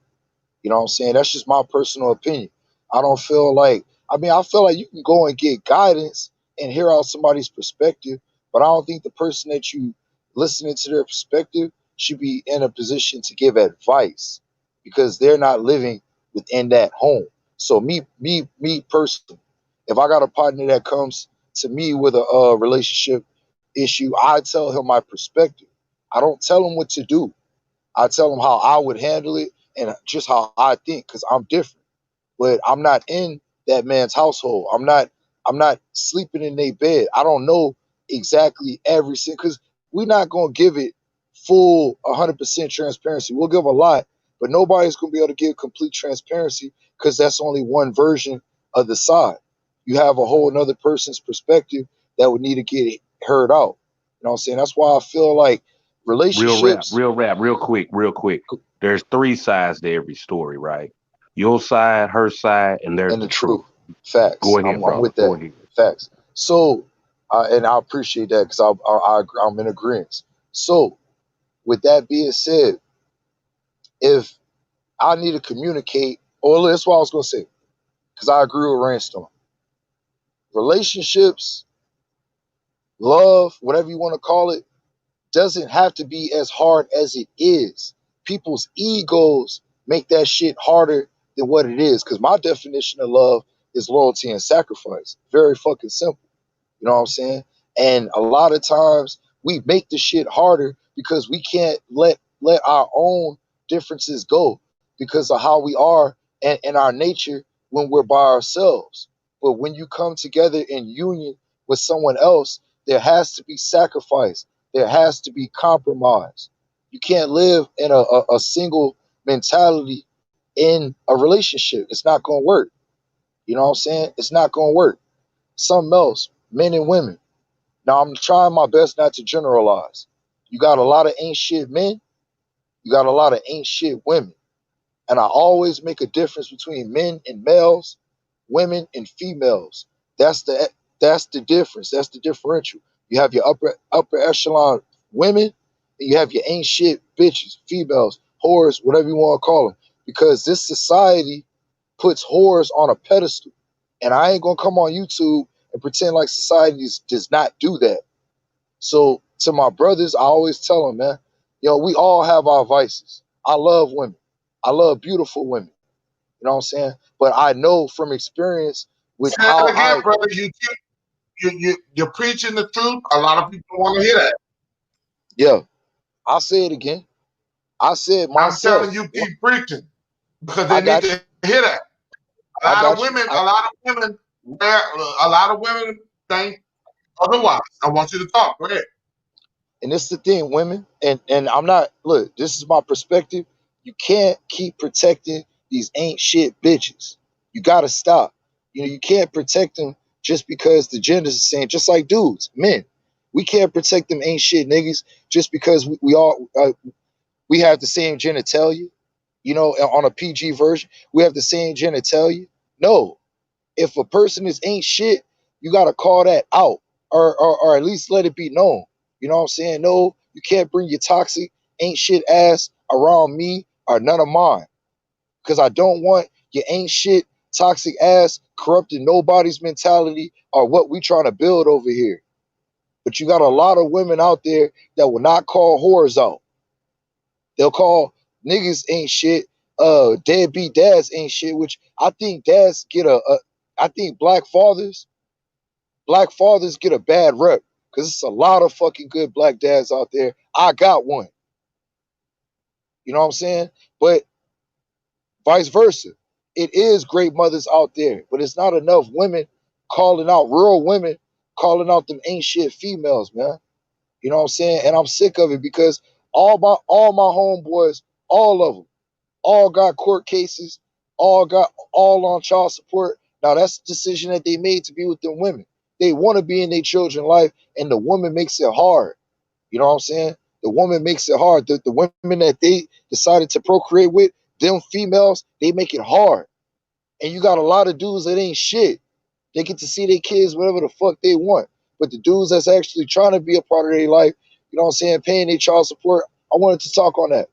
You know what I'm saying? That's just my personal opinion. I don't feel like, I feel like you can go and get guidance and hear out somebody's perspective, but I don't think the person that you listening to their perspective should be in a position to give advice because they're not living within that home. So me personally, if I got a partner that comes to me with a relationship issue, I tell him my perspective. I don't tell him what to do. I tell them how I would handle it and just how I think, because I'm different. But I'm not in that man's household. I'm not sleeping in their bed. I don't know exactly every single, because we're not gonna give it full 100% transparency. We'll give a lot, but nobody's gonna be able to give complete transparency because that's only one version of the side. You have a whole another person's perspective that would need to get heard out. You know what I'm saying? That's why I feel like relationships Real quick, real quick. There's three sides to every story, right? Your side, her side, and there's and the the truth. truth. Facts. Go I'm, ahead, I'm brother. with Go that. ahead. Facts. So, and I appreciate that because I'm in agreement. So, with that being said, if I need to communicate, or that's what I was going to say, because I agree with Rainstorm. Relationships, love, whatever you want to call it, doesn't have to be as hard as it is. People's egos make that shit harder than what it is. Because my definition of love is loyalty and sacrifice. Very fucking simple. You know what I'm saying? And a lot of times We make the shit harder because we can't let our own differences go because of how we are and our nature when we're by ourselves. But when you come together in union with someone else, there has to be sacrifice. There has to be compromise. You can't live in a single mentality in a relationship. It's not going to work. You know what I'm saying? It's not going to work. Something else, men and women. Now, I'm trying my best not to generalize. You got a lot of ain't shit men, you got a lot of ain't shit women. And I always make a difference between men and males, women and females. That's the difference. That's the differential. You have your upper echelon women, and you have your ain't shit bitches, females, whores, whatever you want to call them. Because this society puts whores on a pedestal. And I ain't gonna come on YouTube and pretend like society does not do that. So to my brothers, I always tell them, man, we all have our vices. I love women. I love beautiful women. You know what I'm saying? But I know from experience with Say it how again, brother. You're preaching the truth. A lot of people want to hear that. yeah, I'll say it again. I said I'm telling myself. you, keep preaching because I they need got you. to hear that. I got you. A lot of women, a lot of women think otherwise. I want you to talk. Go ahead. And this is the thing, women, and I'm not, look, this is my perspective. You can't keep protecting these ain't shit bitches. You gotta stop. You can't protect them just because the gender's the same, just like dudes, men. We can't protect them ain't shit niggas just because we all we have the same genitalia, on a PG version. We have the same genitalia. No, if a person is ain't shit, you gotta call that out, or at least let it be known. You know what I'm saying? No, you can't bring your toxic ain't shit ass around me or none of mine, because I don't want your ain't shit toxic ass corrupting nobody's mentality or what we trying to build over here. But you got a lot of women out there that will not call whores out. They'll call niggas ain't shit. Deadbeat dads ain't shit. Which I think dads get I think black fathers get a bad rep because it's a lot of fucking good black dads out there. I got one. You know what I'm saying? But vice versa, it is great mothers out there, but it's not enough women calling out real women, calling out them ain't shit females, man. You know what I'm saying? And I'm sick of it because all my homeboys, all of them, all got court cases, all on child support. Now that's the decision that they made to be with them women. They want to be in their children's life, and the woman makes it hard. You know what I'm saying? The woman makes it hard. The women that they decided to procreate with, them females, they make it hard. And you got a lot of dudes that ain't shit. They get to see their kids whatever the fuck they want. But the dudes that's actually trying to be a part of their life, you know what I'm saying, paying their child support, I wanted to talk on that.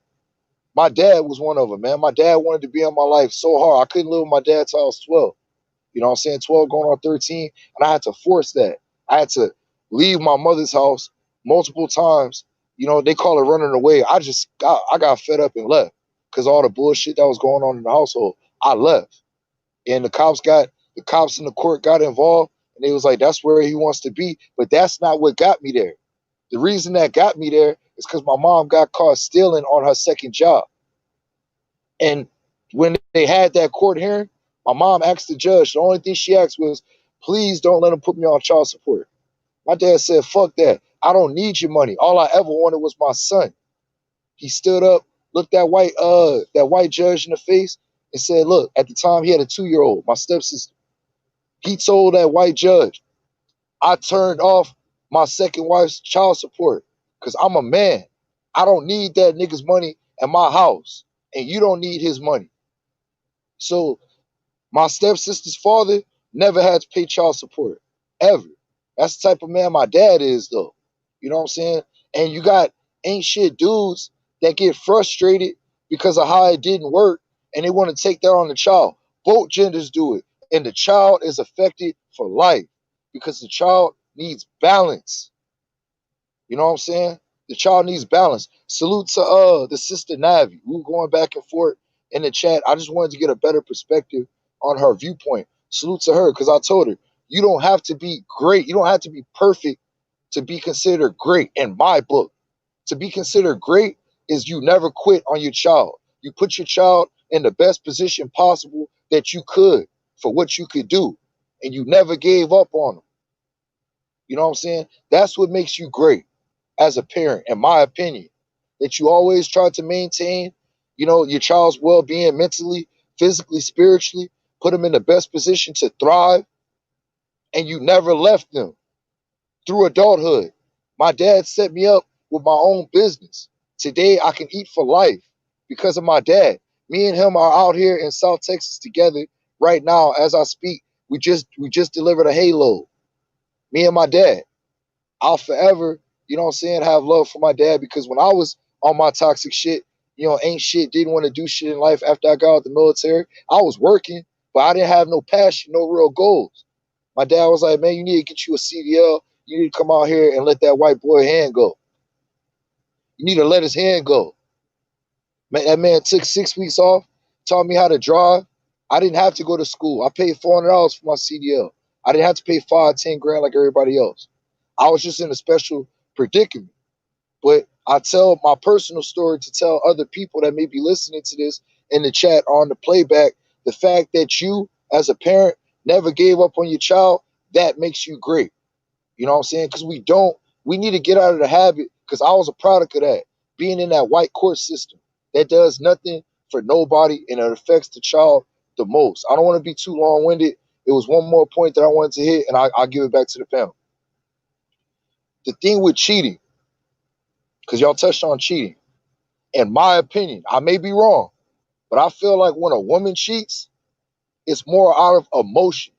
My dad was one of them, man. My dad wanted to be in my life so hard. I couldn't live with my dad till I was 12. You know what I'm saying? 12 going on 13. And I had to force that. I had to leave my mother's house multiple times. They call it running away. I got fed up and left because all the bullshit that was going on in the household. I left. And the cops in the court got involved, and they was like, that's where he wants to be. But that's not what got me there. The reason that got me there is because my mom got caught stealing on her second job. And when they had that court hearing, my mom asked the judge, the only thing she asked was, please don't let him put me on child support. My dad said, fuck that. I don't need your money. All I ever wanted was my son. He stood up, looked that white judge in the face, and said, look, at the time he had a 2-year-old, my stepsister. He told that white judge, I turned off my second wife's child support because I'm a man. I don't need that nigga's money at my house, and you don't need his money. So my stepsister's father never had to pay child support, ever. That's the type of man my dad is, though. You know what I'm saying? And you got ain't shit dudes that get frustrated because of how it didn't work, and they want to take that on the child. Both genders do it, and the child is affected for life because the child needs balance. You know what I'm saying? The child needs balance. Salute to the sister Navi. We were going back and forth in the chat. I just wanted to get a better perspective on her viewpoint. Salute to her because I told her you don't have to be great. You don't have to be perfect to be considered great in my book. To be considered great is you never quit on your child. You put your child in the best position possible that you could for what you could do, and you never gave up on them. You know what I'm saying? That's what makes you great as a parent, in my opinion. That you always try to maintain, your child's well-being mentally, physically, spiritually, put them in the best position to thrive, and you never left them through adulthood. My dad set me up with my own business. Today I can eat for life because of my dad. Me and him are out here in South Texas together right now as I speak. We just delivered a halo. Me and my dad. I'll forever, have love for my dad because when I was on my toxic shit, ain't shit, didn't want to do shit in life after I got out the military. I was working, but I didn't have no passion, no real goals. My dad was like, man, you need to get you a CDL. You need to come out here and let that white boy hand go. You need to let his hand go. Man, that man took 6 weeks off, taught me how to drive. I didn't have to go to school. I paid $400 for my CDL. I didn't have to pay 5, 10 grand like everybody else. I was just in a special predicament. But I tell my personal story to tell other people that may be listening to this in the chat or on the playback, the fact that you, as a parent, never gave up on your child, that makes you great. You know what I'm saying? Because we need to get out of the habit, because I was a product of that, being in that white court system that does nothing for nobody and it affects the child the most. I don't want to be too long-winded. It was one more point that I wanted to hit, and I'll give it back to the panel. The thing with cheating, because y'all touched on cheating, in my opinion, I may be wrong, but I feel like when a woman cheats, it's more out of emotion.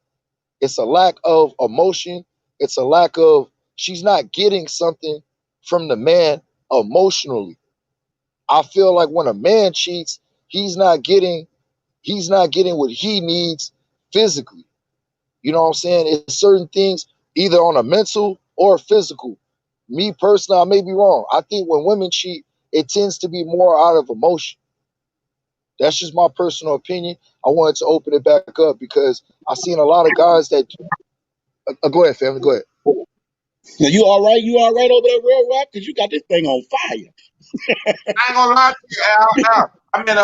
It's a lack of emotion. It's a lack of, she's not getting something from the man emotionally. I feel like when a man cheats, he's not getting what he needs physically. You know what I'm saying? It's certain things either on a mental or physical. Me personally, I may be wrong. I think when women cheat, it tends to be more out of emotion. That's just my personal opinion. I wanted to open it back up because I've seen a lot of guys that. Go ahead, family. Go ahead. Now, you all right? You all right over there, Real Rap? Because you got this thing on fire. I ain't gonna lie to you, Al. I mean,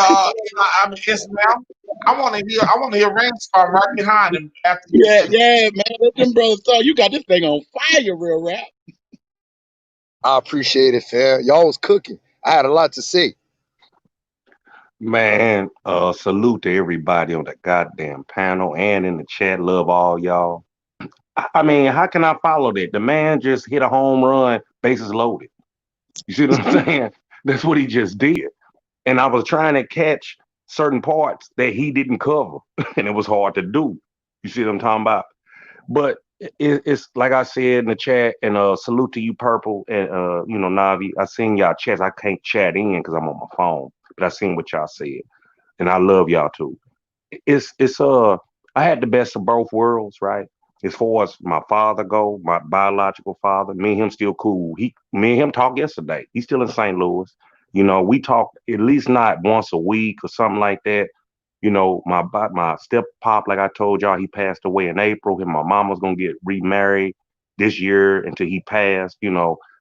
Ismail. I want to hear Rainstorm right behind him after you Yeah, finish. yeah, man. Let them brothers talk. You got this thing on fire, Real Rap. I appreciate it, fam. Y'all was cooking. I had a lot to say. Man, salute to everybody on the goddamn panel and in the chat. Love all y'all. I mean, how can I follow that? The man just hit a home run, bases loaded. You see what I'm saying? That's what he just did. And I was trying to catch certain parts that he didn't cover, and it was hard to do. You see what I'm talking about? But it's like I said in the chat, and salute to you, Purple, and Navi. I seen y'all chats. I can't chat in because I'm on my phone, but I seen what y'all said, and I love y'all too. It's I had the best of both worlds, right? As far as my father go, my biological father, me and him still cool. Me and him talked yesterday. He's still in St. Louis. We talk at least not once a week or something like that. My step pop, like I told y'all, he passed away in April. And my mom was gonna get remarried this year until he passed.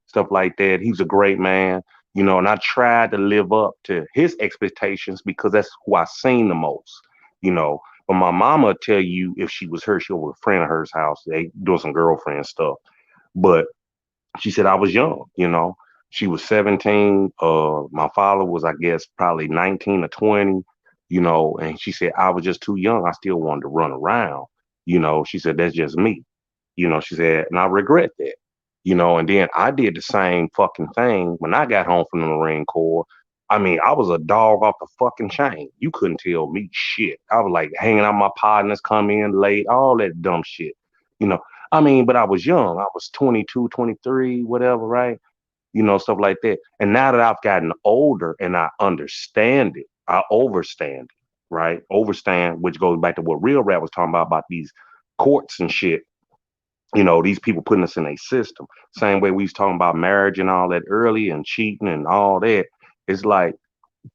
Stuff like that. He was a great man. And I tried to live up to his expectations because that's who I seen the most. You know, but my mama would tell you if she was her, she was a friend of hers house. They doing some girlfriend stuff. But she said I was young. She was 17. My father was, I guess, probably 19 or 20, and she said I was just too young. I still wanted to run around. She said that's just me. She said, and I regret that. And then I did the same fucking thing when I got home from the Marine Corps. I mean, I was a dog off the fucking chain. You couldn't tell me shit. I was like hanging out, my partners come in late, all that dumb shit. You know, I mean, but I was young. I was 22, 23, whatever, right? Stuff like that. And now that I've gotten older and I understand it, I overstand it, right? Overstand, which goes back to what Real Rap was talking about these courts and shit. These people putting us in a system. Same way we was talking about marriage and all that early and cheating and all that. It's like,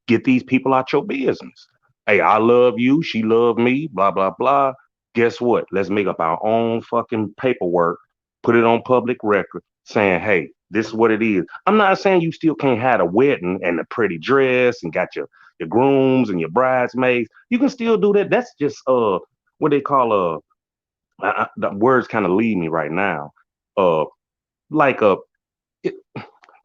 get these people out your business. Hey, I love you. She love me. Blah, blah, blah. Guess what? Let's make up our own fucking paperwork, put it on public record, saying, hey, this is what it is. I'm not saying you still can't have a wedding and a pretty dress and got your grooms and your bridesmaids. You can still do that. That's just what they call the words kind of lead me right now. Uh like it,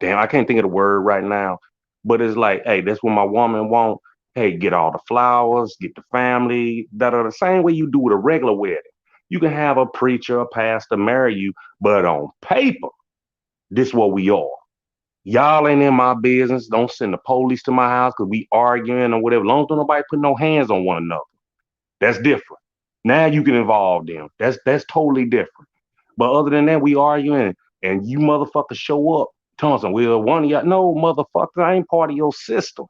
damn, I can't think of the word right now, but it's like, hey, that's what my woman want. Hey, get all the flowers, get the family, that are the same way you do with a regular wedding. You can have a preacher, a pastor marry you, but on paper, this what we are. Y'all ain't in my business. Don't send the police to my house because we arguing or whatever. Long as don't nobody put no hands on one another. That's different. Now you can involve them. That's totally different. But other than that, we arguing and you motherfuckers show up. Thompson, well, one of y'all, no, motherfucker, I ain't part of your system.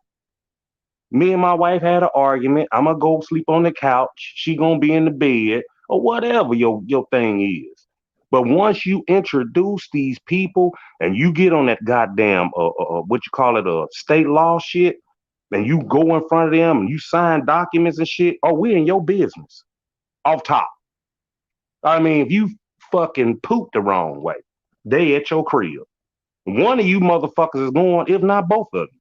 Me and my wife had an argument. I'm gonna go sleep on the couch. She gonna be in the bed or whatever your thing is. But once you introduce these people and you get on that goddamn what you call it, state law shit, and you go in front of them and you sign documents and shit, oh, we in your business. Off top. I mean, if you fucking pooped the wrong way, they at your crib. One of you motherfuckers is going, if not both of you.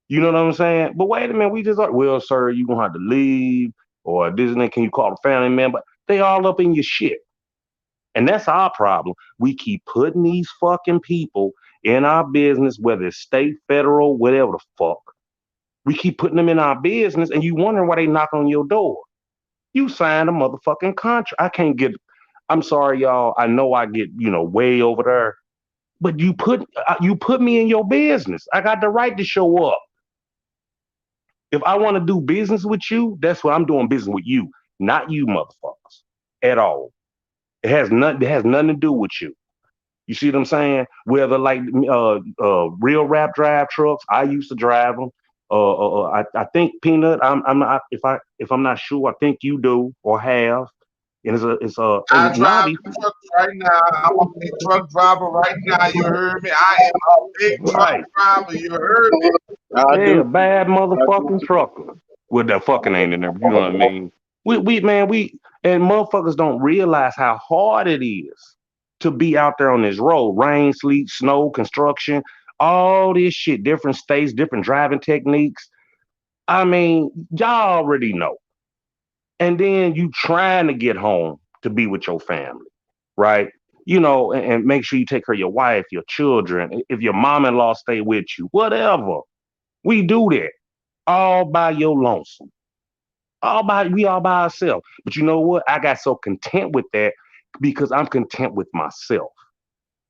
You know what I'm saying? But wait a minute, we just are, well, sir, you gonna have to leave, or this and that, can you call a family member? They all up in your shit. And that's our problem. We keep putting these fucking people in our business, whether it's state, federal, whatever the fuck. We keep putting them in our business, and you wondering why they knock on your door. You signed a motherfucking contract. I can't get. I'm sorry, y'all. I know I get way over there, but you put me in your business. I got the right to show up. If I want to do business with you, that's what I'm doing business with you, not you motherfuckers at all. It has nothing to do with you. You see what I'm saying? Whether like real rap drive trucks, I used to drive them. I think Peanut. I'm not if I'm not sure. I think you do or have. And it's I and drive Navi, trucks right now. I'm a big truck driver right now. You heard me. I am a big truck right? driver. You heard me. I Yeah, do. bad I do. motherfucking trucker. With the fucking ain't in there. You know what I mean? We and motherfuckers don't realize how hard it is to be out there on this road. Rain, sleet, snow, construction, all this shit, different states, different driving techniques. I mean, y'all already know. And then you trying to get home to be with your family, right? And make sure you take care of your wife, your children. If your mom-in-law stay with you, whatever. We do that all by your lonesome. We all by ourselves. But you know what? I got so content with that because I'm content with myself.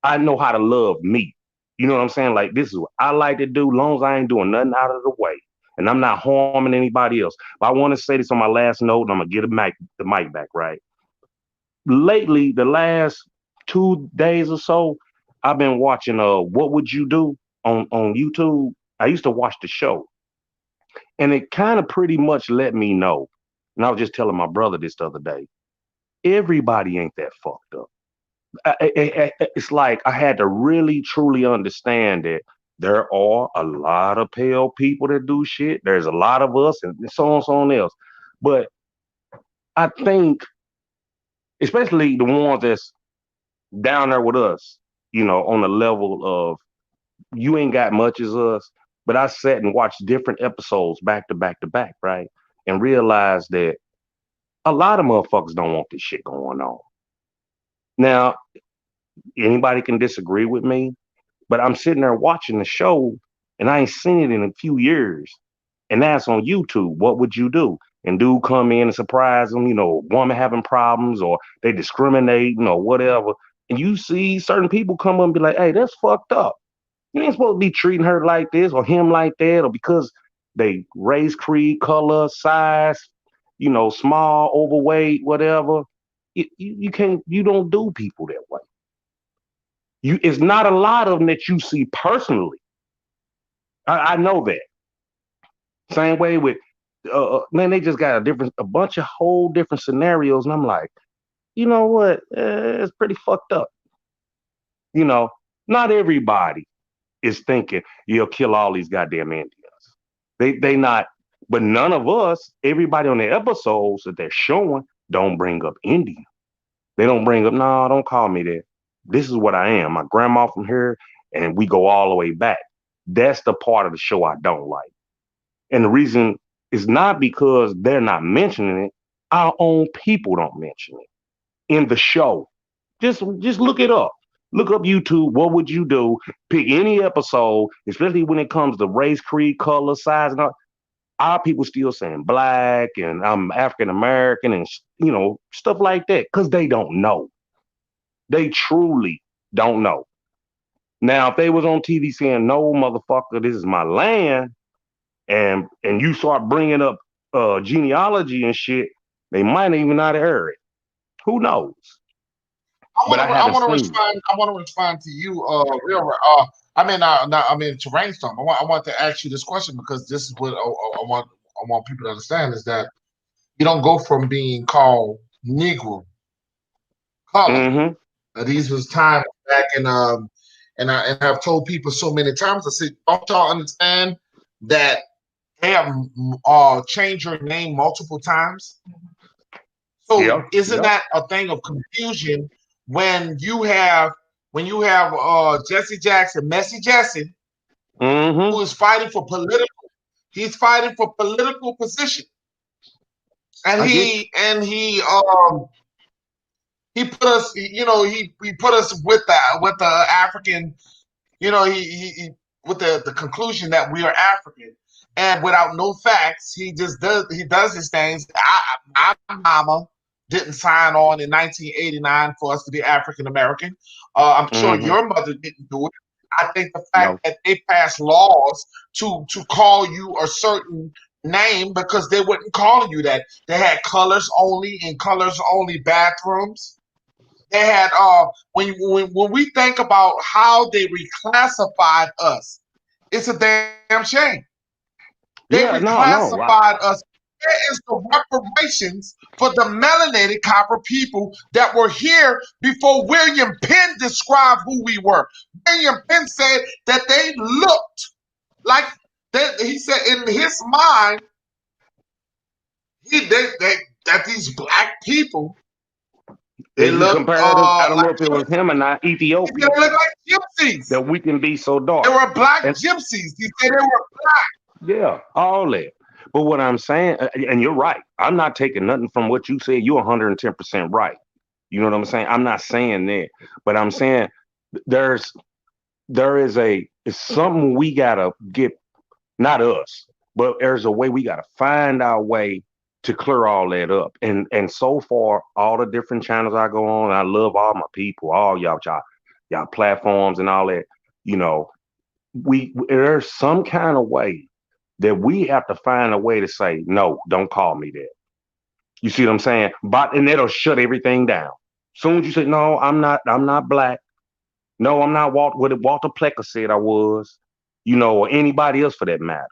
I know how to love me. You know what I'm saying? Like this is what I like to do, long as I ain't doing nothing out of the way. And I'm not harming anybody else. But I want to say this on my last note, and I'm gonna get the mic back, right? Lately, the last 2 days or so, I've been watching What Would You Do on YouTube. I used to watch the show. And it kind of pretty much let me know. And I was just telling my brother this the other day. Everybody ain't that fucked up. It's like I had to really truly understand that there are a lot of pale people that do shit. There's a lot of us and so on else. But I think, especially the ones that's down there with us, on the level of you ain't got much as us. But I sat and watched different episodes back to back to back, right? And realized that a lot of motherfuckers don't want this shit going on. Now, anybody can disagree with me, but I'm sitting there watching the show and I ain't seen it in a few years. And that's on YouTube. What would you do? And dude come in and surprise them, woman having problems or they discriminating or whatever. And you see certain people come up and be like, hey, that's fucked up. You ain't supposed to be treating her like this or him like that, or because they race, creed, color, size, small, overweight, whatever. You can't, you don't do people that way. It's not a lot of them that you see personally. I know that. Same way with, man, they just got a bunch of whole different scenarios. And I'm like, you know what? It's pretty fucked up. You know, not everybody is thinking you'll kill all these goddamn Indians. They not, but none of us, everybody on the episodes that they're showing, don't bring up Indian. They don't bring up, no, don't call me that. This is what I am. My grandma from here, and we go all the way back. That's the part of the show I don't like. And the reason is not because they're not mentioning it. Our own people don't mention it in the show. Just look it up. Look up YouTube. What would you do? Pick any episode, especially when it comes to race, creed, color, size, and all. Our people still saying black and I'm African American and stuff like that because they don't know. They truly don't know. Now, if they was on TV saying, "No, motherfucker, this is my land," and you start bringing up genealogy and shit, they might even not hear it. Who knows? But I I haven't want to seen it. respond. I want to respond to you, real. To Rainstorm. I want to ask you this question because this is what I want people to understand is that you don't go from being called Negro, color. Mm-hmm. These was times back in and I've told people so many times. I said, don't y'all understand that they have changed your name multiple times? So Yeah. isn't Yeah. that a thing of confusion when you have Jesse Jackson, Messy Jesse, Mm-hmm. who is fighting for political? He's fighting for political position, and I get he put us, he put us with the African, he with the conclusion that we are African, and without no facts, he does his things. My mama didn't sign on in 1989 for us to be African American. I'm you. sure Mm-hmm. your mother didn't do it. I think the fact No. that they passed laws to call you a certain name because they wouldn't call you that. They had colors only and colors only bathrooms. They had when we think about how they reclassified us, it's a damn shame. They Yeah. No. No. reclassified us. Where is the reparations for the melanated copper people that were here before William Penn described who we were? William Penn said that they looked like that. He said in his mind, that these black people they He look compared us. I don't know like if it was him or not. they Ethiopians look like gypsies. that we can be so They dark. were black And gypsies. He said they were black. yeah, all that. But what I'm saying, and you're right. I'm not taking nothing from what you said. You're 110% right. You know what I'm saying? I'm not saying that, but I'm saying there's there is a it's something we gotta get, not us, but there's a way we gotta find our way to clear all that up. And so far, all the different channels I go on, I love all my people, all y'all platforms and all that. You know, we there's some kind of way that we have to find a way to say no, don't call me that. You see what I'm saying? But and it'll shut everything down. Soon as you say no, I'm not black. No, I'm not what Walter Plecker said I was. Or anybody else for that matter.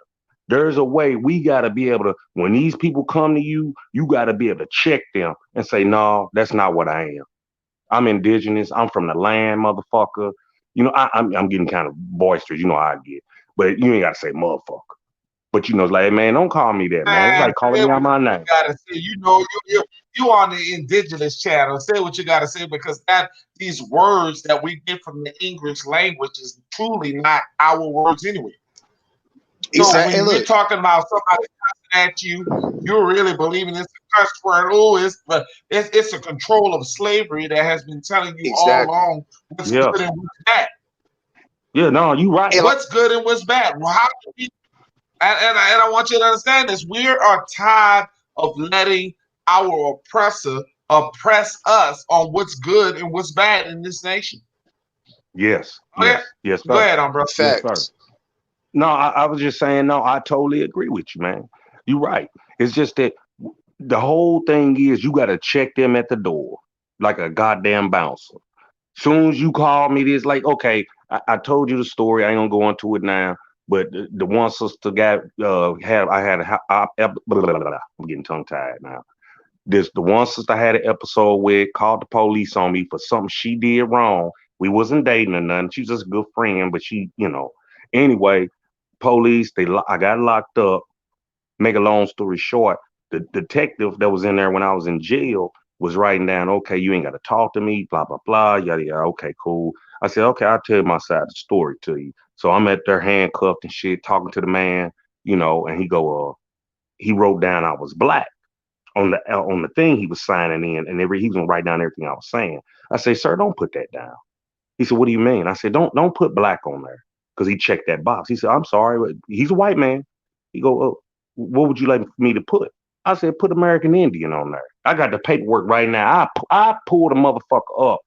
There's a way we got to be able to, when these people come to you, you got to be able to check them and say, no, that's not what I am. I'm indigenous. I'm from the land, motherfucker. I'm getting kind of boisterous. You know how I get. But you ain't got to say motherfucker. But it's like, hey, man, don't call me that, man. It's Man, like calling say me out what my you name. gotta say. You on the indigenous channel. Say what you gotta say because that these words that we get from the English language is truly not our words anyway. So Exactly. Hey, when we're look, talking about somebody cussing at you, you're really believing it's a cuss word. Oh, it's a control of slavery that has been telling you all exactly. along what's Yeah. good and what's bad. Yeah, no, you right. Hey, like, What's good and what's bad. Well, how do we and I want you to understand this. We are tired of letting our oppressor oppress us on what's good and what's bad in this nation. Yes, Oh yeah, yes, go sir. ahead, on bro. Yes, sir. facts. No, I was just saying, no, I totally agree with you, man. You're right. It's just that the whole thing is you got to check them at the door like a goddamn bouncer. Soon as you call me, this like, okay, I told you the story. I ain't gonna go into it now. But the one sister got I'm getting tongue tied now. The one sister I had an episode with called the police on me for something she did wrong. We wasn't dating or nothing. She was just a good friend, but anyway, police. I got locked up. Make a long story short, the detective that was in there when I was in jail was writing down, okay, you ain't got to talk to me, blah, blah, blah, yada, yada. Okay, cool. I said, okay, I'll tell my side of the story to you. So I'm at there handcuffed and shit, talking to the man, and he wrote down I was black on the thing he was signing in, and he was gonna write down everything I was saying. I say, sir, don't put that down. He said, what do you mean? I said, don't put black on there, because he checked that box. He said, I'm sorry, but he's a white man. He go, what would you like me to put? I said, put American Indian on there. I got the paperwork right now. I pull the motherfucker up,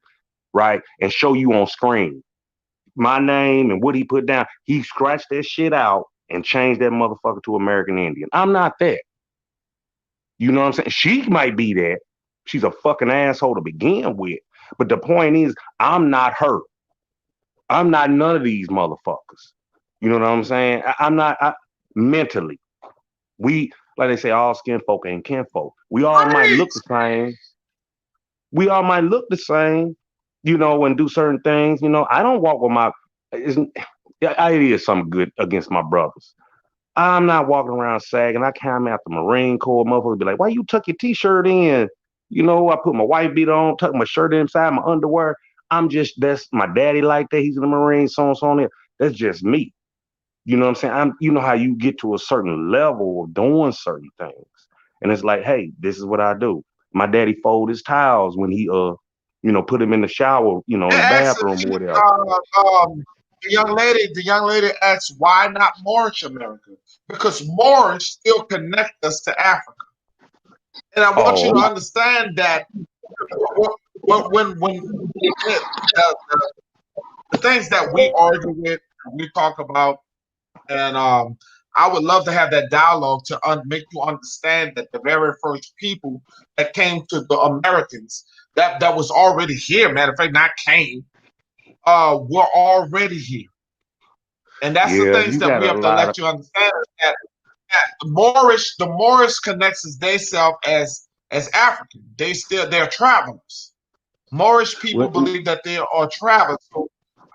right, and show you on screen my name and what he put down. He scratched that shit out and changed that motherfucker to American Indian. I'm not that. You know what I'm saying? She might be that. She's a fucking asshole to begin with. But the point is, I'm not her. I'm not none of these motherfuckers. You know what I'm saying? I'm not mentally. We, like they say, all skin folk ain't kinfolk. We all might look the same. We all might look the same, and do certain things. I don't walk with my. It is something good against my brothers. I'm not walking around sagging. I came out the Marine Corps. Motherfuckers be like, why you tuck your t-shirt in? I put my white beater on, tuck my shirt inside my underwear. That's my daddy like that. He's in the Marine, so on, so on. That's just me. You know what I'm saying? You know how you get to a certain level of doing certain things. And it's like, hey, this is what I do. My daddy fold his towels when he, put him in the shower, in the bathroom or whatever. The young lady asked, why not Moorish America? Because Moorish still connect us to Africa. And I want you to understand that when the things that we argue with, we talk about, and I would love to have that dialogue to make you understand that the very first people that came to the Americans that was already here, matter of fact, not came, were already here. And that's the things that we have to let you understand, that the Moorish connects themselves as African. They're travelers. Moorish people believe that they are travelers. So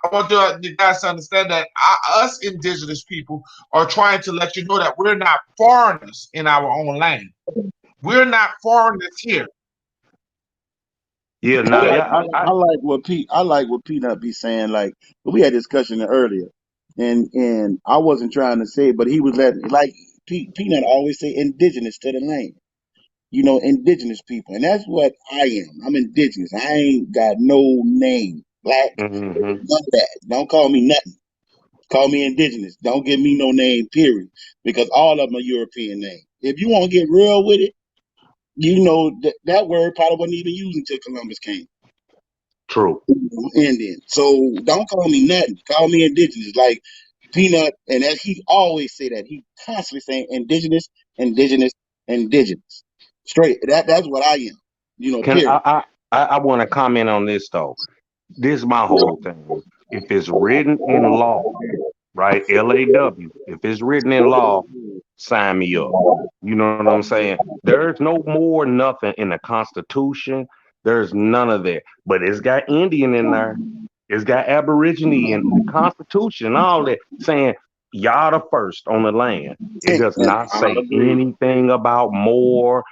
I want you guys to understand that us indigenous people are trying to let you know that we're not foreigners in our own land. We're not foreigners here. Yeah, I like what Peanut be saying. Like, we had discussion earlier, and I wasn't trying to say it, but he was like Peanut always say indigenous to the land. Indigenous people, and that's what I am. I'm indigenous. I ain't got no name, black, none of that. Don't call me nothing. Call me indigenous. Don't give me no name, period, because all of them are European names. If you want to get real with it, that word probably wasn't even used until Columbus came. True. Indian. So don't call me nothing. Call me indigenous. Like Peanut, and he always say that. He constantly saying indigenous, indigenous, indigenous. Straight. That's what I am. Can Period. I want to comment on this though? This is my whole thing. If it's written in law, right? LAW. If it's written in law, sign me up. You know what I'm saying? There's no more nothing in the Constitution. There's none of that. But it's got Indian in there. It's got Aborigine in the Constitution and all that, saying y'all the first on the land. It does not say anything about more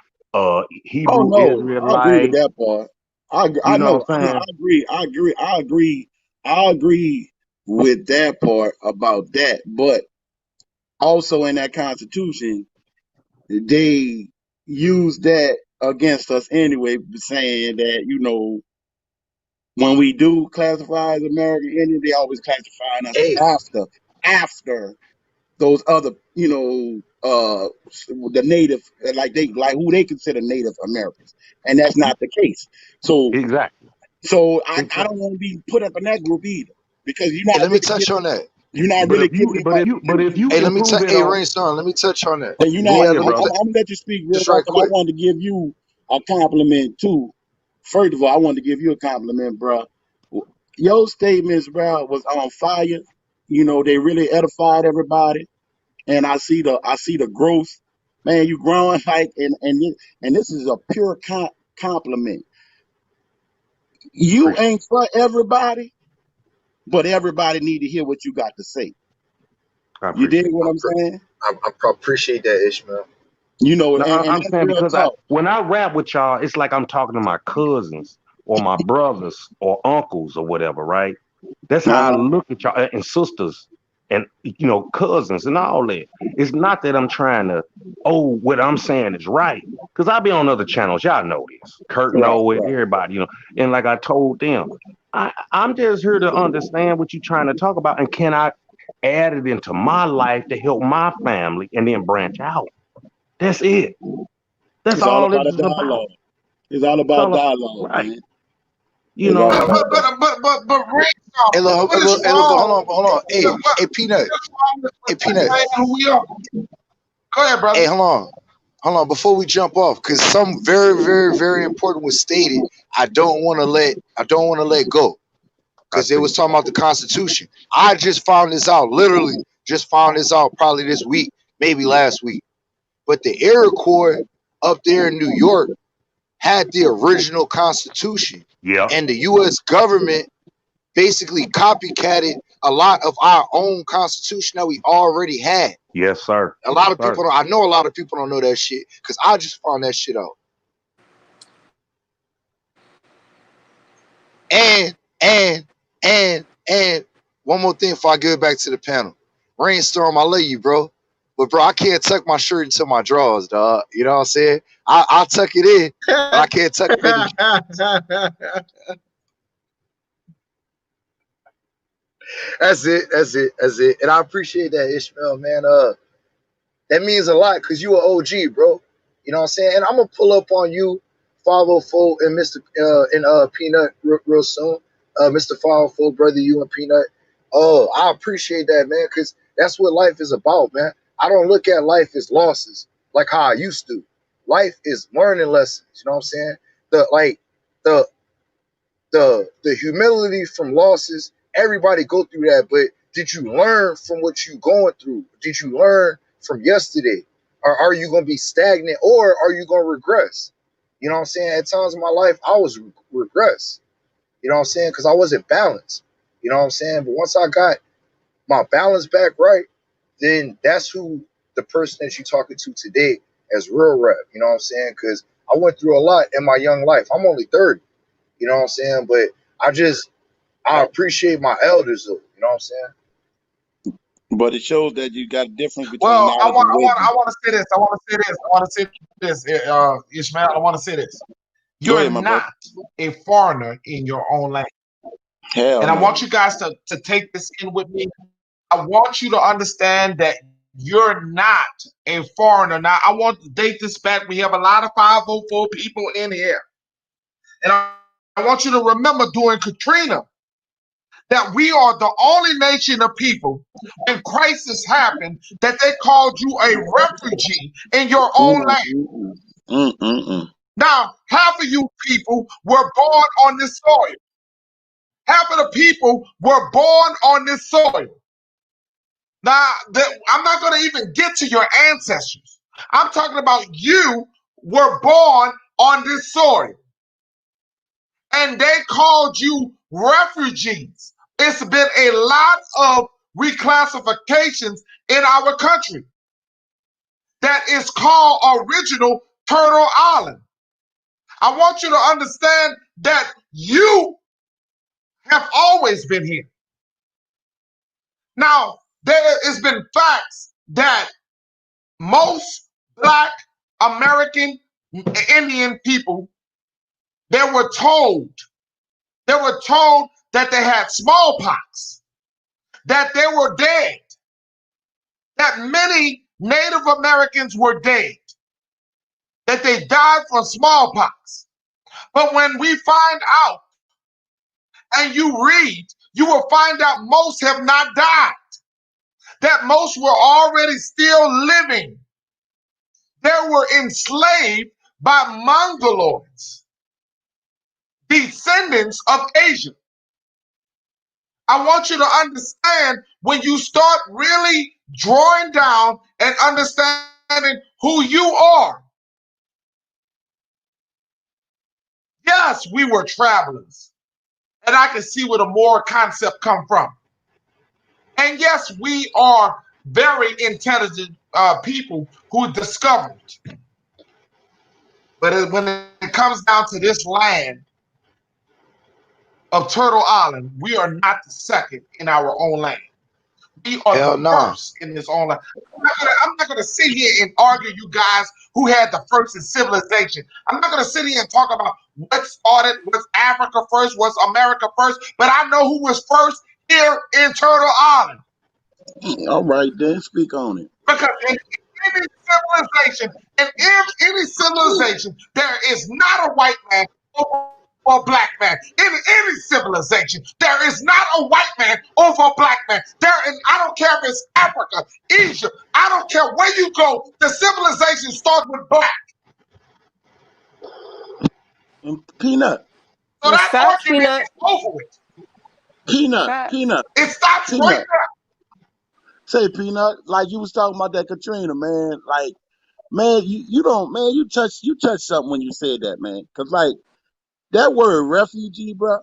Hebrew I agree with Israelite. that part. I You know know. what I'm saying? I agree with that part about that. But also in that Constitution, they use that against us anyway, saying that when we do classify as American Indian, they always classifying us after those other, the native, like who they consider Native Americans, and that's not the case. So Exactly. I don't want to be put up in that group either, because Hey, let me touch on that. you're not But really if you giving but anybody. if you Hey, can prove it hey, on, Rainstorm, let me touch on that. And you're go not. ahead, I'm brother. gonna let you speak real Just fast, right because I quick. wanted to give you a compliment too. First of all, I wanted to give you a compliment, bro. Your statements, bro, was on fire. They really edified everybody, and I see the growth. Man, you growing like, and this is a pure compliment. You Appreciate ain't for everybody, but everybody need to hear what you got to say. I You dig appreciate what I'm saying? I appreciate that, Ishmael. You know, No, and I'm that's saying real because talk. when I rap with y'all, it's like I'm talking to my cousins or my brothers or uncles or whatever, right? That's how I Uh-huh. look at y'all and sisters and cousins and all that. It's not that I'm trying to, oh, what I'm saying is right. Because I be on other channels, y'all know this. Kurt Right, know it, right. everybody. And like I told them, I'm just here to understand what you're trying to talk about, and can I add it into my life to help my family and then branch out. That's it. That's It's all all about this a is about. dialogue. It's all It's about all dialogue, right. man. You It's all know, about that. But Rachel, Hey, look, what hey, is look, hey, look, wrong? hold on. Hey, What, hey, Peanut. what's wrong Hey, with Peanut. saying who we are? Go ahead, Hey, brother. hold on. Before we jump off, because something very, very, very important was stated. I don't want to let go. I Because they see. was talking about the Constitution. I just found this out. Literally, just found this out probably this week, maybe last week. But the Iroquois up there in New York had the original Constitution, Yeah. and the U.S. government basically copycatted a lot of our own Constitution that we already had. Yes, sir. A Yes, lot of sir. people, I know a lot of people don't know that shit because I just found that shit out. And and and one more thing before I give it back to the panel. Rainstorm, I love you, bro. But bro, I can't tuck my shirt into my drawers, dog. You know what I'm saying? I'll tuck it in, but I can't tuck it in. That's it. And I appreciate that, Ishmael, man. That means a lot because you an OG, bro. You know what I'm saying? And I'm gonna pull up on you, 504 and Mr. And Peanut real soon. Mr. 504, brother, you and Peanut. Oh, I appreciate that, man, because that's what life is about, man. I don't look at life as losses like how I used to. Life is learning lessons. You know what I'm saying? The the humility from losses, everybody go through that, but did you learn from what you going through? Did you learn from yesterday? Or are you going to be stagnant, or are you going to regress? You know what I'm saying? At times in my life I was regress, you know what I'm saying, because I wasn't balanced, you know what I'm saying. But once I got my balance back right, then that's who the person that you're talking to today as real rap, you know what I'm saying, because I went through a lot in my young life. I'm only 30, you know what I'm saying, but I appreciate my elders, though. You know what I'm saying? But it shows that you got a difference between Well, knowledge and wisdom. I want to say this. Ishmael. I want to say this. Go You're ahead, my brother. not a foreigner in your own land, Hell and I no. want you guys to take this in with me. I want you to understand that you're not a foreigner. Now, I want to date this back. We have a lot of 504 people in here, and I want you to remember during Katrina that we are the only nation of people when crisis happened that they called you a refugee in your own land. Now, half of you people were born on this soil. Half of the people were born on this soil. Now, I'm not going to even get to your ancestors. I'm talking about you were born on this soil. And they called you refugees. It's been a lot of reclassifications in our country that is called original Turtle Island. I want you to understand that you have always been here. Now, there has been facts that most Black American Indian people, they were told that they had smallpox, that they were dead, that many Native Americans were dead, that they died from smallpox. But when we find out and you read, you will find out most have not died, that most were already still living. They were enslaved by Mongoloids, descendants of Asia. I want you to understand when you start really drawing down and understanding who you are. Yes, we were travelers, and I can see where the Moor concept come from. And yes, we are very intelligent people who discovered. But when it comes down to this land of Turtle Island, we are not the second in our own land. We are Hell the nah. first in this own land. I'm not gonna sit here and argue you guys who had the first in civilization. I'm not gonna sit here and talk about what started, was Africa first, was America first, but I know who was first here in Turtle Island. All right, then speak on it. Because in any civilization, there is not a white man over a black man. In any civilization, there is not a white man over a black man. I don't care if it's Africa, Egypt, I don't care where you go, the civilization starts with black. And Peanut. So That's that facts, argument Peanut. is over with. Peanut. Facts. Peanut. It stops right Peanut. there. Say, Peanut, like you was talking about that Katrina, man. Like, man, you don't, man, you touched something when you said that, man. Cause like that word refugee, bro.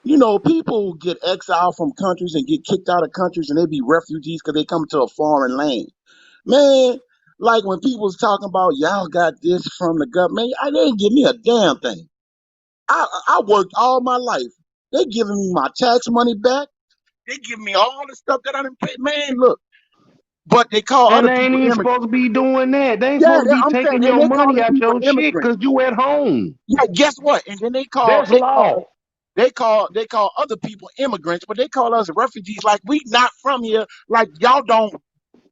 You know, people get exiled from countries and get kicked out of countries, and they be refugees because they come to a foreign land. Man, like when people's talking about y'all got this from the government, they didn't give me a damn thing. I worked all my life. They giving me my tax money back. They give me all the stuff that I didn't pay. Man, look. But they call And other they ain't people even immigrants. supposed to be doing that. They ain't Yeah, supposed to be I'm saying, taking and your they call money the out people your shit immigrants. because you at home. Yeah, guess what? And then That's law. they call other people immigrants, but they call us refugees. Like we not from here. Like y'all don't.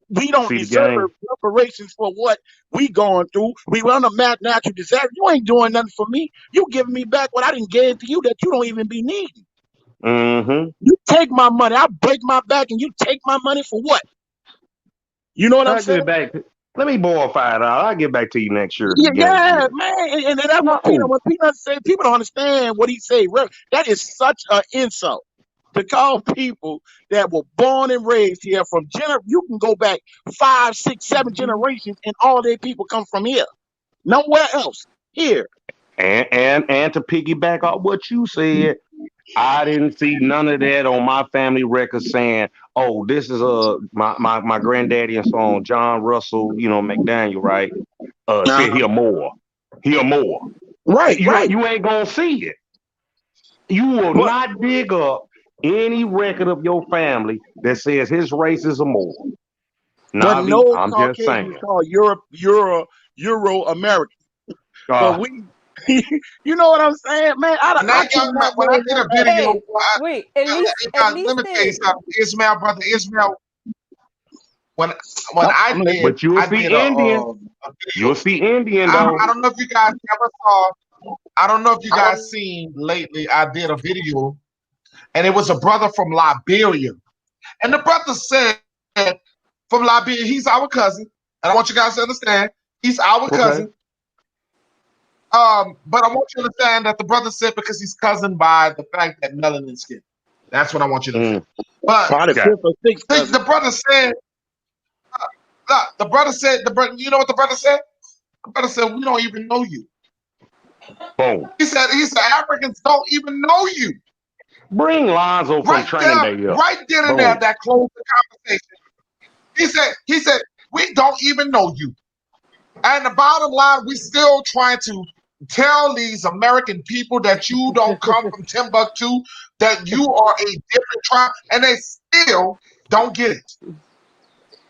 We don't See the deserve game? reparations for what we going through. We run a natural disaster. You ain't doing nothing for me. You giving me back what I didn't give to you that you don't even be needing. Mm-hmm. You take my money. I break my back, and you take my money for what? You know what I'm I'll give saying? it back. Let me borrow $5. I'll get back to you next year at the Yeah, beginning of the yeah, year. man, and that's what No. Peanut say. People don't understand what he say. That is such an insult to call people that were born and raised here from you can go back 5, 6, 7 generations, and all their people come from here, nowhere else. Here, And to piggyback off what you said, I didn't see none of that on my family record saying, "Oh, this is my granddaddy and so on, John Russell, McDaniel, right? Said uh, he a more. right, right. You ain't gonna see it. You will But not dig up any record of your family that says his race is a more. Navi, no I'm just Caucasian is saying. called Euro American. But Uh, we, you know what I'm saying, man. And I that young man, cannot when when I I did go a back. video, Hey, wait. At least let me tell you they. something, Ismail, brother Ismail. When when I'm listening. but you'll I see did Indian. a You'll video. see Indian though. I don't know if you guys ever saw. I don't know if you guys seen lately. I did a video, and it was a brother from Liberia, and the brother said from Liberia, he's our cousin, and I want you guys to understand, he's our Okay. cousin. But I want you to understand that the brother said because he's cousin by the fact that melanin skin. That's what I want you to understand. But Probably Got fifth or sixth cousin. the brother said, you know what the brother said? The brother said, we don't even know you. boom. He said Africans don't even know you. Bring Lonzo from Right Training there, Day up. right then and there, Boom. that closed the conversation. He said, we don't even know you. And the bottom line, we still trying to tell these American people that you don't come from Timbuktu, that you are a different tribe, and they still don't get it.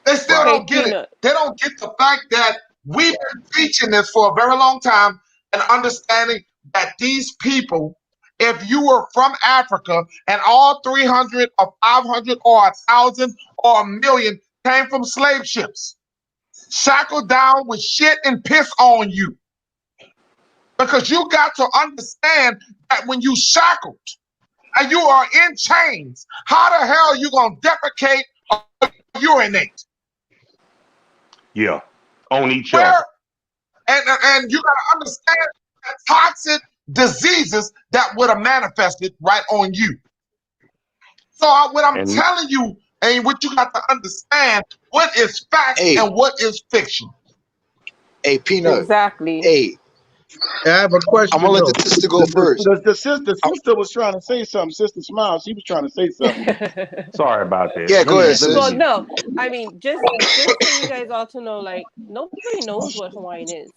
They still Right. Hey, don't get it. Peanut. They don't get the fact that we've been teaching this for a very long time and understanding that these people, if you were from Africa and all 300 or 500 or 1,000 or 1,000,000 came from slave ships, shackled down with shit and piss on you. Because you got to understand that when you shackled and you are in chains, how the hell are you going to defecate or urinate? Yeah. On each other. Where and you got to understand the toxic diseases that would have manifested right on you. So what I'm And telling you, and what you got to understand, what is fact Hey, and what is fiction. hey, Peanut. Exactly. Hey, And I have a I'm question gonna let the though. sister go first. The sister was trying to say something. Sister Smile, she was trying to say something. Sorry about that. Yeah, Let go me ahead, let me Well, sis. get it. no, I mean just for you guys all to know, like nobody knows what Hawaiian is.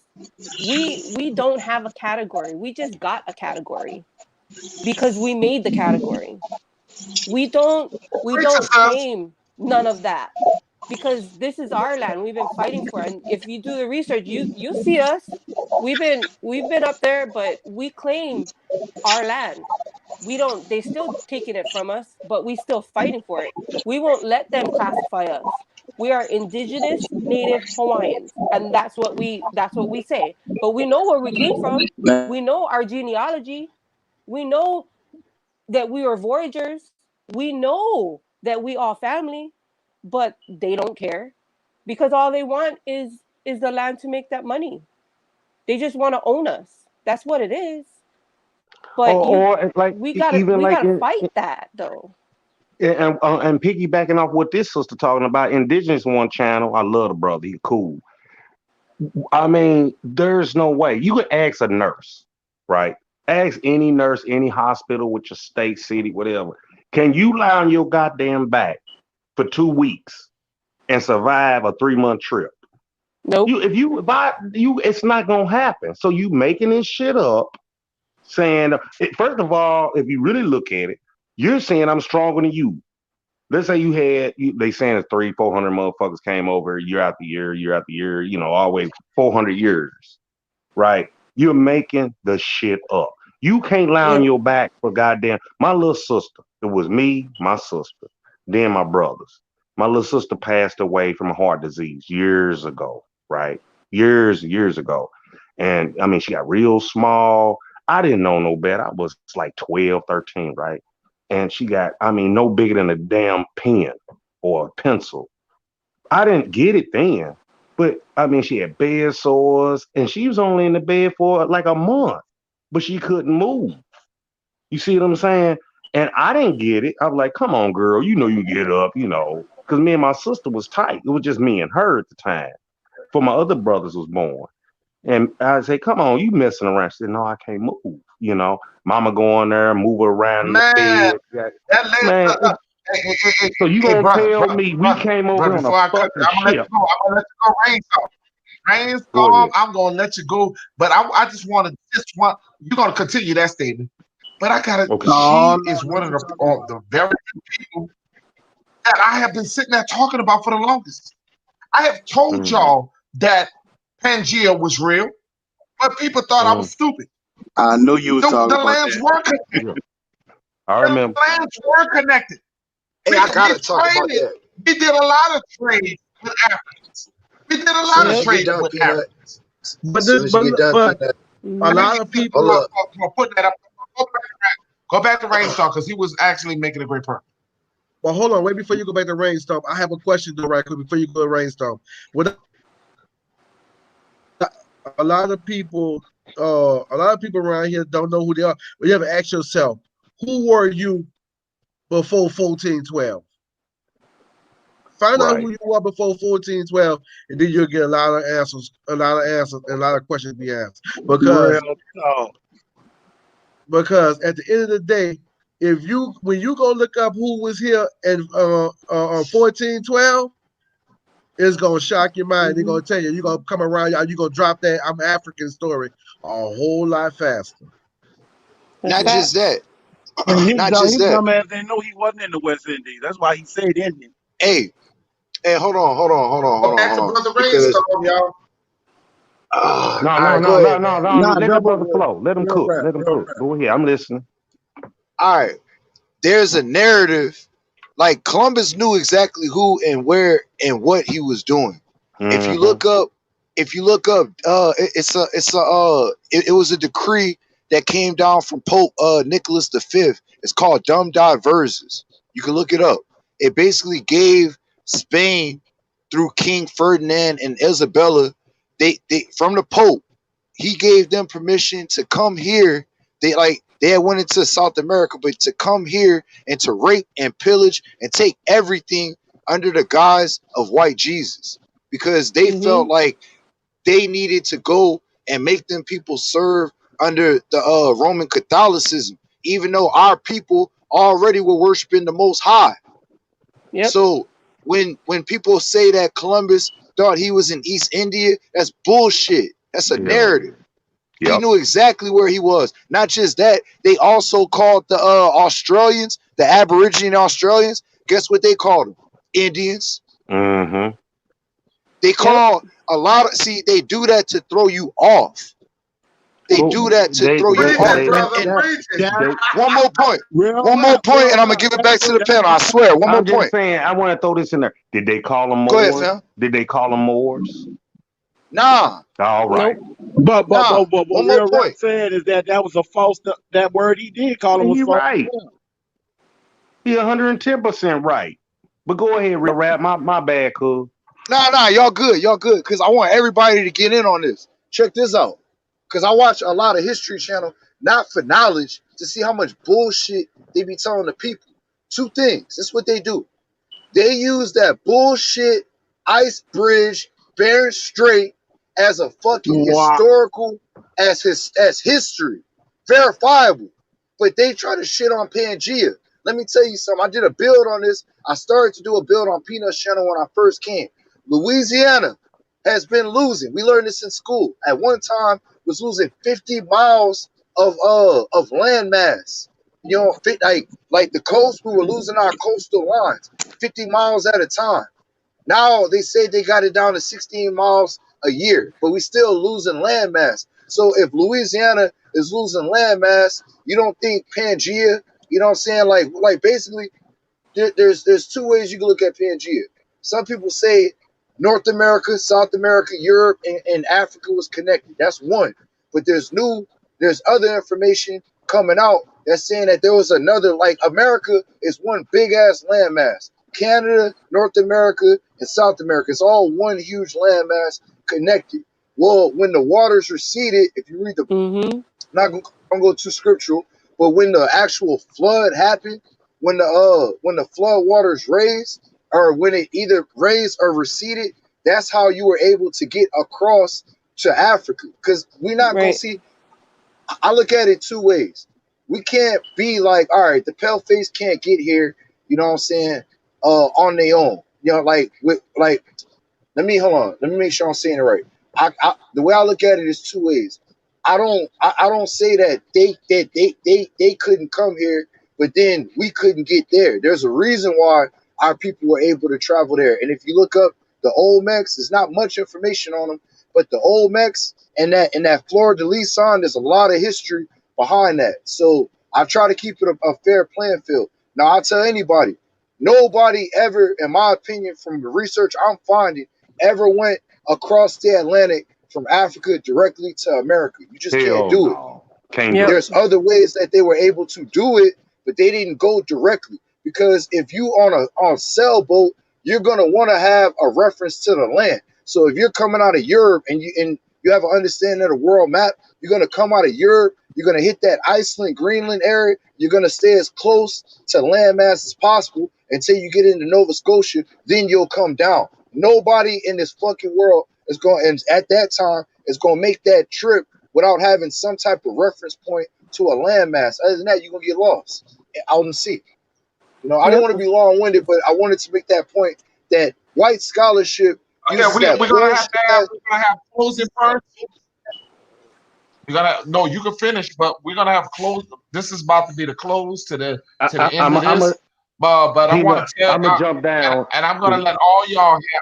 We don't have a category. We just got a category because we made the category. We don't we Preacher don't says, claim none of that because this is our land. We've been fighting for it. And if you do the research, you see us. We've been up there, but we claim our land. We don't They still taking it from us, but we still fighting for it. We won't let them classify us. We are indigenous native Hawaiians, and that's what we say. But we know where we came from. We know our genealogy. We know that we are voyagers. We know that we are family, but they don't care because all they want is the land to make that money. They just want to own us. That's what it is. But Or like we gotta even we like gotta in fight that though. and piggybacking off what this sister talking about, Indigenous One channel. I love the brother. He cool. I mean, there's no way you could ask a nurse, right? Ask any nurse, any hospital with your state, city, whatever. Can you lie on your goddamn back for 2 weeks and survive a 3 month trip? Nope. If I you, it's not gonna happen. So you making this shit up, saying first of all, if you really look at it, you're saying I'm stronger than you. Let's say they saying it's 300-400 motherfuckers came over year after year, all the way 400 years, right? You're making the shit up. You can't lie on Well, your back for goddamn my little sister. It was me, my sister, then my brothers. My little sister passed away from a heart disease years ago, right? Years ago. And I mean, she got real small. I didn't know no better. I was like 12, 13, right? And she got, I mean, no bigger than a damn pen or a pencil. I didn't get it then, but I mean, she had bed sores and she was only in the bed for like a month, but she couldn't move. You see what I'm saying? And I didn't get it. I was like, come on, girl, you can get up, because me and my sister was tight. It was just me and her at the time. For my other brothers was born. And I say, come on, you messing around. She said, no, I can't move. Mama go in there, move her around in the man, bed. that lady, Man, hey, hey, hey, hey, so you hey, gonna brother, tell brother, me we brother, came over brother, on a before I cut, fucking I'm gonna let ship? you go. I'm gonna let you go, Rainstorm. Go Rainstorm, ahead. I'm gonna let you go. But I just want, you're gonna continue that statement. But I gotta, Okay. No, she no, is let one of me talk about the very few people that I have been sitting there talking about for the longest. I have told Mm-hmm. y'all that Pangea was real, but people thought I was Mm-hmm. stupid. it. I knew you was The talking about lands that. were connected. Yeah. I The remember. lands were connected. Hey, We I we gotta talk about traded. that. We did a lot of trades with Africans. We did a lot Soon of as Yep. you get trading done, with Peanut. Africans. but this Soon as you get done, but Peanut. a Hmm. Thank lot you of people. Hold up. for putting that up. Go back to Rainstorm because he was actually making a great point. But hold on, wait before you go back to Rainstorm. I have a question though, right quick before you go to Rainstorm. What a lot of people, a lot of people around here don't know who they are. But you have to ask yourself, who were you before 1412? Find out Right. who you were before 1412, and then you'll get a lot of answers, and a lot of questions be asked. Real Because talk. because at the end of the day, if you when you go look up who was here in 1412, it's gonna shock your mind. They're Hmm. gonna tell you, you're gonna come around, you're gonna drop that I'm African story a whole lot faster. That's Not just facts. that. And Not just his that. dumb ass didn't know he wasn't in the West Indies. That's why he said Indian. Hey, hey, Go back hold to on. Brother Because Rainstorm, y'all. all No, no, right, no, go no, ahead, no, man. no. Nah, Let that double brother flow. Let him real cook. rap, Let him real cook. rap. Go ahead. I'm listening. All right. There's a narrative. Like Columbus knew exactly who and where and what he was doing. If you Mm-hmm. look up, it was a decree that came down from Pope Nicholas V. It's called Dum Diverses. You can look it up. It basically gave Spain through King Ferdinand and Isabella, they from the Pope, he gave them permission to come here. They had went into South America, but to come here and to rape and pillage and take everything under the guise of white Jesus, because they Hmm. felt like they needed to go and make them people serve under the Roman Catholicism, even though our people already were worshiping the Most High. Yep. So when people say that Columbus thought he was in East India, that's bullshit. That's a narrative. He knew exactly where he was. Not just that, they also called the Australians, the aborigine Australians. Guess what they called them? Indians. Mm-hmm. They call a lot of, see, they do that to throw you off. They do that to throw you Preach off. it, brother. Preach it. One more point. Real One more rap, point, real and I'm gonna rap. give it back to the panel. I swear. One more I'm just point. saying, I want to throw this in there. Did they call them Go ahead, Moors? fam. Did they call them Moors? Nah. All right. Nope. But Nah. what One more real rap point. said is that was a false. That word he did call him And was he false. right. He 110% right. But go ahead, real rap. My bad, cool. Nah, y'all good. Y'all good. Because I want everybody to get in on this. Check this out. Because I watch a lot of History Channel, not for knowledge, to see how much bullshit they be telling the people. Two things. This is what they do. They use that bullshit ice bridge, Bering Strait, as a fucking Wow. historical, as history. Verifiable. But they try to shit on Pangea. Let me tell you something. I did a build on this. I started to do a build on Peanut's channel when I first came. Louisiana has been losing. We learned this in school. At one time, was losing 50 miles of landmass. You know, like the coast, we were losing our coastal lines 50 miles at a time. Now they say they got it down to 16 miles a year, but we still losing landmass. So if Louisiana is losing landmass, you don't think Pangea, you know what I'm saying? Like basically, there's two ways you can look at Pangea. Some people say North America, South America, Europe, and Africa was connected. That's one. But there's other information coming out that's saying that there was another, like America is one big ass landmass. Canada, North America, and South America. It's all one huge landmass connected. Well, when the waters receded, if you read the, not gonna go too scriptural, but when the actual flood happened, when the flood waters raised, or when it either raised or receded, that's how you were able to get across to Africa. Because we're not gonna see. I look at it two ways. We can't be like, all right, the pale face can't get here. You know what I'm saying? On their own. You know, let me hold on. Let me make sure I'm saying it right. The way I look at it is two ways. I don't say that they couldn't come here, but then we couldn't get there. There's a reason why our people were able to travel there. And if you look up the Olmecs, there's not much information on them, but the Olmecs and that Fleur de Lis sign, there's a lot of history behind that. So I try to keep it a fair playing field. Now I'll tell anybody, nobody ever, in my opinion, from the research I'm finding, ever went across the Atlantic from Africa directly to America. You just can't do it. Can't do it. There's other ways that they were able to do it, but they didn't go directly. Because if you on a sailboat, you're gonna want to have a reference to the land. So if you're coming out of Europe and you have an understanding of the world map, you're gonna come out of Europe, you're gonna hit that Iceland, Greenland area, you're gonna stay as close to landmass as possible until you get into Nova Scotia, then you'll come down. Nobody in this fucking world is going, and at that time, is going to make that trip without having some type of reference point to a landmass. Other than that, you're going to get lost out in sea. You know, I didn't want to be long-winded, but I wanted to make that point that white scholarship uses we're that gonna have bullshit. we're gonna have closing first. No, you can finish, but we're gonna have close. This is about to be the close to the end of this. But I want to tell I'm gonna jump down, and I'm gonna let all y'all have.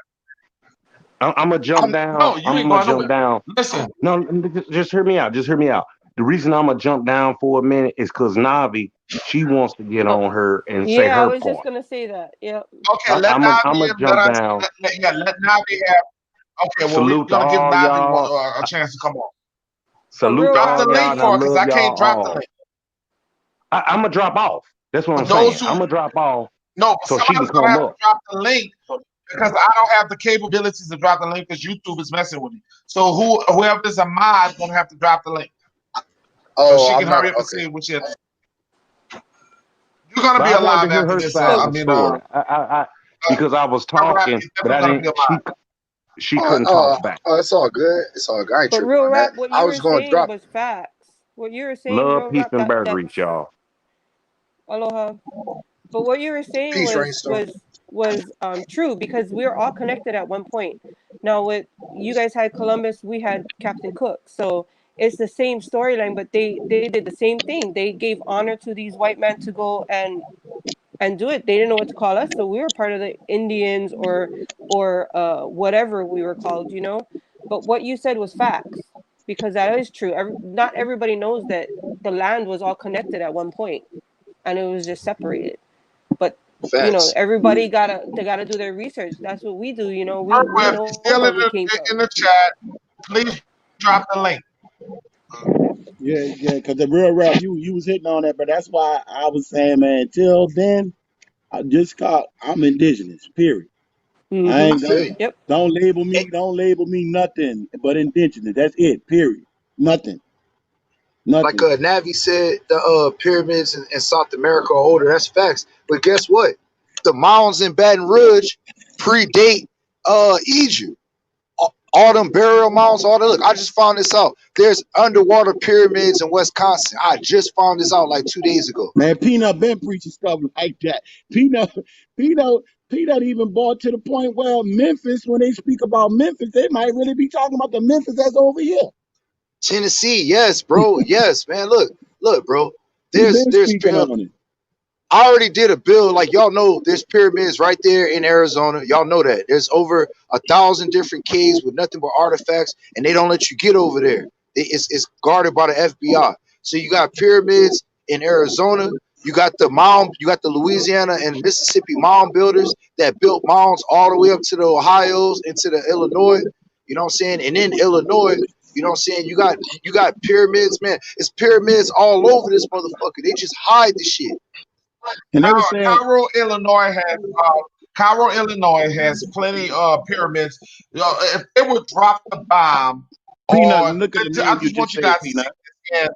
I'm gonna jump down. No, you ain't going nowhere. Down. Listen. No, just hear me out. Just hear me out. The reason I'm gonna jump down for a minute is because Navi, she wants to get on her and say Yeah, I her was just part. gonna say that. Yeah. Okay, let I'm Navi gonna jump down. let Navi have. Okay, well, we're Salute to gonna give all Navi y'all. a chance to come on. Salute to Drop the all y'all, link and I for it because love I can't y'all drop the all. link. I'm gonna drop off. That's what I'm saying. I'm gonna drop off. No, so she can somebody's gonna come have up. to drop the link because I don't have the capabilities to drop the link because YouTube is messing with me. So whoever's a mod is gonna have to drop the link. So she can hurry up and see what you're gonna be I wanted alive to hear after her this. side of the story. Because I was talking, but I didn't. She couldn't talk back. It's all good. It's all good. I ain't But tripping real on that. rap, what I you was were going to saying drop was facts. What you were saying, Love, real peace, rap, and that burger that grease, y'all. aloha. But what you were saying peace, was rainstorm. true, because we were all connected at one point. Now, with you guys had Columbus, we had Captain Cook, so it's the same storyline. But they did the same thing. They gave honor to these white men to go and do it. They didn't know what to call us, so we were part of the Indians or whatever we were called, you know. But what you said was facts, because that is true. Not everybody knows that the land was all connected at one point, and it was just separated. But you know, Facts. everybody gotta do their research. That's what we do. You know, we Purple, if know you're still where we came from. in the chat, please drop the link. Yeah, because the real rap, you was hitting on that, but that's why I was saying, man, till then, I'm indigenous, period. I Mm-hmm. I ain't feel don't you. Yep. don't label me nothing but indigenous. That's it, period. Nothing. Like Nothing. Navi said, the pyramids in South America are older. That's facts. But guess what? The mounds in Baton Rouge predate Egypt. All them burial mounds, all that. Look, I just found this out. There's underwater pyramids in Wisconsin. I just found this out like 2 days ago. Man, Peanut been preaching stuff like that. Peanut, Peanut, Peanut even brought to the point where Memphis, when they speak about Memphis, they might really be talking about the Memphis that's over here. Tennessee, yes, bro. Yes, man. Look, bro. He There's been there's speaking on it. I already did a bill. Like y'all know, there's pyramids right there in Arizona. Y'all know that. There's over 1,000 different caves with nothing but artifacts, and they don't let you get over there. It's guarded by the FBI. So you got pyramids in Arizona. You got the mound. You got the Louisiana and Mississippi mound builders that built mounds all the way up to the Ohio's and to the Illinois. You know what I'm saying? And in Illinois, you know what I'm saying? You got pyramids, man. It's pyramids all over this motherfucker. They just hide the shit. And they were saying, Cairo, Illinois has plenty of pyramids. You know, if they would drop the bomb Peanut, on, look at the I name you just just want you said, guys to see Peanut. this. And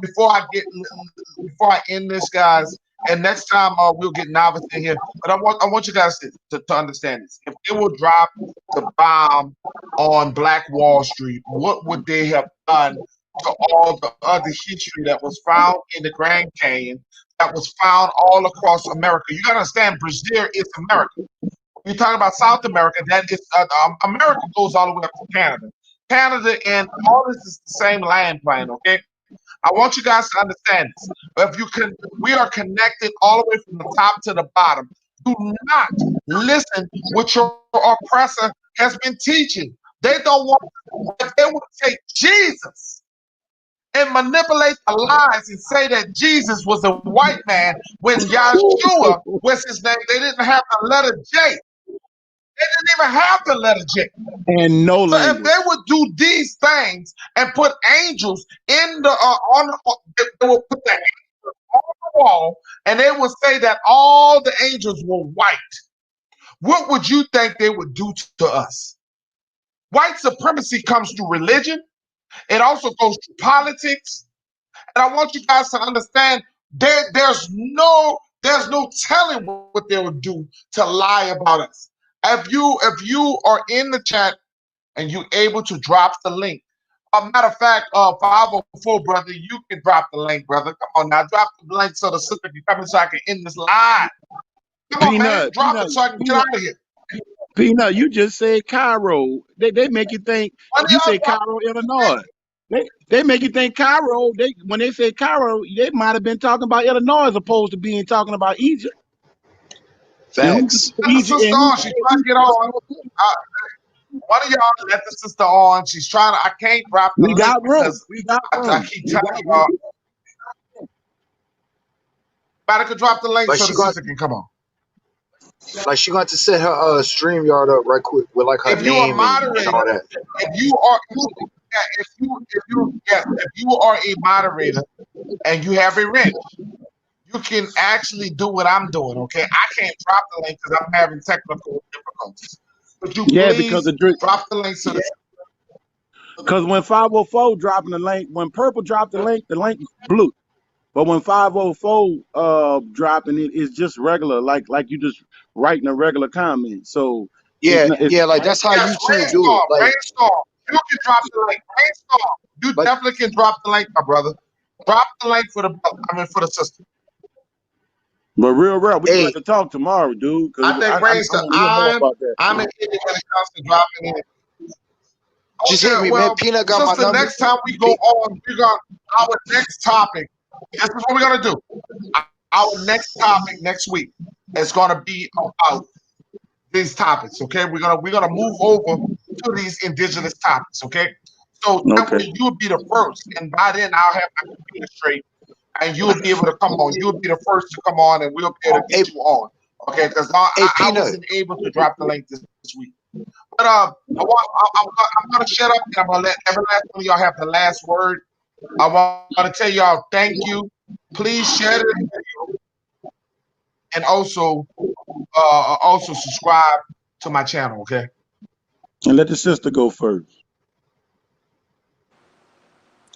before I end this, guys, and next time we'll get novice in here. But I want you guys to understand this. If they will drop the bomb on Black Wall Street, what would they have done to all the other history that was found in the Grand Canyon, that was found all across America? You gotta understand, Brazil is America. When you're talking about South America, that is America goes all the way up to Canada. Canada and all this is the same land plan, okay? I want you guys to understand this. If you can, we are connected all the way from the top to the bottom. Do not listen what your oppressor has been teaching. They don't want. If they would take Jesus and manipulate the lies and say that Jesus was a white man when Yahshua was his name, they didn't have the letter J. They didn't even have the letter J. And no So if language. they would do these things and put angels in the they will put the angels on the wall, and they would say that all the angels were white, what would you think they would do to us? White supremacy comes through religion. It also goes through politics. And I want you guys to understand there's no telling what they would do to lie about us. If you are in the chat and you're able to drop the link. Matter of fact, 504 brother, you can drop the link, brother. Come on now, drop the link so the sister can come in so I can end this live. Come on, man, Peanut, drop it so I can get out of here. Peanut, you just said Cairo. They make you think One of you y'all say drop Cairo, the link. Illinois. They make you think Cairo. When they say Cairo, they might have been talking about Illinois as opposed to being talking about Egypt. And who's Facts. the Let the Egypt? sister And on. She's trying to get on. Uh, One of y'all let the sister on. She's trying to. I can't drop the we link got room. because We got I room. keep We telling got y'all. room. Better could drop the link Like so she the got sister can come on. like she got to set her stream yard up right quick with like her If you are name and moderator, all that. if you are, yeah, if you are a moderator and you have a wrench, you can actually do what I'm doing. Okay, I can't drop the link because I'm having technical difficulties. Would you Yeah, because please drop the link so that when 504 dropping the link, when Purple dropped the link is blue. But when 504 dropping it, it's just regular, like you just writing a regular comment. So It's Yeah, not. It's, yeah, like that's how Yes, YouTube do it. brainstorm, Like, brainstorm. You can drop the link. Brainstorm. You but definitely can drop the link, my brother. Drop the link for the brother. I mean, for the sister. but real rap, we gonna have hey, to talk tomorrow, dude, because I think I brainstorm. want to hear more about that. I'm in it when it comes to dropping in. just hit Okay, me, man. well, Peanut got my sister, number. next time we go Pe- on, we're gonna our next topic. This is what we're gonna do. Our next topic next week is gonna be about these topics. Okay, we're gonna move over to these indigenous topics. Okay, so that Okay. way you'll be the first, and by then I'll have my computer straight, and you'll be able to come on. You'll be the first to come on, and we'll be able to hey, get you on. Okay, because I Peanut. wasn't able to drop the link this week. But I'm gonna shut up and I'm gonna let every last one of y'all have the last word. I want to tell y'all thank you. Please share this video and also subscribe to my channel. Okay. And let the sister go first.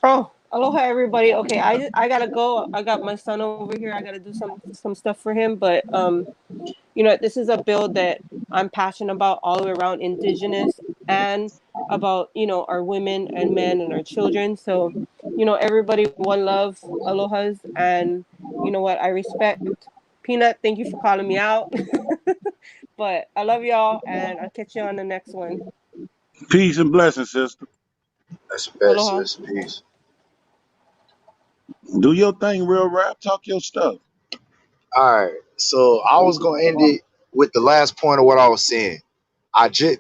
Oh, aloha everybody. Okay, I gotta go. I got my son over here. I gotta do some stuff for him. But you know, this is a bill that I'm passionate about all the way around indigenous and about, you know, our women and men and our children. So, you know, everybody, one love, alohas, and you know what, I respect. Peanut, thank you for calling me out. But I love y'all, and I'll catch you on the next one. Peace and blessings, sister. That's the best, Aloha. sis. Peace. Do your thing, real rap. Talk your stuff. All right. So I was gonna end it with the last point of what I was saying.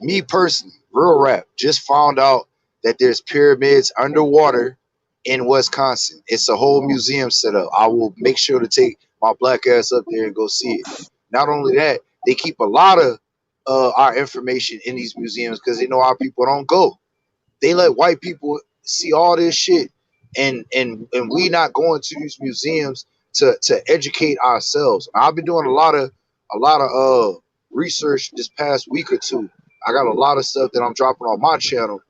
Me personally, real rap, just found out that there's pyramids underwater in Wisconsin. It's a whole museum set up. I will make sure to take my black ass up there and go see it. Not only that, they keep a lot of our information in these museums because they know our people don't go. They let white people see all this shit, and we not going to these museums to educate ourselves. I've been doing a lot of research this past week or two. I got a lot of stuff that I'm dropping on my channel.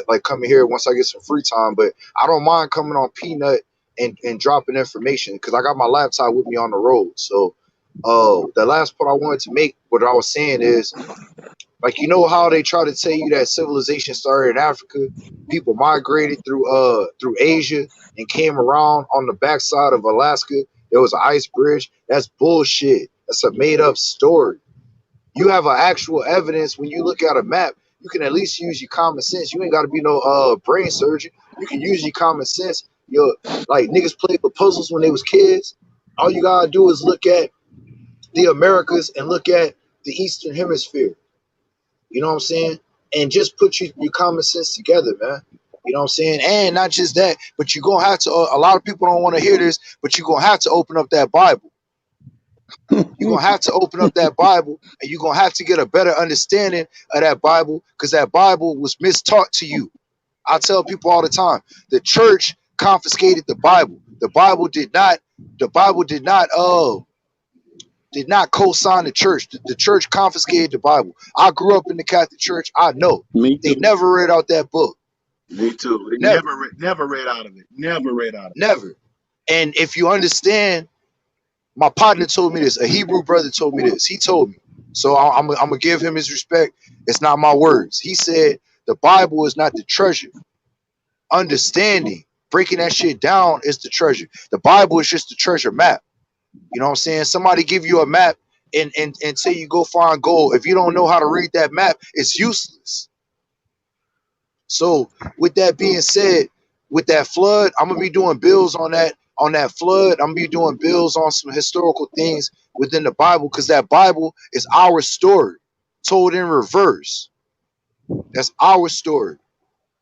Like coming here once I get some free time. But I don't mind coming on Peanut and dropping information because I got my laptop with me on the road. So the last point I wanted to make, what I was saying is, like, you know how they try to tell you that civilization started in Africa? People migrated through Asia and came around on the backside of Alaska. There was an ice bridge. That's bullshit. That's a made up story. You have an actual evidence when you look at a map. You can at least use your common sense. You ain't got to be no brain surgeon. You can use your common sense. Like niggas played with puzzles when they was kids. All you gotta do is look at the Americas and look at the Eastern Hemisphere. You know what I'm saying? And just put your common sense together, man. You know what I'm saying? And not just that, but you're going to have to, a lot of people don't want to hear this, but you're going to have to open up that Bible. You're going to have to open up that Bible, and you're going to have to get a better understanding of that Bible, because that Bible was mistaught to you. I tell people all the time, the church confiscated the Bible. The Bible did not co-sign the church. The church confiscated the Bible. I grew up in the Catholic Church. I know Me they too. never read out that book. Me too. They Never, never read out of it. Never read out of it. never. And if you understand, my partner told me this. A Hebrew brother told me this. He told me. So I'm gonna give him his respect. It's not my words. He said the Bible is not the treasure. Understanding, breaking that shit down is the treasure. The Bible is just the treasure map. You know what I'm saying? Somebody give you a map and say you go find gold. If you don't know how to read that map, it's useless. So with that being said, with that flood, I'm gonna be doing bills on that flood. I'm gonna be doing bills on some historical things within the Bible, because that Bible is our story, told in reverse. That's our story.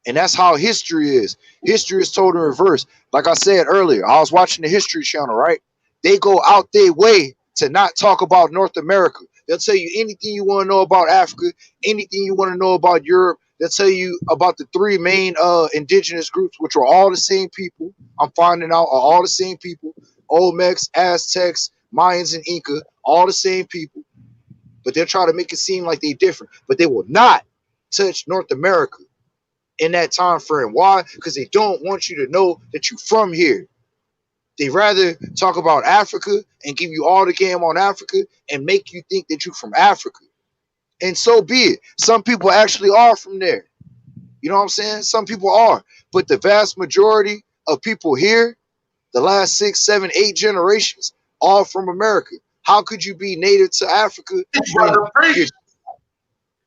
And that's how history is. History is told in reverse. Like I said earlier, I was watching the History Channel, right? They go out their way to not talk about North America. They'll tell you anything you want to know about Africa, anything you want to know about Europe. They'll tell you about the three main indigenous groups, which are all the same people. I'm finding out are all the same people. Olmecs, Aztecs, Mayans, and Inca, all the same people. But they'll try to make it seem like they're different. But they will not touch North America in that time frame. Why? Because they don't want you to know that you're from here. They rather talk about Africa and give you all the game on Africa and make you think that you're from Africa. and so be it. Some people actually are from there. You know what I'm saying? Some people are, but the vast majority of people here, the last 6, 7, 8 generations, all from America. How could you be native to Africa when Brother, your preach.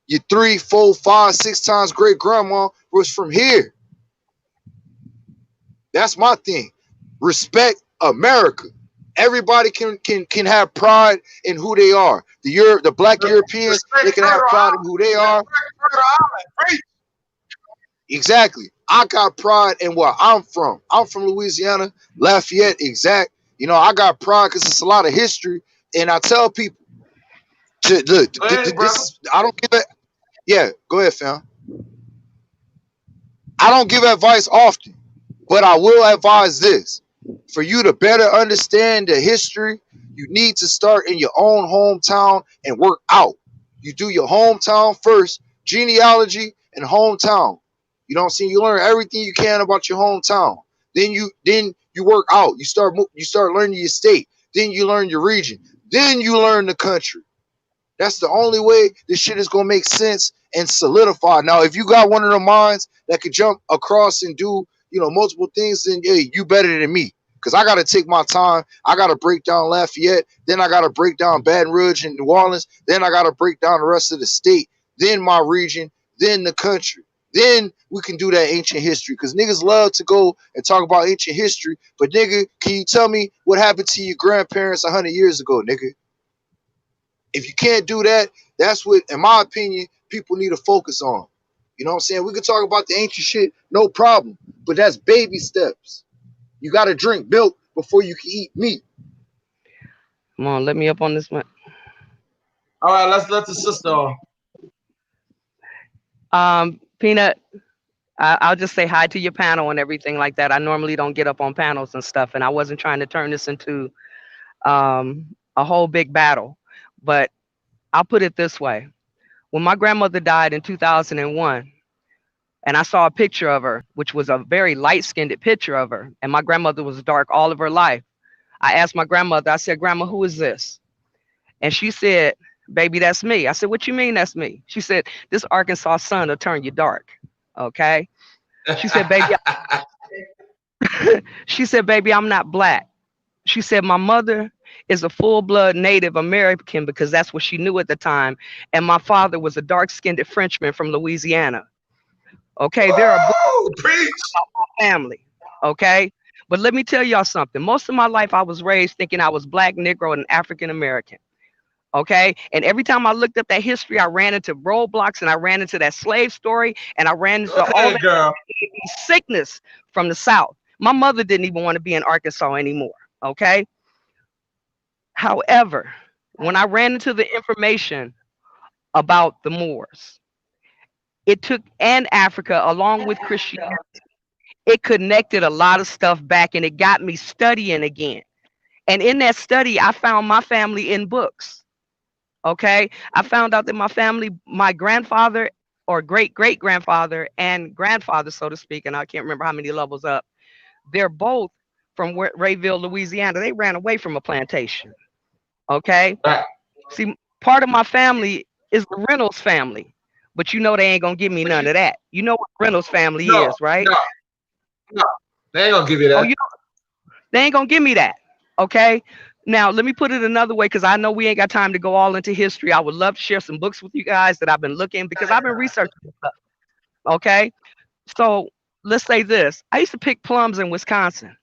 your 3, 4, 5, 6 times great grandma was from here? That's my thing. Respect America. Everybody can have pride in who they are. The black Europeans, Respect they can Murder have pride in Island. who they are. Respect Murder Island. Preach. Exactly. I got pride in where I'm from. I'm from Louisiana, Lafayette, exact. You know, I got pride because it's a lot of history. And I tell people, look, Go ahead, this brother. is, I don't give it. Yeah, go ahead, fam. I don't give advice often, but I will advise this. For you to better understand the history, you need to start in your own hometown and work out. You do your hometown first, genealogy and hometown. You know what I'm saying? You learn everything you can about your hometown. Then you work out. You start learning your state. Then you learn your region. Then you learn the country. That's the only way this shit is gonna make sense and solidify. Now, if you got one of the minds that could jump across and do, multiple things, then hey, you better than me. Cause I gotta take my time. I gotta break down Lafayette, then I gotta break down Baton Rouge and New Orleans, then I gotta break down the rest of the state, then my region, then the country. Then we can do that ancient history. Cause niggas love to go and talk about ancient history, but nigga, can you tell me what happened to your grandparents 100 years ago, nigga? If you can't do that, that's what, in my opinion, people need to focus on. You know what I'm saying? We can talk about the ancient shit, no problem. But that's baby steps. You got to drink milk before you can eat meat. Come on, let me up on this one. All right, let's let the sister on. Peanut, I'll just say hi to your panel and everything like that. I normally don't get up on panels and stuff, and I wasn't trying to turn this into a whole big battle. But I'll put it this way. When my grandmother died in 2001, and I saw a picture of her, which was a very light-skinned picture of her, and my grandmother was dark all of her life. I asked my grandmother, I said, Grandma, who is this? And she said, baby, that's me. I said, what you mean that's me? She said, this Arkansas sun will turn you dark. Okay. She said, baby, she said, baby, I'm not black. She said, my mother is a full-blood Native American because that's what she knew at the time. And my father was a dark-skinned Frenchman from Louisiana. Okay. There are books Woo! Preach. about my family. Okay. But let me tell y'all something. Most of my life, I was raised thinking I was black, Negro, and African American. Okay. And every time I looked up that history, I ran into roadblocks and I ran into that slave story and I ran Go into all ahead, that girl. sickness from the South. My mother didn't even want to be in Arkansas anymore. Okay. However, when I ran into the information about the Moors, it took and Africa along with Christianity, it connected a lot of stuff back and it got me studying again. And in that study, I found my family in books. Okay. I found out that my family, my grandfather or great great grandfather and grandfather, so to speak, and I can't remember how many levels up, they're both from Rayville, Louisiana. They ran away from a plantation. Okay. Right. See, part of my family is the Reynolds family, but you know they ain't gonna give me But none you of that. You know what Reynolds family no, is, right? no, no. They ain't gonna give you Oh, that. you they ain't gonna give me that. Okay. Now let me put it another way because I know we ain't got time to go all into history. I would love to share some books with you guys that I've been looking because I've been researching this stuff. Okay. So let's say this. I used to pick plums in Wisconsin.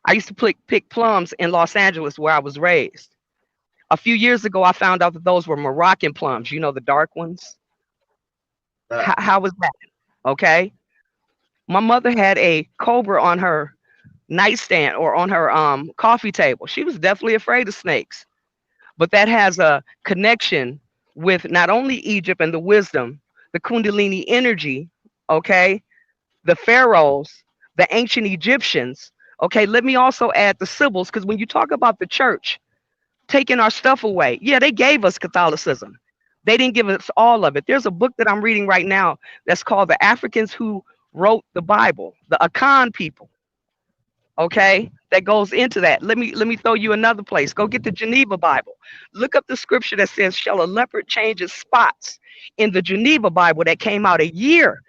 I used to pick plums in Los Angeles where I was raised. A few years ago, I found out that those were Moroccan plums, you know, the dark ones. Right. How was that? Okay. My mother had a cobra on her nightstand or on her coffee table. She was definitely afraid of snakes. But that has a connection with not only Egypt and the wisdom, the Kundalini energy, okay, the pharaohs, the ancient Egyptians. Okay, let me also add the Sibyls, because when you talk about the church taking our stuff away, yeah, they gave us Catholicism. They didn't give us all of it. There's a book that I'm reading right now that's called The Africans Who Wrote the Bible, the Akan people. Okay, that goes into that. Let me throw you another place. Go get the Geneva Bible. Look up the scripture that says, "Shall a leopard change its spots?" In the Geneva Bible that came out a year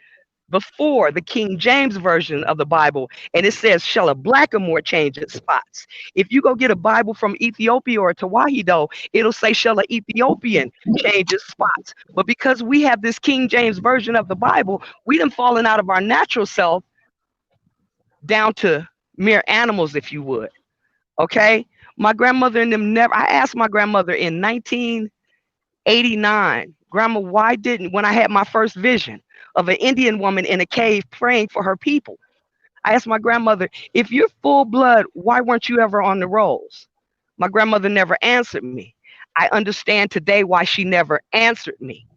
before the King James version of the Bible, and it says, "Shall a blackamoor change its spots?" If you go get a Bible from Ethiopia or Tawahedo, it'll say, "Shall an Ethiopian change its spots?" But because we have this King James version of the Bible, we done fallen out of our natural self down to mere animals, if you would. Okay, my grandmother and them never. I asked my grandmother in 1989, "Grandma, why didn't when I had my first vision of an Indian woman in a cave praying for her people?" I asked my grandmother, "If you're full blood, why weren't you ever on the rolls?" My grandmother never answered me. I understand today why she never answered me.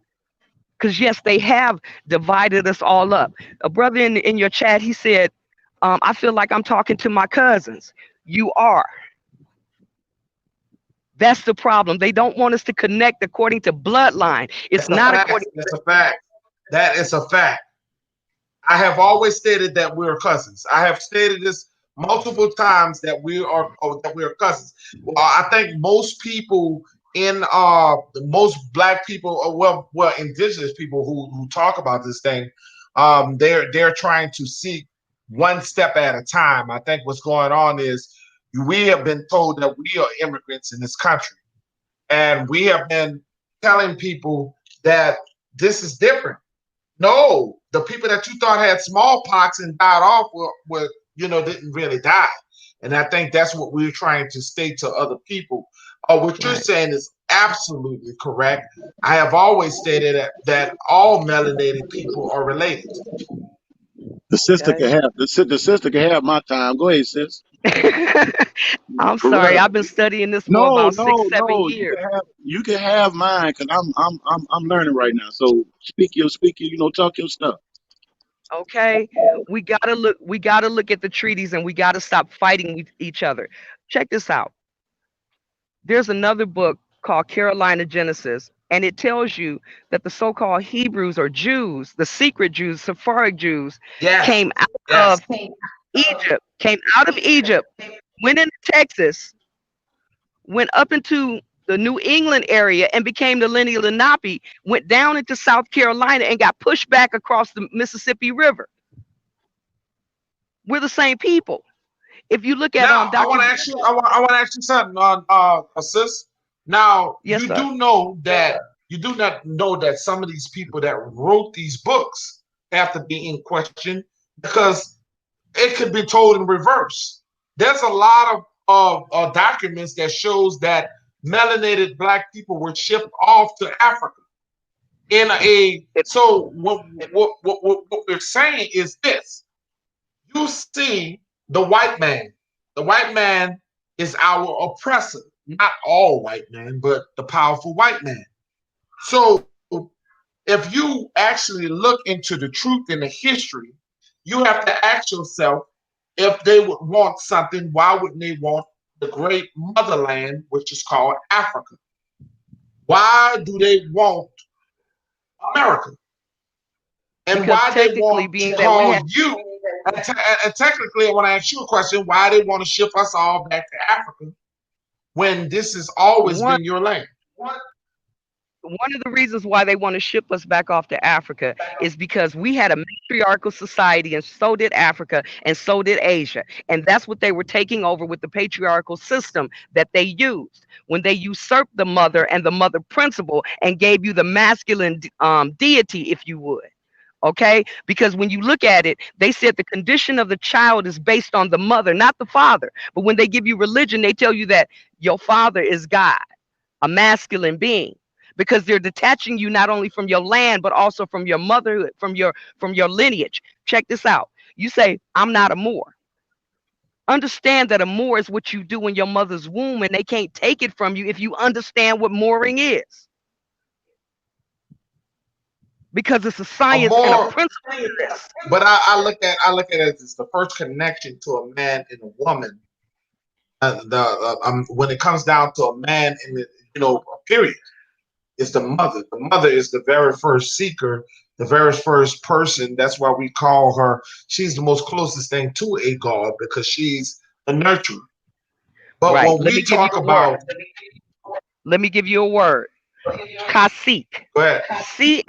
Because yes, they have divided us all up. A brother in your chat, he said, "I feel like I'm talking to my cousins." You are. That's the problem. They don't want us to connect according to bloodline. It's That's a not fact. according That's a fact. That is a fact. I have always stated that we're cousins. I have stated this multiple times that we are cousins. Well, I think most people in most black people, or well indigenous people who talk about this thing, they're trying to seek one step at a time. I think what's going on is we have been told that we are immigrants in this country, and we have been telling people that this is different. No, the people that you thought had smallpox and died off were didn't really die. And I think that's what we're trying to state to other people. What to. you're Right. saying is absolutely correct. I have always stated that all melanated people are related. The sister Okay. can have the sister can have my time. Go ahead, sis. I'm For sorry. real. I've been studying this for No, about six, no, seven no. years. You can have mine because I'm learning right now. So speak your talk your stuff. Okay. We gotta look at the treaties and we gotta stop fighting with each other. Check this out. There's another book called Carolina Genesis, and it tells you that the so-called Hebrews or Jews, the secret Jews, Sephardic Jews, Yes, came out yes. of Egypt, went into Texas, went up into the New England area and became the lineal Lenape, went down into South Carolina and got pushed back across the Mississippi River. We're the same people. If you look at Now I Dr. want to ask you. I want to ask you something on sis. Now Yes, sir. you do not know that some of these people that wrote these books have to be in question because it could be told in reverse. There's a lot of documents that shows that melanated black people were shipped off to Africa in a. It, So what we're saying is this: you see the white man. The white man is our oppressor. Not all white men, but the powerful white man. So if you actually look into the truth and the history, you have to ask yourself if they would want something, why wouldn't they want the great motherland, which is called Africa? Why do they want America? And because why they technically, want to being that we cause have, you, and technically, I want to ask you a question, why they want to ship us all back to Africa when this has always one been your land? one of the reasons why they want to ship us back off to Africa is because we had a matriarchal society, and so did Africa, and so did Asia. And that's what they were taking over with the patriarchal system that they used when they usurped the mother and the mother principle and gave you the masculine deity, if you would. Okay, because when you look at it, they said the condition of the child is based on the mother, not the father. But when they give you religion, they tell you that your father is God, a masculine being, because they're detaching you not only from your land but also from your motherhood, from your lineage. Check this out. You say, "I'm not a Moor." Understand that a Moor is what you do in your mother's womb, and they can't take it from you if you understand what mooring is, because it's a A science and a more, principle to this. but I look at it as the first connection to a man and a woman. When it comes down to a man and period. is the mother. The mother is the very first seeker, the very first person. That's why we call her, she's the most closest thing to a God because she's a nurturer. But Right. when Let we me give you talk a word. about, Let me give you a word. Cacique. go ahead. Cacique.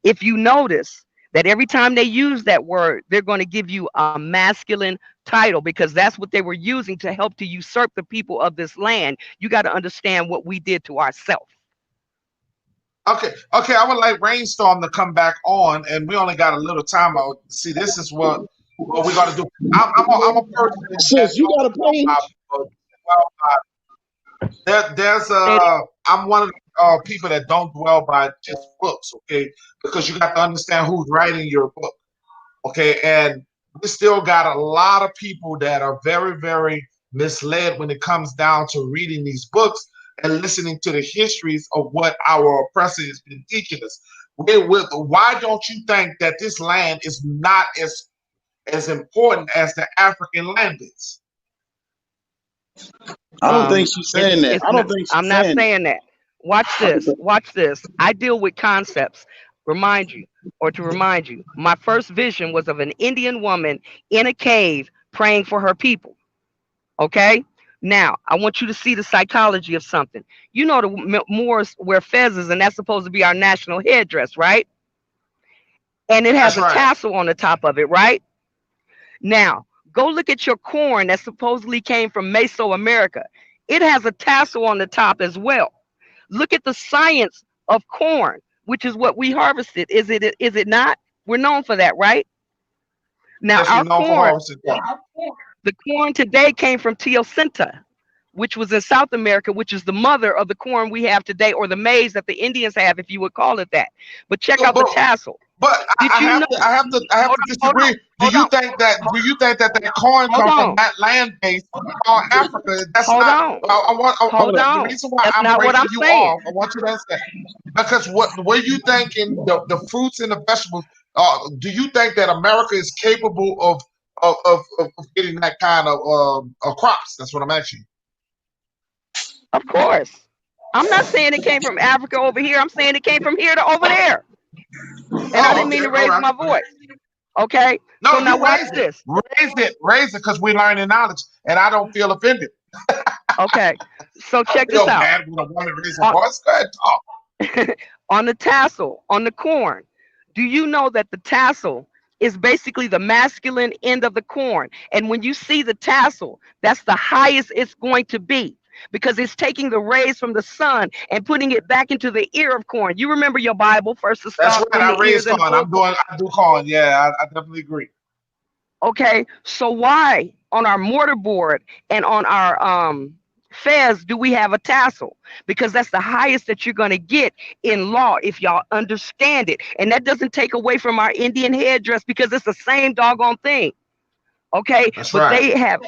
If you notice that every time they use that word, they're going to give you a masculine title because that's what they were using to help to usurp the people of this land. You got to understand what we did to ourselves. Okay, I would like Rainstorm to come back on, and we only got a little time. Out. See, this is what we got to do. I'm a person that Sis, you got a page? there's I'm one of the people that don't dwell by just books, okay? Because you got to understand who's writing your book, okay? And we still got a lot of people that are very, very misled when it comes down to reading these books and listening to the histories of what our oppressor has been teaching us. Why don't you think that this land is not as important as the African land is? I don't think she's saying that. It's I not, don't think I'm she's not saying that. saying that. Watch this. Watch this. I deal with concepts. To remind you, my first vision was of an Indian woman in a cave praying for her people. Okay? Now, I want you to see the psychology of something. You know, the Moors wear fezzes, and that's supposed to be our national headdress, right? And it has That's a right. tassel on the top of it, right? Now, go look at your corn that supposedly came from Mesoamerica. It has a tassel on the top as well. Look at the science of corn, which is what we harvested. Is it not? We're known for that, right? Now, Yes, we're known for harvesting. the corn today came from Teoscinta, which was in South America, which is the mother of the corn we have today, or the maize that the Indians have, if you would call it that. But check out the tassel. But Did I you know? have to disagree. Do you think that corn Hold comes from on. that land base called Africa? That's Hold not. on. I Hold the on. reason why That's I'm not what breaking I'm you saying. off, I want you to understand, because what you thinking the fruits and the vegetables. Do you think that America is capable of getting that kind of crops? That's what I'm asking. Of course. I'm not saying it came from Africa over here. I'm saying it came from here to over there. And I Oh, didn't mean okay, to all raise right. my voice. Okay. No, So now you watch this. raise it, because we're learning knowledge, and I don't feel offended. Okay. So I check this feel out. bad when a woman raises her voice. Go ahead, talk. On the tassel, on the corn, do you know that the tassel is basically the masculine end of the corn? And when you see the tassel, that's the highest it's going to be because it's taking the rays from the sun and putting it back into the ear of corn. You remember your Bible, first to That's start right. from I the ears raised and the corn. bullcorn. I do corn. Yeah, I definitely agree. Okay, so why on our mortarboard and on our fez do we have a tassel? Because that's the highest that you're going to get in law if y'all understand it. And that doesn't take away from our Indian headdress because it's the same doggone thing. Okay, That's but right. they have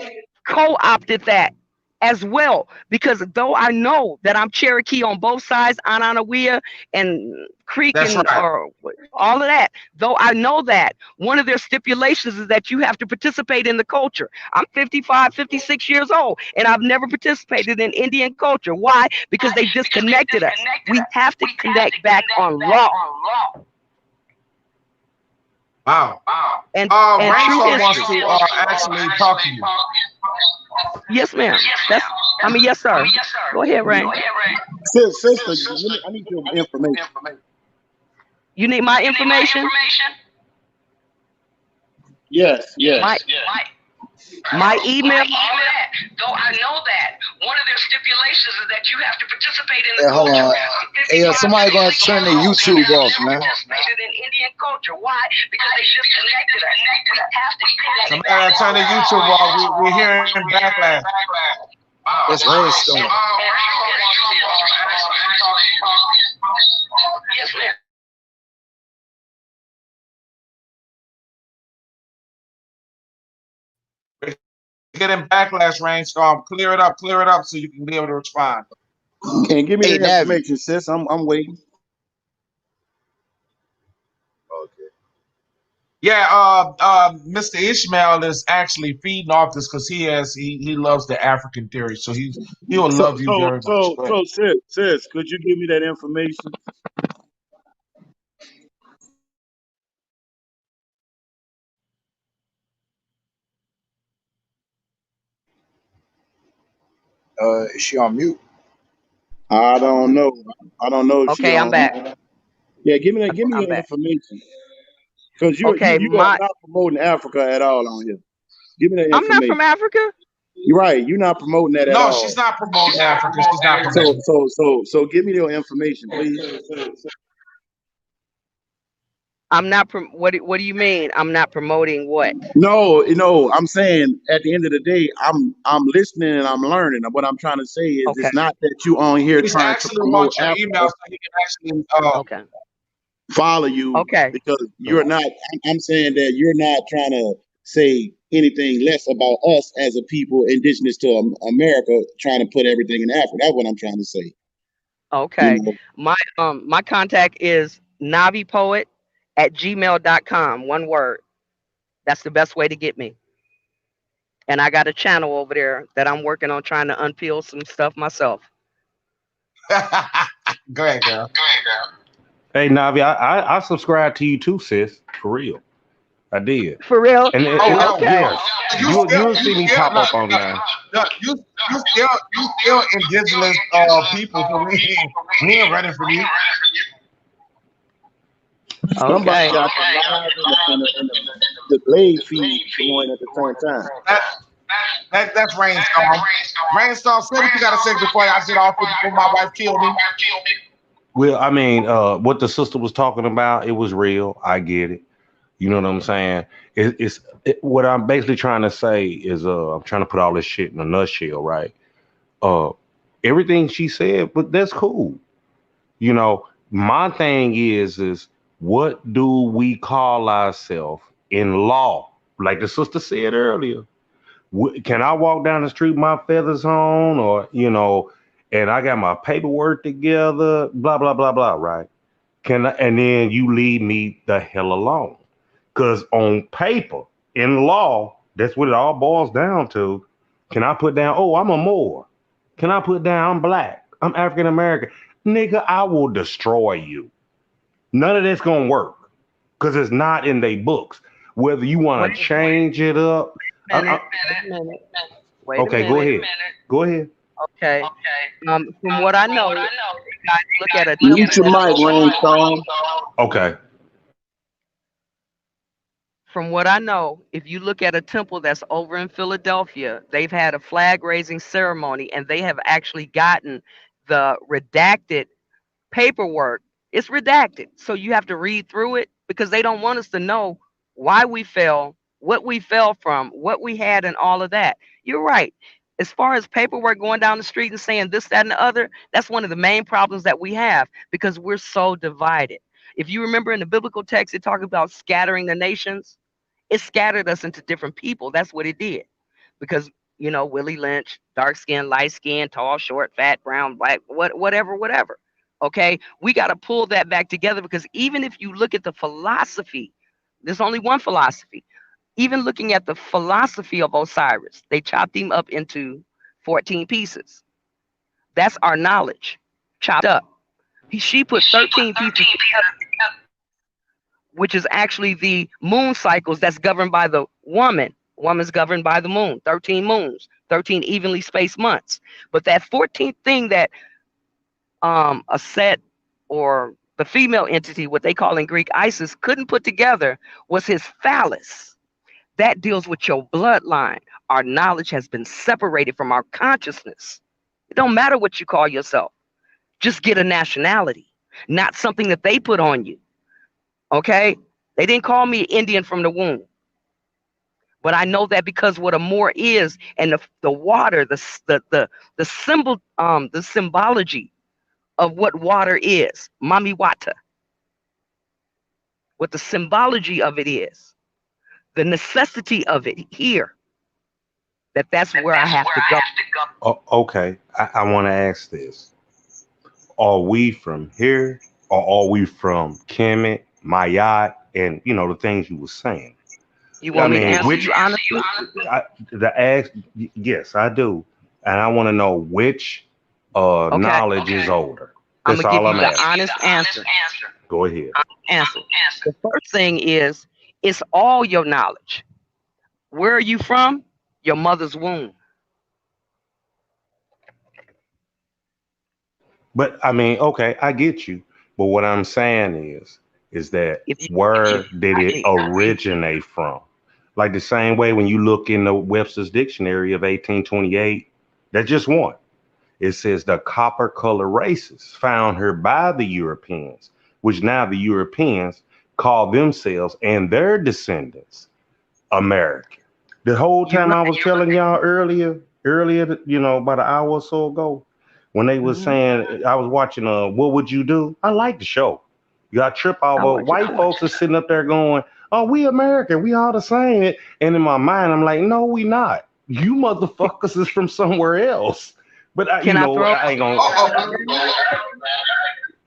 co-opted that as well because though I know that I'm Cherokee on both sides, Ananawea and Creek That's and right. or all of that, though I know that one of their stipulations is that you have to participate in the culture. I'm 55, 56 years old and I've never participated in Indian culture. Why? Because they disconnected us. We have to connect back on law. Wow. And true Rainstorm wants history. to actually talk to you. Yes, ma'am. Yes, sir. Go ahead, Ray. Sister, I need your information. You need my information? Yes. My email. Though I know that one of their stipulations is that you have to participate in Hey, the hold culture. on. Hey, somebody gonna turn the YouTube off, man. Participated in Indian culture. Why? Because they disconnected us. We have to connect. Somebody gotta turn the YouTube off. We're hearing backlash. It's rainstorm. Yes, ma'am. Getting backlash, Rainstorm. Clear it up so you can be able to respond. And give me Hey, the Navi. information, sis. I'm waiting. Okay. Yeah, Mr. Ishmael is actually feeding off this because he loves the African theory, so he'll So love you so very much. so so sis, could you give me that information? Is she on mute? I don't know. I don't know if she Okay, I'm on. back. Yeah, give me I'm your back. information because Okay, you are not promoting Africa at all on here. Give me that I'm not from information. Africa. You're right. You're not promoting that at No, all. she's not promoting Africa. She's not promoting. So give me your information, please. I'm not. What do you mean? I'm not promoting what? No, I'm saying at the end of the day, I'm listening and I'm learning. And what I'm trying to say is, Okay. it's not that you on here He's trying to actually promote wants your email Africa, so he can actually. Okay. follow you, Okay. because you're not. I'm saying that you're not trying to say anything less about us as a people indigenous to America, trying to put everything in Africa. That's what I'm trying to say. You Okay. know, My contact is navipoet@gmail.com. One word. That's the best way to get me. And I got a channel over there that I'm working on trying to unpeel some stuff myself. Go ahead, girl. Hey, Navi, I subscribe to you too, sis. For real. I did. For real? And Okay. yeah, you'll see me pop up on there. You still indigenous people, so we ain't ready for you. somebody Okay. got the live and the blade feed going at the same time. That's Rainstorm. Rainstorm, say what you gotta say before I get off before my wife kill me. Well, I mean, what the sister was talking about, it was real. I get it. You know what I'm saying? What I'm basically trying to say is, I'm trying to put all this shit in a nutshell, right? Uh, Everything she said, but that's cool. You know, my thing is what do we call ourselves in law? Like the sister said earlier, can I walk down the street with my feathers on, or and I got my paperwork together, blah blah blah blah, right? And then you leave me the hell alone? Because on paper, in law, that's what it all boils down to. Can I put down, oh, I'm a Moor? Can I put down, I'm black, I'm African American? Nigga, I will destroy you. None of that's gonna work because it's not in their books. Whether you want Wait to change it up, a minute. Wait a minute. Wait a okay, go minute. ahead. Go ahead. Okay. From what I know, if you guys look at a Mute temple your that's mic, Rainstorm. Okay. from what I know, if you look at a temple that's over in Philadelphia, they've had a flag raising ceremony and they have actually gotten the redacted paperwork. It's redacted. So you have to read through it because they don't want us to know why we fell, what we fell from, what we had, and all of that. You're right. As far as paperwork going down the street and saying this, that, and the other, that's one of the main problems that we have because we're so divided. If you remember in the biblical text, it talks about scattering the nations. It scattered us into different people. That's what it did. Because, Willie Lynch, dark skin, light skin, tall, short, fat, brown, black, whatever, whatever. Okay. We got to pull that back together because even if you look at the philosophy, there's only one philosophy. Even looking at the philosophy of Osiris, they chopped him up into 14 pieces. That's our knowledge chopped up. She put 13 pieces together, which is actually the moon cycles that's governed by the woman. Woman's governed by the moon, 13 moons, 13 evenly spaced months. But that 14th thing that a set or the female entity, what they call in Greek Isis, couldn't put together was his phallus. That deals with your bloodline. Our knowledge has been separated from our consciousness. It don't matter what you call yourself. Just get a nationality, not something that they put on you. Okay? They didn't call me Indian from the womb. But I know that because what a Moor is and the water, the symbol, the symbology of what water is, Mami Wata, what the symbology of it is, the necessity of it here, that's where I have to go. Okay. I want to ask this. Are we from here or are we from Kemet, Mayat, and the things you were saying. You I want me to mean, answer which you honestly? the ask, yes, I do, and I want to know which Okay. knowledge is older. I'm That's gonna give all you I'm the asking. honest answer. Go ahead. Answer. The first thing is, it's all your knowledge. Where are you from? Your mother's womb. But I mean, okay, I get you. But what I'm saying is that If you get you, where did I it need. originate from? Like the same way when you look in the Webster's Dictionary of 1828, that's just one. It says the copper color races found here by the Europeans, which now the Europeans call themselves and their descendants American. The whole You're time I right. was telling y'all earlier, about an hour or so ago, when they was Hmm. saying I was watching What Would You Do? I like the show. You got trip I over watch it white too. folks are sitting up there going, "Oh, we American, we all the same." And in my mind, I'm like, "No, we not. You motherfuckers is from somewhere else." But Can I throw it? I ain't gonna.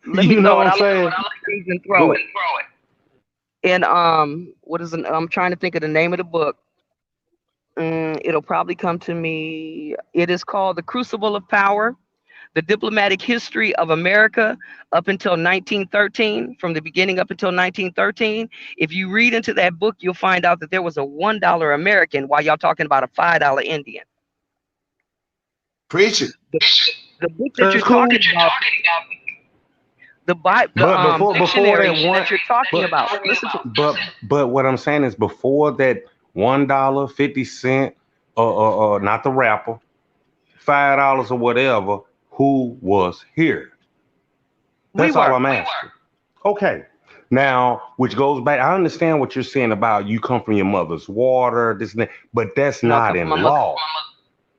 Let me You know throw what it. I'm I like saying? things and throw Go it. ahead. And what is it? I'm trying to think of the name of the book. It'll probably come to me. It is called The Crucible of Power: The Diplomatic History of America up until 1913, from the beginning up until 1913. If you read into that book, you'll find out that there was a $1 American while y'all talking about a $5 Indian. Preach it. The, the book that That's you're talking cool. about, the But before dictionary that one, that you're talking but about. Listen to me. but what I'm saying is before that $1.50, not the rapper, $5 or whatever, who was here? We That's all were. I'm asking. Okay. Now, which goes back, I understand what you're saying about you come from your mother's water, this and that, but that's No, I not come from my in mother. law.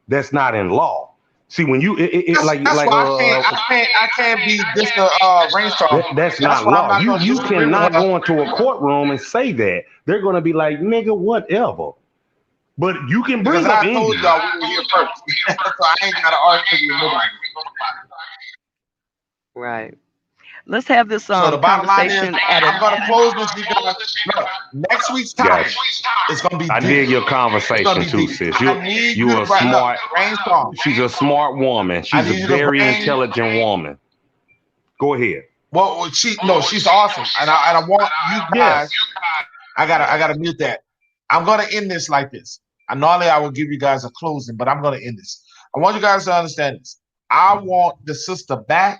That's not in law. See, when you That's why I can't be this the rainstorm. that's That's not why I'm law. not You gonna you disagree with cannot her. go into a courtroom and say that. They're gonna be like, nigga, whatever. But you can Because bring up I told Indian. y'all we were here first. So I ain't gotta argue with nobody. Right. Let's have this So the bottom line is conversation at a. I'm gonna close this, you guys. Look, next week's topic Gotcha. is gonna be I deep. dig your It's gonna conversation be too, deep. sis. I need you You to a write look, smart. brainstorm. She's a smart woman. I She's a need you to very bring intelligent woman. Go ahead. well she's awesome. And I want you Yes. guys, I gotta mute that. I'm gonna end this like this. I normally I will give you guys a closing, but I'm gonna end this. I want you guys to understand this. I want the sister back,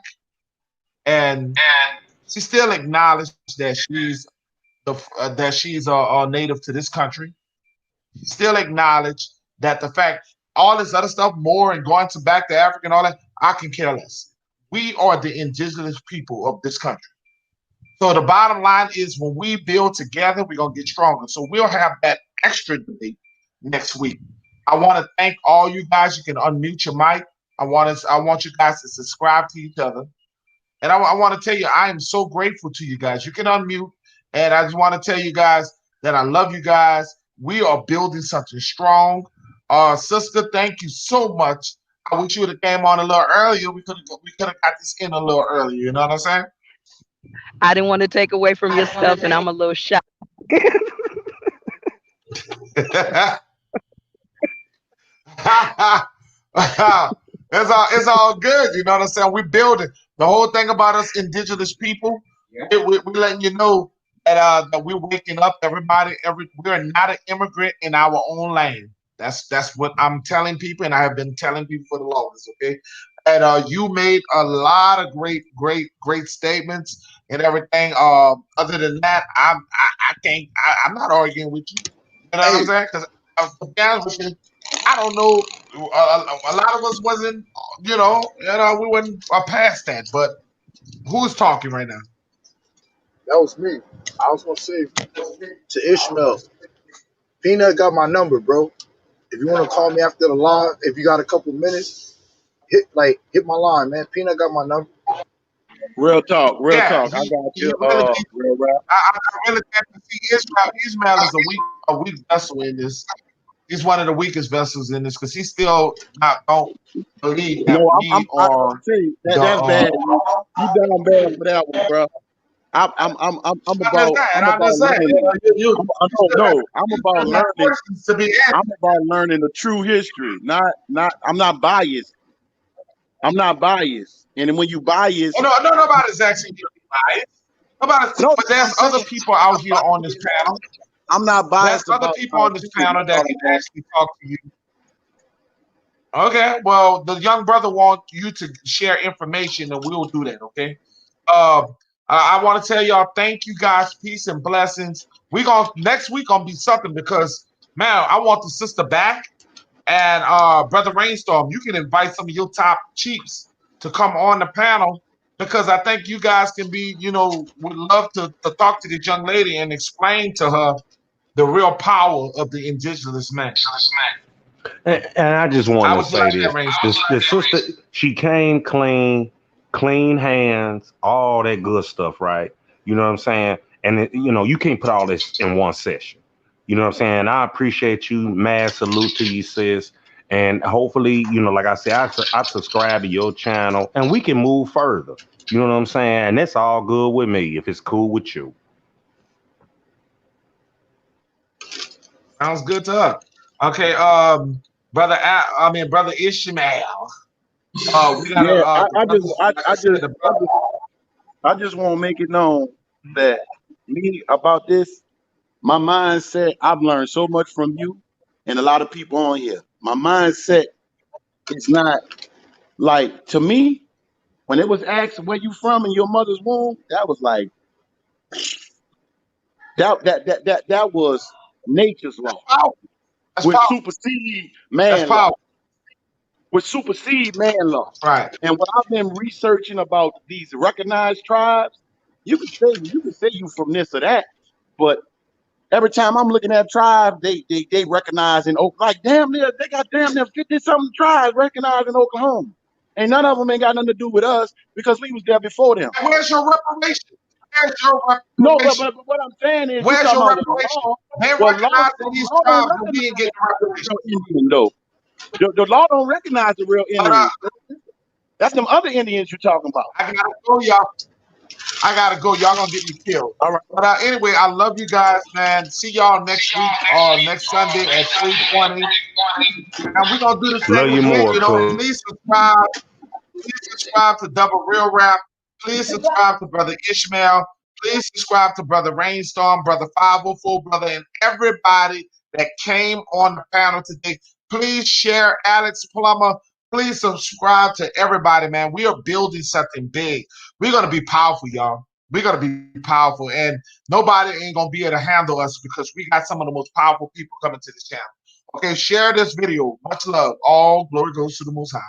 and she still acknowledged that she's a native to this country. She still acknowledged that the fact all this other stuff, more and going to back to Africa and all that, I can care less. We are the indigenous people of this country. So the bottom line is when we build together, we're gonna get stronger. So we'll have that extra debate next week. I want to thank all you guys. You can unmute your mic. I want you guys to subscribe to each other. And I want to tell you, I am so grateful to you guys. You can unmute. And I just want to tell you guys that I love you guys. We are building something strong. Sister, thank you so much. I wish you would have came on a little earlier. We could have got this in a little earlier. You know what I'm saying? I didn't want to take away from your stuff, and I'm a little shy. It's all good. You know what I'm saying? We're building. The whole thing about us indigenous people, we letting you know that we're waking up. We're not an immigrant in our own land. That's what I'm telling people, and I have been telling people for the longest. Okay, and you made a lot of great statements and everything. Other than that, I can't. I'm not arguing with you. You know what I'm Hey, saying? Because to be honest with you, I don't know. A lot of us wasn't, we wasn't past that. But who's talking right now? that was me. I was gonna say to Ishmael, Peanut got my number, bro. If you want to call me after the live, if you got a couple minutes, hit my line, man. Peanut got my number. Real talk, real Yeah, talk. I he got he you. really did. Real rap. I really can't see Ismail. Ismail is a weak vessel in this. He's one of the weakest vessels in this because he still not don't believe that No, we I are tell you the. that's bad. You down bad for that one, bro. I'm I understand. I about understand. learning. You still got I'm you about still got learning. questions to be I'm answered. about learning the true history. I'm not biased. I'm not biased. And when you Oh, bias, no, nobody's asking you to be biased. Nobody, no, but I'm there's other saying people out here on this panel. I'm not There's biased other about people my on this opinion. panel That's that all can I'm saying. actually talk to you. Okay, well, the young brother wants you to share information, and we'll do that. Okay. Uh, I want to tell y'all, thank you guys, peace and blessings. We gonna next week gonna be something because man, I want the sister back and brother Rainstorm. You can invite some of your top chiefs to come on the panel because I think you guys can be, would love to talk to this young lady and explain to her the real power of the indigenous man. And I just want I to would like say that, this: Rainstorm. the sister, she came clean, clean hands, all that good stuff, right? You know what I'm saying? And you can't put all this in one session. You know what I'm saying? I appreciate you. Mad salute to you, sis. And hopefully, like I said, I subscribe to your channel, and we can move further. You know what I'm saying? And that's all good with me if it's cool with you. Sounds good to her. Okay, brother Ishmael. We gotta Yeah, the brothers, like I said, the brother. I just want to make it known that me about this, my mindset. I've learned so much from you and a lot of people on here. My mindset is not like to me when it was asked where you from in your mother's womb. That was like that was nature's law, Powerful. That's which powerful. supersede That's man law, powerful. which supersede man law. Right. And what I've been researching about these recognized tribes, you can say you from this or that, but every time I'm looking at tribes, they recognize in Oklahoma, like damn near they got damn near 50 something tribes recognized in Oklahoma, and none of them ain't got nothing to do with us because we was there before them. And where's your reparation? Where's your No, reparation? but what I'm saying is, you Where's talking your about reparation? law. They Law, recognizing these don't tribes and we ain't getting recognize the reparation. real Indian though. The law don't recognize the real But Indians. That's them other Indians you're talking about. I gotta go, y'all. I gotta go. Y'all gonna get me killed. All right. But anyway, I love you guys, man. See y'all next week or next Sunday at 3:20. And we're gonna do this Love thing you again. more, cuz. Please subscribe. Please subscribe to Double Real Rap. Please subscribe to Brother Ishmael. Please subscribe to Brother Rainstorm, Brother 504, Brother, and everybody that came on the panel today. Please share Alex Plummer. Please subscribe to everybody, man. We are building something big. We're going to be powerful, y'all. We're going to be powerful. And nobody ain't going to be able to handle us because we got some of the most powerful people coming to this channel. Okay, share this video. Much love. All glory goes to the Most High.